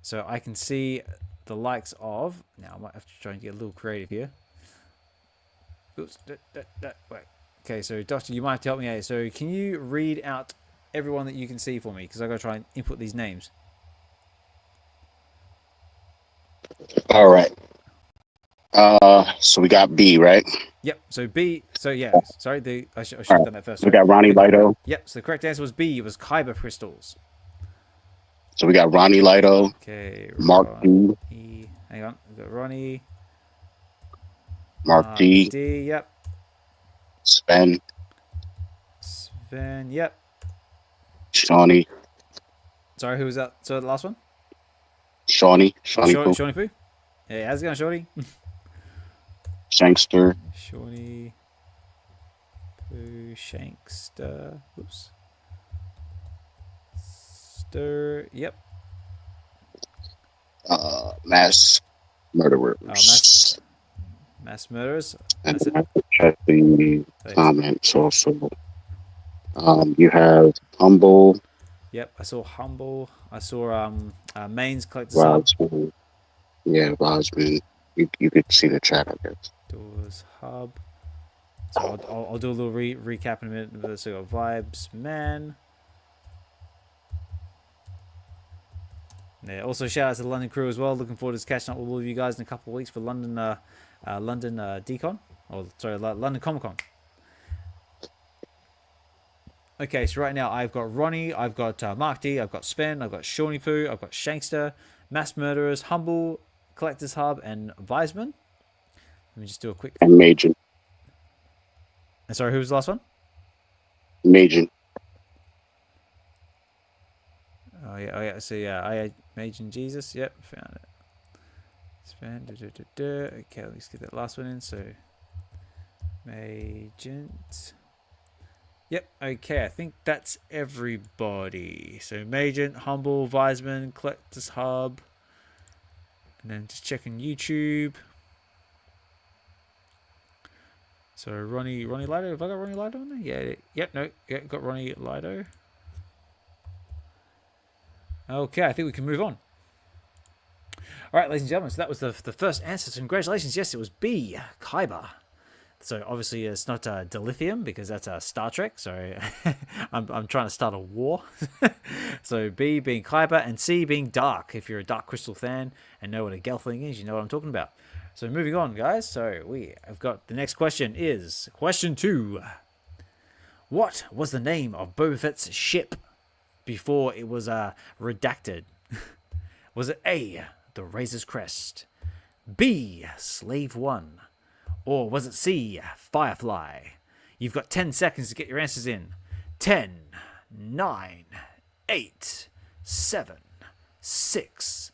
So I can see the likes of. Now I might have to try and get a little creative here. Oops. Wait. Okay, so Doctor, you might have to help me out. So can you read out everyone that you can see for me? Because I got to try and input these names. All right. So we got B, right? Yep. So B. So yeah. Sorry. I should have done that first. We got Ronnie Lido. Yep. So the correct answer was B. It was Kyber crystals. So we got Ronnie Lido. Okay. Mark D. Hang on. We got Ronnie. Mark D. D. Yep. Sven. Yep. Shawnee. Sorry, who was that? So the last one? Shawnee. Shawnee Poo. Shawnee Poo? Hey, how's it going, Shawnee? Shankster. Shawnee Poo, Shankster. Whoops. Stir. Yep. Mass murderers. Mass murderers. And That's it. I have to check the comments also. You have Humble. Yep, I saw Humble. I saw Main's Collector's Hub. Rosman. Yeah, Rosman. You could see the chat, I guess. Doors Hub. So I'll do a little recap in a minute. So we got Vibes Man. Yeah, also shout out to the London crew as well. Looking forward to catching up with all of you guys in a couple of weeks for London DCon. Or sorry, London Comic Con. Okay, so right now I've got Ronnie, I've got Mark D, I've got Sven, I've got Shawnee Poo, I've got Shankster, Mass Murderers, Humble, Collector's Hub, and Wiseman. Let me just do a quick. And Majin. And sorry, who was the last one? Majin. Oh yeah. So yeah, I Majin Jesus. Yep, found it. Sven. Okay, let's get that last one in. So Magent. Yep, okay, I think that's everybody. So Magent, Humble, Wiseman, Collector's Hub. And then just checking YouTube. So Ronnie Lido, have I got Ronnie Lido on there? Yeah, yep, no, yeah, got Ronnie Lido. Okay, I think we can move on. All right, ladies and gentlemen, so that was the first answer. So congratulations, yes, it was B, Kyber. So obviously it's not dilithium because that's Star Trek. So I'm trying to start a war. So B being Kyber and C being dark. If you're a Dark Crystal fan and know what a Gelfling is, you know what I'm talking about. So moving on, guys. So we have got the next question is question 2. What was the name of Boba Fett's ship before it was redacted? Was it A, the Razor's Crest, B, Slave 1, or was it C, Firefly? You've got 10 seconds to get your answers in. 10, 9, 8, 7, 6,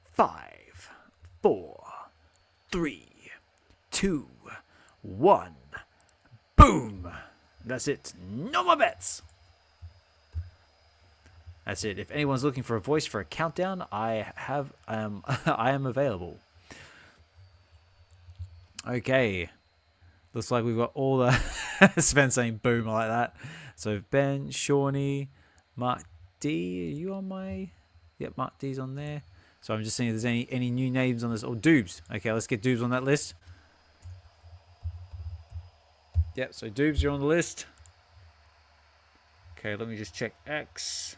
5, 4, 3, 2, 1. Boom! That's it. No more bets! That's it. If anyone's looking for a voice for a countdown, I am available. Okay. Looks like we've got all the Sven saying boom like that. So Ben, Shawnee, Mark D, are you on my? Yep, Mark D's on there. So I'm just seeing if there's any new names on this. Oh, Doobs. Okay, let's get Doobs on that list. Yep, so Doobs, you're on the list. Okay, let me just check X.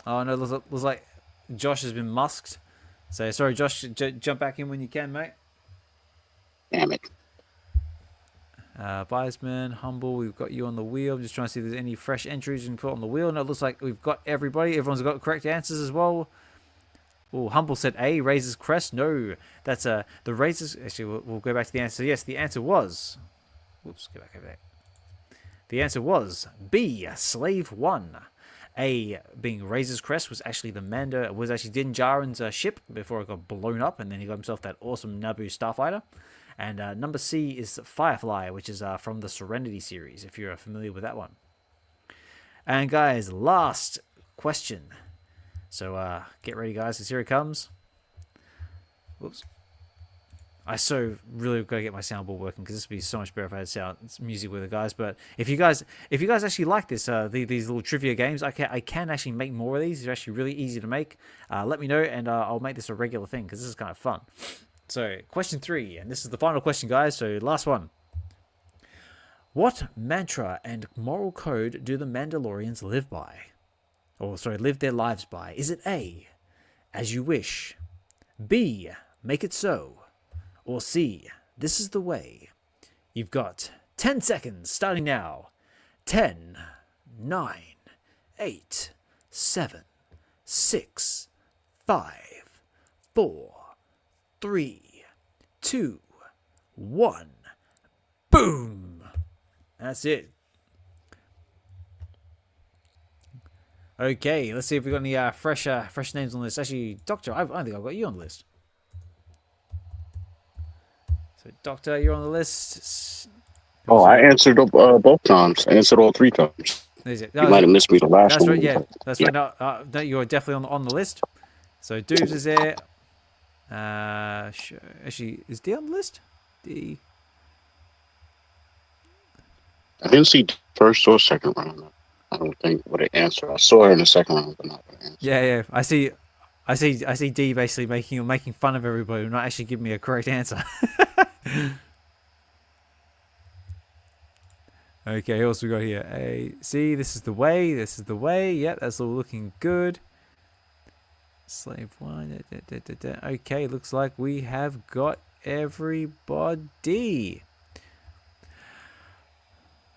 Oh no, looks like Josh has been musked. So sorry, Josh, jump back in when you can, mate. Damn it. Biasman, Humble, we've got you on the wheel. I'm just trying to see if there's any fresh entries you can put on the wheel. No, it looks like we've got everybody. Everyone's got correct answers as well. Oh, Humble said A, Razor's Crest. No, that's the Razor's. Actually, we'll go back to the answer. Yes, the answer was. Whoops, go back over there. The answer was B, Slave 1. A being Razor's Crest was actually Din Djarin's ship before it got blown up, and then he got himself that awesome Naboo starfighter. And number C is Firefly, which is from the Serenity series, if you're familiar with that one. And guys, last question. So get ready, guys, because here it comes. Whoops. I so really got to get my soundboard working because this would be so much better if I had sound music with the guys. But if you guys actually like this, these little trivia games, I can actually make more of these. They're actually really easy to make. Let me know, and I'll make this a regular thing because this is kind of fun. So, question 3, and this is the final question, guys. So, last one. What mantra and moral code do the Mandalorians live by? Live their lives by? Is it A, as you wish, B, make it so, or C, this is the way? You've got 10 seconds starting now. 10, 9, 8, 7, 6, 5, 4, 3, 2, 1. Boom! That's it. Okay, let's see if we've got any fresh names on the list. Actually, Doctor, I don't think I've got you on the list. So, Doctor, you're on the list. Oh, I answered both times. I answered all 3 times. Is it? You might have missed me the last That's one. right. Yeah, that's right. No, you're definitely on the list. So, Doobs is there. Actually, is D on the list? D. I didn't see first or second round. I don't think what it answered. I saw her in the second round, but not the answer. Yeah. I see D basically making fun of everybody, not actually giving me a correct answer. Okay, who else we got here? C, this is the way. This is the way. Yep, that's all looking good. Slave 1. Okay, looks like we have got everybody.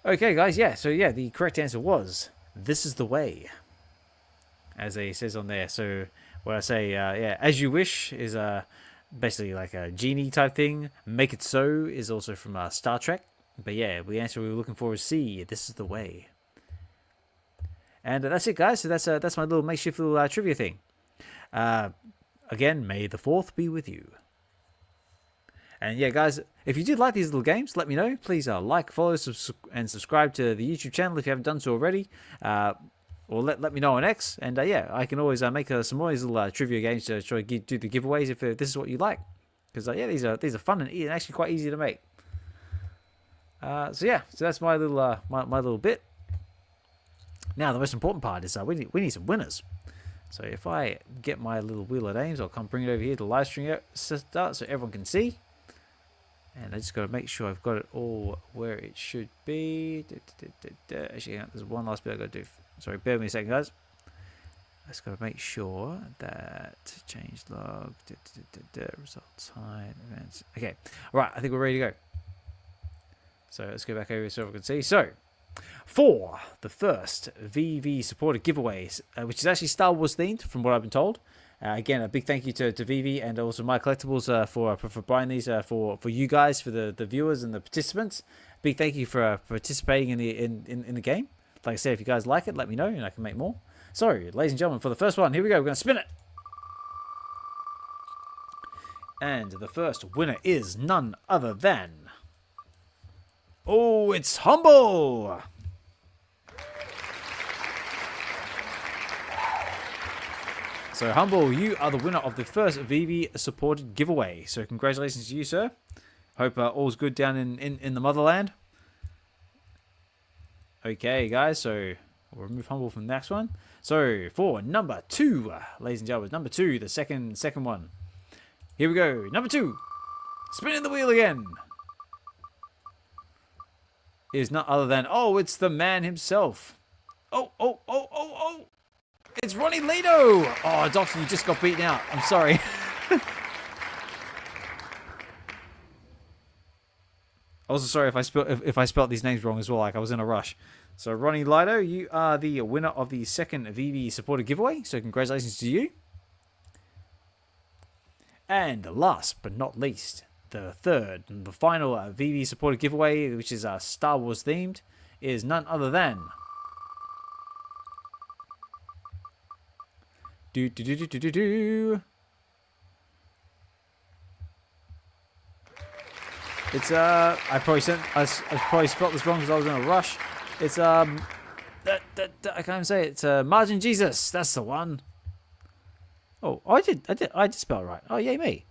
Okay, guys, yeah. So, yeah, the correct answer was, this is the way. As it says on there. So, what I say, yeah, as you wish is basically like a genie type thing. Make it so is also from Star Trek. But yeah, the answer we were looking for is C. This is the way. And that's it, guys. So that's my little makeshift little trivia thing. Again, may the 4th be with you. And yeah, guys, if you did like these little games, let me know. Please like, follow, and subscribe to the YouTube channel if you haven't done so already. Or let me know on X. And yeah, I can always make some more of these little trivia games to try to do the giveaways if this is what you like. Because yeah, these are fun and actually quite easy to make. So yeah, so that's my little my little bit. Now the most important part is we need some winners. So if I get my little wheel of names, I'll come bring it over here to live stream start so everyone can see. And I just got to make sure I've got it all where it should be. Actually, there's one last bit I got to do. Sorry, bear with me a second, guys. I just got to make sure that change log, results hide events. Okay, right. I think we're ready to go. So let's go back over so everyone can see. So, for the first VeVe supported giveaways, which is actually Star Wars themed, from what I've been told. Again, a big thank you to VeVe and also My Collectables for buying these for you guys, for the viewers and the participants. Big thank you for participating in the game. Like I said, if you guys like it, let me know and I can make more. So, ladies and gentlemen, for the first one, here we go. We're going to spin it. And the first winner is none other than... Oh, it's Humble! So, Humble, you are the winner of the first VeVe supported giveaway. So, congratulations to you, sir. Hope all's good down in the motherland. Okay, guys, so we'll remove Humble from the next one. So, for number 2, ladies and gentlemen, number 2, the second one. Here we go, number 2. Spinning the wheel again. Is not other than, oh, it's the man himself. Oh. It's Ronnie Lito. Oh, Doctor, you just got beaten out. I'm sorry. Also, sorry if I spelled these names wrong as well. Like I was in a rush. So, Ronnie Lito, you are the winner of the second VeVe supported giveaway. So, congratulations to you. And last but not least, the third and the final VeVe supported giveaway, which is Star Wars themed, is none other than It's I probably spelled this wrong because I was in a rush. It's I can't even say it. It's Margin Jesus. That's the one. Oh, I did spell it right. Oh, yay me.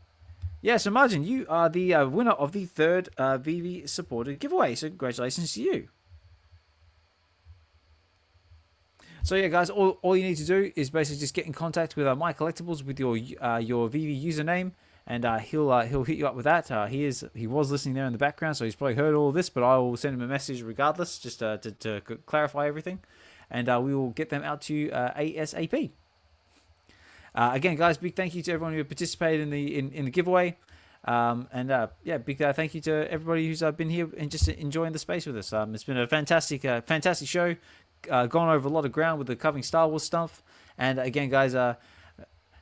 Yeah, so Margin, you are the winner of the third VeVe supported giveaway. So congratulations to you. So yeah, guys, all you need to do is basically just get in contact with My Collectables with your VeVe username, and he'll hit you up with that. He was listening there in the background, so he's probably heard all of this. But I will send him a message regardless, just to clarify everything, and we will get them out to you ASAP. Again, guys, big thank you to everyone who participated in the giveaway. Big thank you to everybody who's been here and just enjoying the space with us. It's been a fantastic show. Gone over a lot of ground with the covering Star Wars stuff. And again, guys,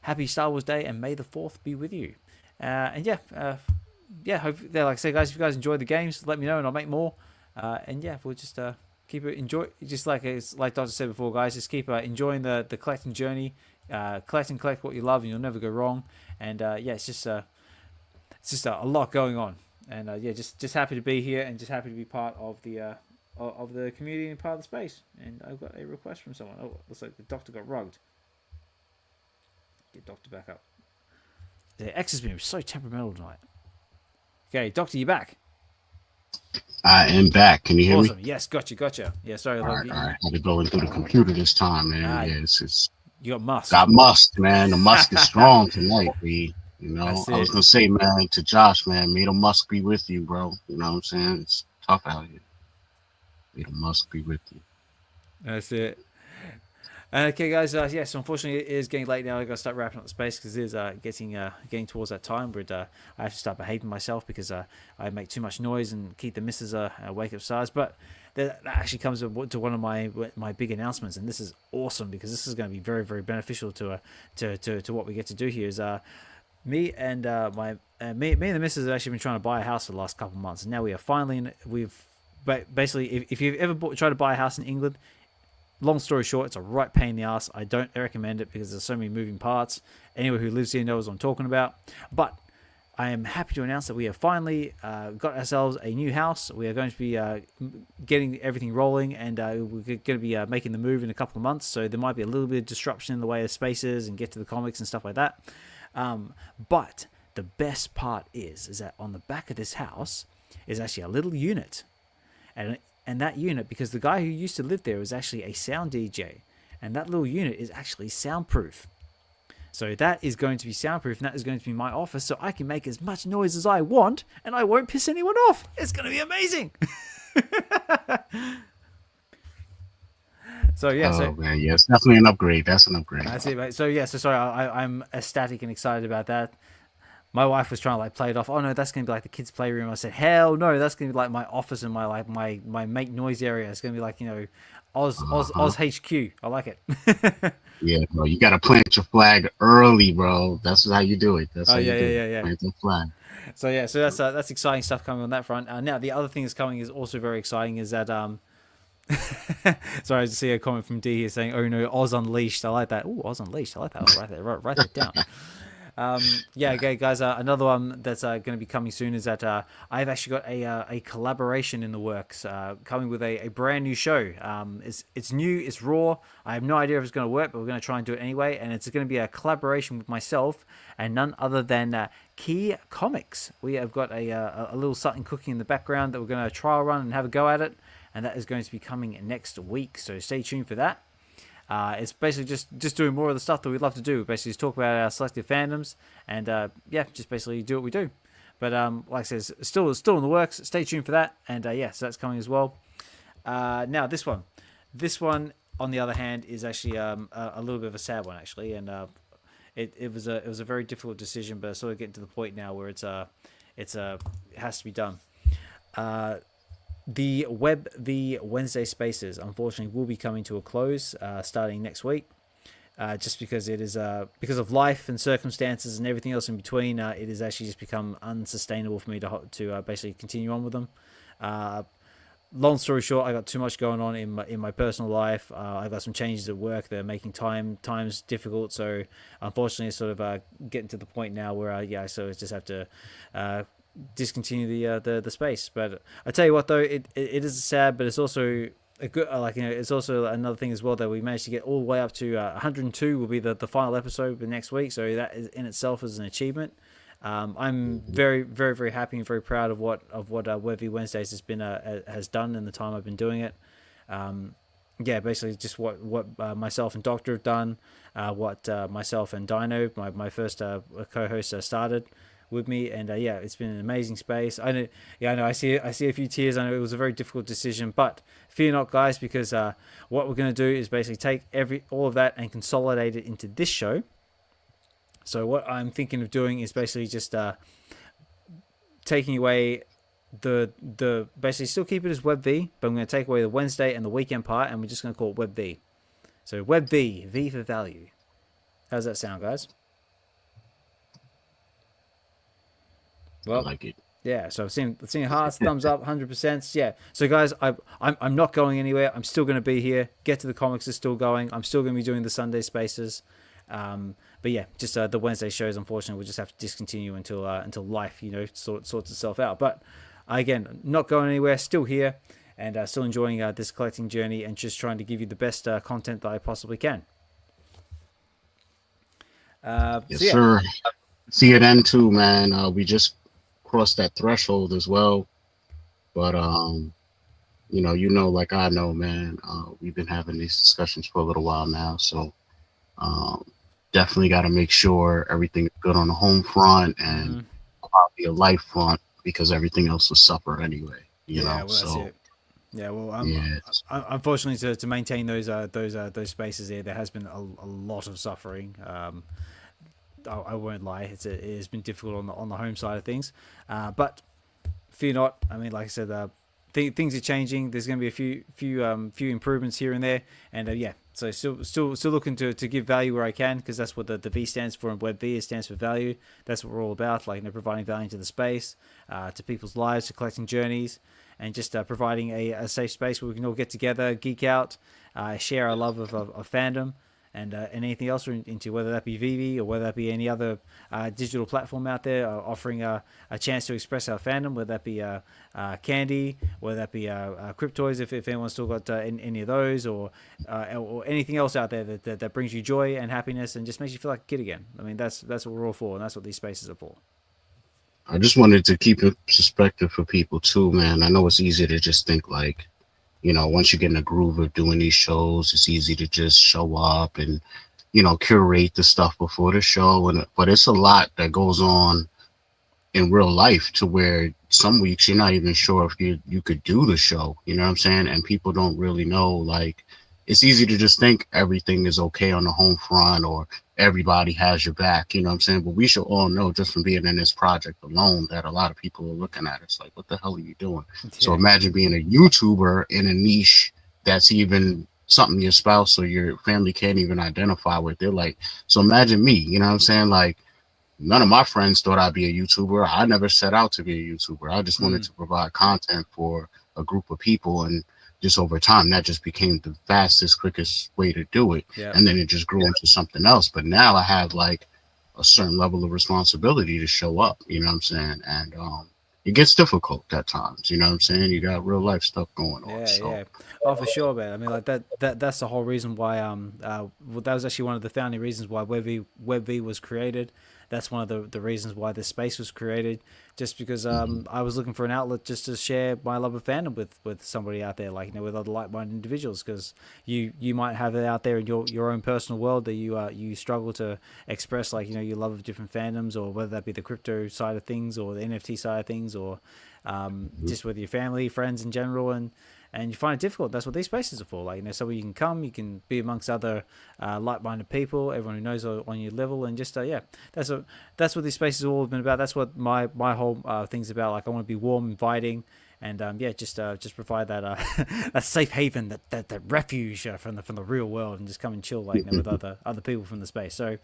happy Star Wars Day, and may the 4th be with you. Hope, like I say, guys, if you guys enjoy the games, let me know and I'll make more. We'll just keep it enjoy. Just like Doctor said before, guys, just keep enjoying the collecting journey. Collect what you love, and you'll never go wrong. And it's just a lot going on. And just happy to be here, and just happy to be part of the community and part of the space. And I've got a request from someone. Oh, looks like the Doctor got rugged. Get Doctor back up. The X has been so temperamental tonight. Okay, Doctor, you back? I am back. Can you hear Awesome. me? Yes, gotcha. Yeah, sorry. All right. I had to go in through the computer this time, man. It's you got musk. Got musk, man. The musk is strong tonight, B. You know, I was gonna say, man, to Josh, man, may the musk be with you, bro. You know what I'm saying? It's tough out here. May the musk be with you. That's it. Okay, guys. So unfortunately, it is getting late now. I got to start wrapping up the space because it is getting towards that time where I have to start behaving myself because I make too much noise and keep the missus awake upstairs. But that actually comes to one of my big announcements, and this is awesome because this is going to be very, very beneficial to what we get to do here. Is me and the missus have actually been trying to buy a house for the last couple of months, and now we are finally basically, if you've ever tried to buy a house in England, long story short, it's a right pain in the ass. I don't recommend it because there's so many moving parts. Anyone who lives here knows what I'm talking about. But I am happy to announce that we have finally got ourselves a new house. We are going to be getting everything rolling, and we're going to be making the move in a couple of months. So there might be a little bit of disruption in the way of spaces and get to the comics and stuff like that. But the best part is that on the back of this house is actually a little unit. And that unit, because the guy who used to live there was actually a sound DJ, and that little unit is actually soundproof. So that is going to be soundproof, and that is going to be my office, so I can make as much noise as I want, and I won't piss anyone off. It's going to be amazing. Man, yeah, it's definitely an upgrade. That's an upgrade. That's it, mate. So sorry, I'm ecstatic and excited about that. My wife was trying to play it off. Oh no, that's gonna be like the kids' playroom. I said, hell no, that's gonna be like my office and my make noise area. It's gonna be like Oz HQ. I like it. Yeah, bro, you gotta plant your flag early, bro. That's how you do it. That's how you do it. Yeah. Plant the flag. So that's exciting stuff coming on that front. Now the other thing that's coming is also very exciting. Is that sorry, I just see a comment from D here saying, "Oh no, Oz Unleashed." I like that. Oh, Oz Unleashed. I like that. I'll write that down. Okay, guys. Another one that's going to be coming soon is that I've actually got a collaboration in the works, coming with a brand new show. It's new, it's raw. I have no idea if it's going to work, but we're going to try and do it anyway. And it's going to be a collaboration with myself and none other than Key Comics. We have got a little something cooking in the background that we're going to trial run and have a go at it, and that is going to be coming next week. So stay tuned for that. It's basically just doing more of the stuff that we'd love to do. Basically, just talk about our selective fandoms and just basically do what we do. But like I said, it's still in the works. Stay tuned for that. And so that's coming as well. Now this one on the other hand is actually a little bit of a sad one actually, and it was a very difficult decision, but sort of getting to the point now where it has to be done. The Web V Wednesday spaces, unfortunately, will be coming to a close starting next week, just because it is because of life and circumstances and everything else in between. It has actually just become unsustainable for me to basically continue on with them. Long story short, I got too much going on in my personal life. I got some changes at work that are making times difficult. So unfortunately, it's sort of getting to the point now where so I just have to discontinue the space. But I tell you what though, it is sad, but it's also a good it's also another thing as well that we managed to get all the way up to 102 will be the final episode of next week, so that is in itself is an achievement. I'm very, very, very happy and very proud of what Web V Wednesdays has done in the time I've been doing it. Yeah, basically just what myself and Doctor have done, what myself and Dino, my first co-host, started with me, and yeah, it's been an amazing space. I know, yeah, I know. I see a few tears. I know it was a very difficult decision, but fear not, guys, because what we're going to do is basically take all of that and consolidate it into this show. So what I'm thinking of doing is basically just taking away the basically still keep it as Web V, but I'm going to take away the Wednesday and the weekend part, and we're just going to call it Web V. So Web V, V for value. How's that sound, guys? Well, I like it. Yeah, so I've seen hearts, thumbs up, 100%. Yeah. So guys, I'm not going anywhere. I'm still going to be here. Get to the Comics is still going. I'm still going to be doing the Sunday spaces. But yeah, just the Wednesday shows, unfortunately, we'll just have to discontinue until life, sorts itself out. But again, not going anywhere, still here, and still enjoying this collecting journey, and just trying to give you the best content that I possibly can. Yes, so yeah. sir. See you then too, man. We just crossed that threshold as well, but like I know, man. We've been having these discussions for a little while now, so definitely got to make sure everything is good on the home front and quality of life front, because everything else will suffer anyway. You know, well, so. That's it. Yeah, well, unfortunately, to maintain those spaces there has been a lot of suffering. I won't lie, it has been difficult on the home side of things, but fear not. I mean, like I said, things are changing. There's going to be a few improvements here and there, and yeah. So still looking to give value where I can, because that's what the V stands for, and Web V stands for value. That's what we're all about, like providing value to the space, to people's lives, to collecting journeys, and just providing a safe space where we can all get together, geek out, share our love of fandom, and anything else we're into, whether that be VeVe or whether that be any other digital platform out there offering a chance to express our fandom, whether that be Candy, whether that be Cryptoys, if anyone's still got any of those, or anything else out there that brings you joy and happiness and just makes you feel like a kid again. I mean, that's what we're all for, and that's what these spaces are for. I just wanted to keep it perspective for people too, man. I know it's easy to just think like, once you get in the groove of doing these shows, it's easy to just show up and, curate the stuff before the show. But it's a lot that goes on in real life, to where some weeks you're not even sure if you could do the show. You know what I'm saying? And people don't really know. Like, it's easy to just think everything is okay on the home front, or everybody has your back. You know what I'm saying? But we should all know, just from being in this project alone, that a lot of people are looking at us like, what the hell are you doing? Yeah. So imagine being a YouTuber in a niche that's even something your spouse or your family can't even identify with. They're like, so imagine me, you know what I'm saying? Like, none of my friends thought I'd be a YouTuber. I never set out to be a YouTuber. I just wanted to provide content for a group of people, and just over time, that just became the fastest, quickest way to do it. Yeah. And then it just grew into something else. But now I have like a certain level of responsibility to show up, you know what I'm saying? And it gets difficult at times, you know what I'm saying? You got real life stuff going on. Yeah. Oh, for sure, man. I mean, like that's the whole reason why that was actually one of the founding reasons why Web V was created. That's one of the reasons why this space was created, just because I was looking for an outlet just to share my love of fandom with somebody out there, like, with other like-minded individuals, because you might have it out there in your own personal world that you struggle to express, like, your love of different fandoms, or whether that be the crypto side of things or the NFT side of things, or just with your family, friends in general, and you find it difficult. That's what these spaces are for. Like, somewhere you can come, you can be amongst other like-minded people, everyone who knows on your level, and just that's what these spaces have all been about. That's what my whole thing's about. Like, I want to be warm, inviting, and just provide that that safe haven, that refuge from the real world, and just come and chill, like, with other people from the space. So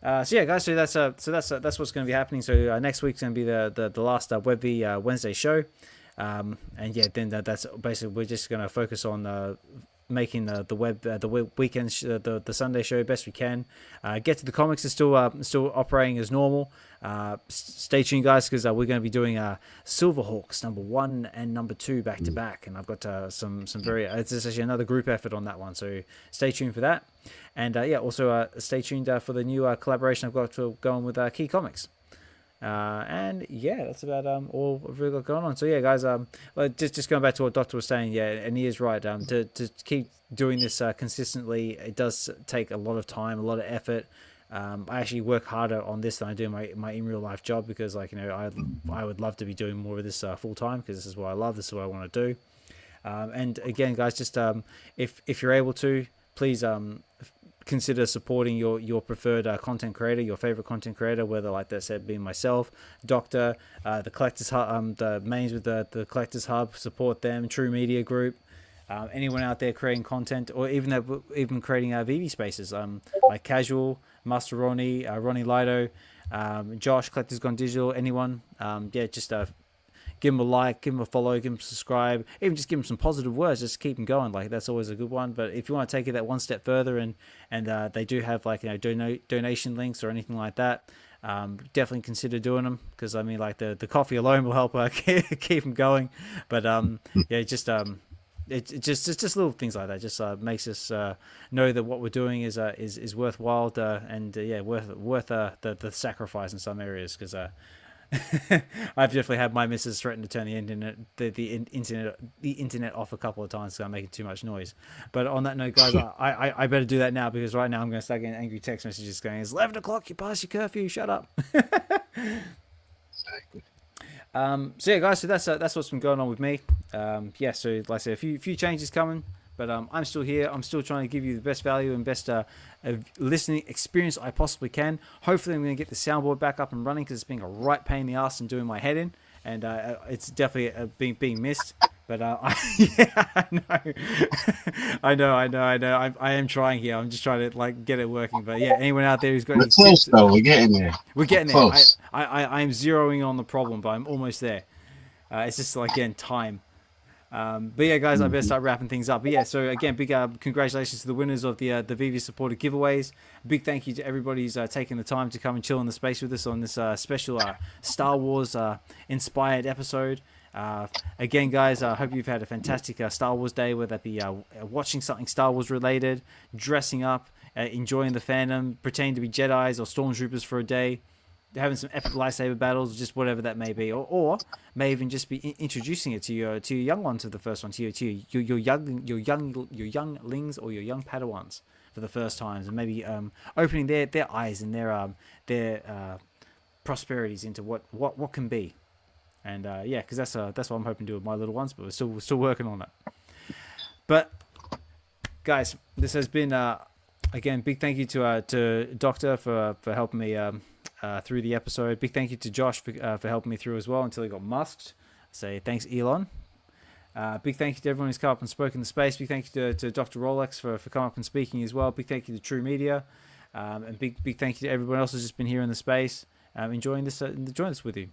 yeah, guys. So that's what's going to be happening. So next week's going to be the last Web V Wednesday show. And yeah, then that's basically, we're just going to focus on making the weekend the Sunday show best we can. Get to the Comics is still operating as normal. Stay tuned, guys, because we're going to be doing Silverhawks #1 and #2 back to back, and I've got some very it's actually another group effort on that one, so stay tuned for that. And also stay tuned for the new collaboration I've got going with Key Comics. And yeah, that's about all I've really got going on. So yeah, guys, just going back to what Doctor was saying, yeah, and he is right. To keep doing this consistently, it does take a lot of time, a lot of effort. I actually work harder on this than I do my in real life job, because like, you know, I would love to be doing more of this full time, because this is what I love, this is what I want to do. And again, guys, just if you're able to, please consider supporting your preferred content creator, your favorite content creator, whether, like that said, being myself, Doctor, the Collectors Hub, the mains with the Collectors Hub, support them, True Media Group, anyone out there creating content, or even creating VeVe spaces, like Casual, Master Ronnie, Ronnie Lido, Josh, Collectors Gone Digital, anyone, yeah, just give them a like, give them a follow, give them a subscribe, even just give them some positive words, just keep them going. Like, that's always a good one. But if you want to take it that one step further, and they do have, like, you know, donation links or anything like that, definitely consider doing them, because I mean, like, the coffee alone will help keep them going. But yeah, just it's just little things like that just makes us know that what we're doing is worthwhile, and yeah, worth the sacrifice in some areas, because I've definitely had my missus threaten to turn the internet off a couple of times, because I'm making too much noise. But on that note, guys, I better do that now, because right now I'm going to start getting angry text messages going, "It's 11 o'clock, you passed your curfew, shut up." So yeah, guys, so that's what's been going on with me. Yeah, so like I said, a few changes coming, but I'm still here. I'm still trying to give you the best value and best listening experience I possibly can. Hopefully, I'm going to get the soundboard back up and running, because it's being a right pain in the ass and doing my head in, and it's definitely being missed. But yeah, I know. I am trying here. I'm just trying to, like, get it working. But yeah, anyone out there who's got We're close though. We're getting there. We're getting there. Close. I'm zeroing on the problem, but I'm almost there. It's just, like, again, time. But yeah, guys, I better start wrapping things up. But yeah, so again, big congratulations to the winners of the VeVe supported giveaways. Big thank you to everybody who's taking the time to come and chill in the space with us on this special Star Wars inspired episode. Again, guys, I hope you've had a fantastic Star Wars day, whether that be watching something Star Wars related, dressing up, enjoying the fandom, pretending to be Jedis or Stormtroopers for a day, having some epic lightsaber battles, just whatever that may be, or may even just be introducing it to your young ones for the first one, to your younglings or your young Padawans for the first times, and maybe opening their eyes and their prosperities into what can be. And yeah, because that's what I'm hoping to do with my little ones, but we're still working on it. But guys, this has been again, big thank you to Doctor for helping me through the episode. Big thank you to Josh for helping me through as well until he got musked. Say thanks, Elon. Big thank you to everyone who's come up and spoken in the space. Big thank you to Dr. Rolex for coming up and speaking as well. Big thank you to True Media, and big thank you to everyone else who's just been here in the space, enjoying this with you.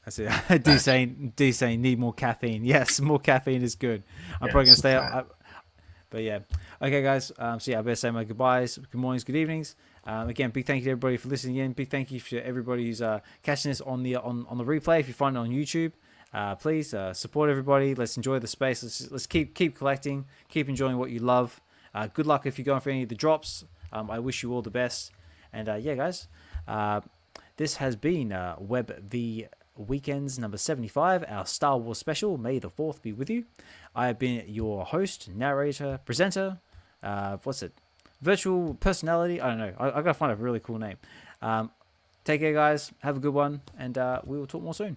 That's it. D saying need more caffeine. Yes, more caffeine is good. I'm probably gonna stay up. But yeah, okay, guys. So yeah, I better say my goodbyes, good mornings, good evenings. Again, big thank you to everybody for listening in. Big thank you to everybody who's catching this on the replay. If you find it on YouTube, please support everybody. Let's enjoy the space. Let's keep collecting. Keep enjoying what you love. Good luck if you're going for any of the drops. I wish you all the best. And yeah, guys, this has been Web V Weekends number 75, our Star Wars special. May the 4th be with you. I have been your host, narrator, presenter. What's it? Virtual personality? I don't know. I gotta find a really cool name. Take care, guys. Have a good one, and we will talk more soon.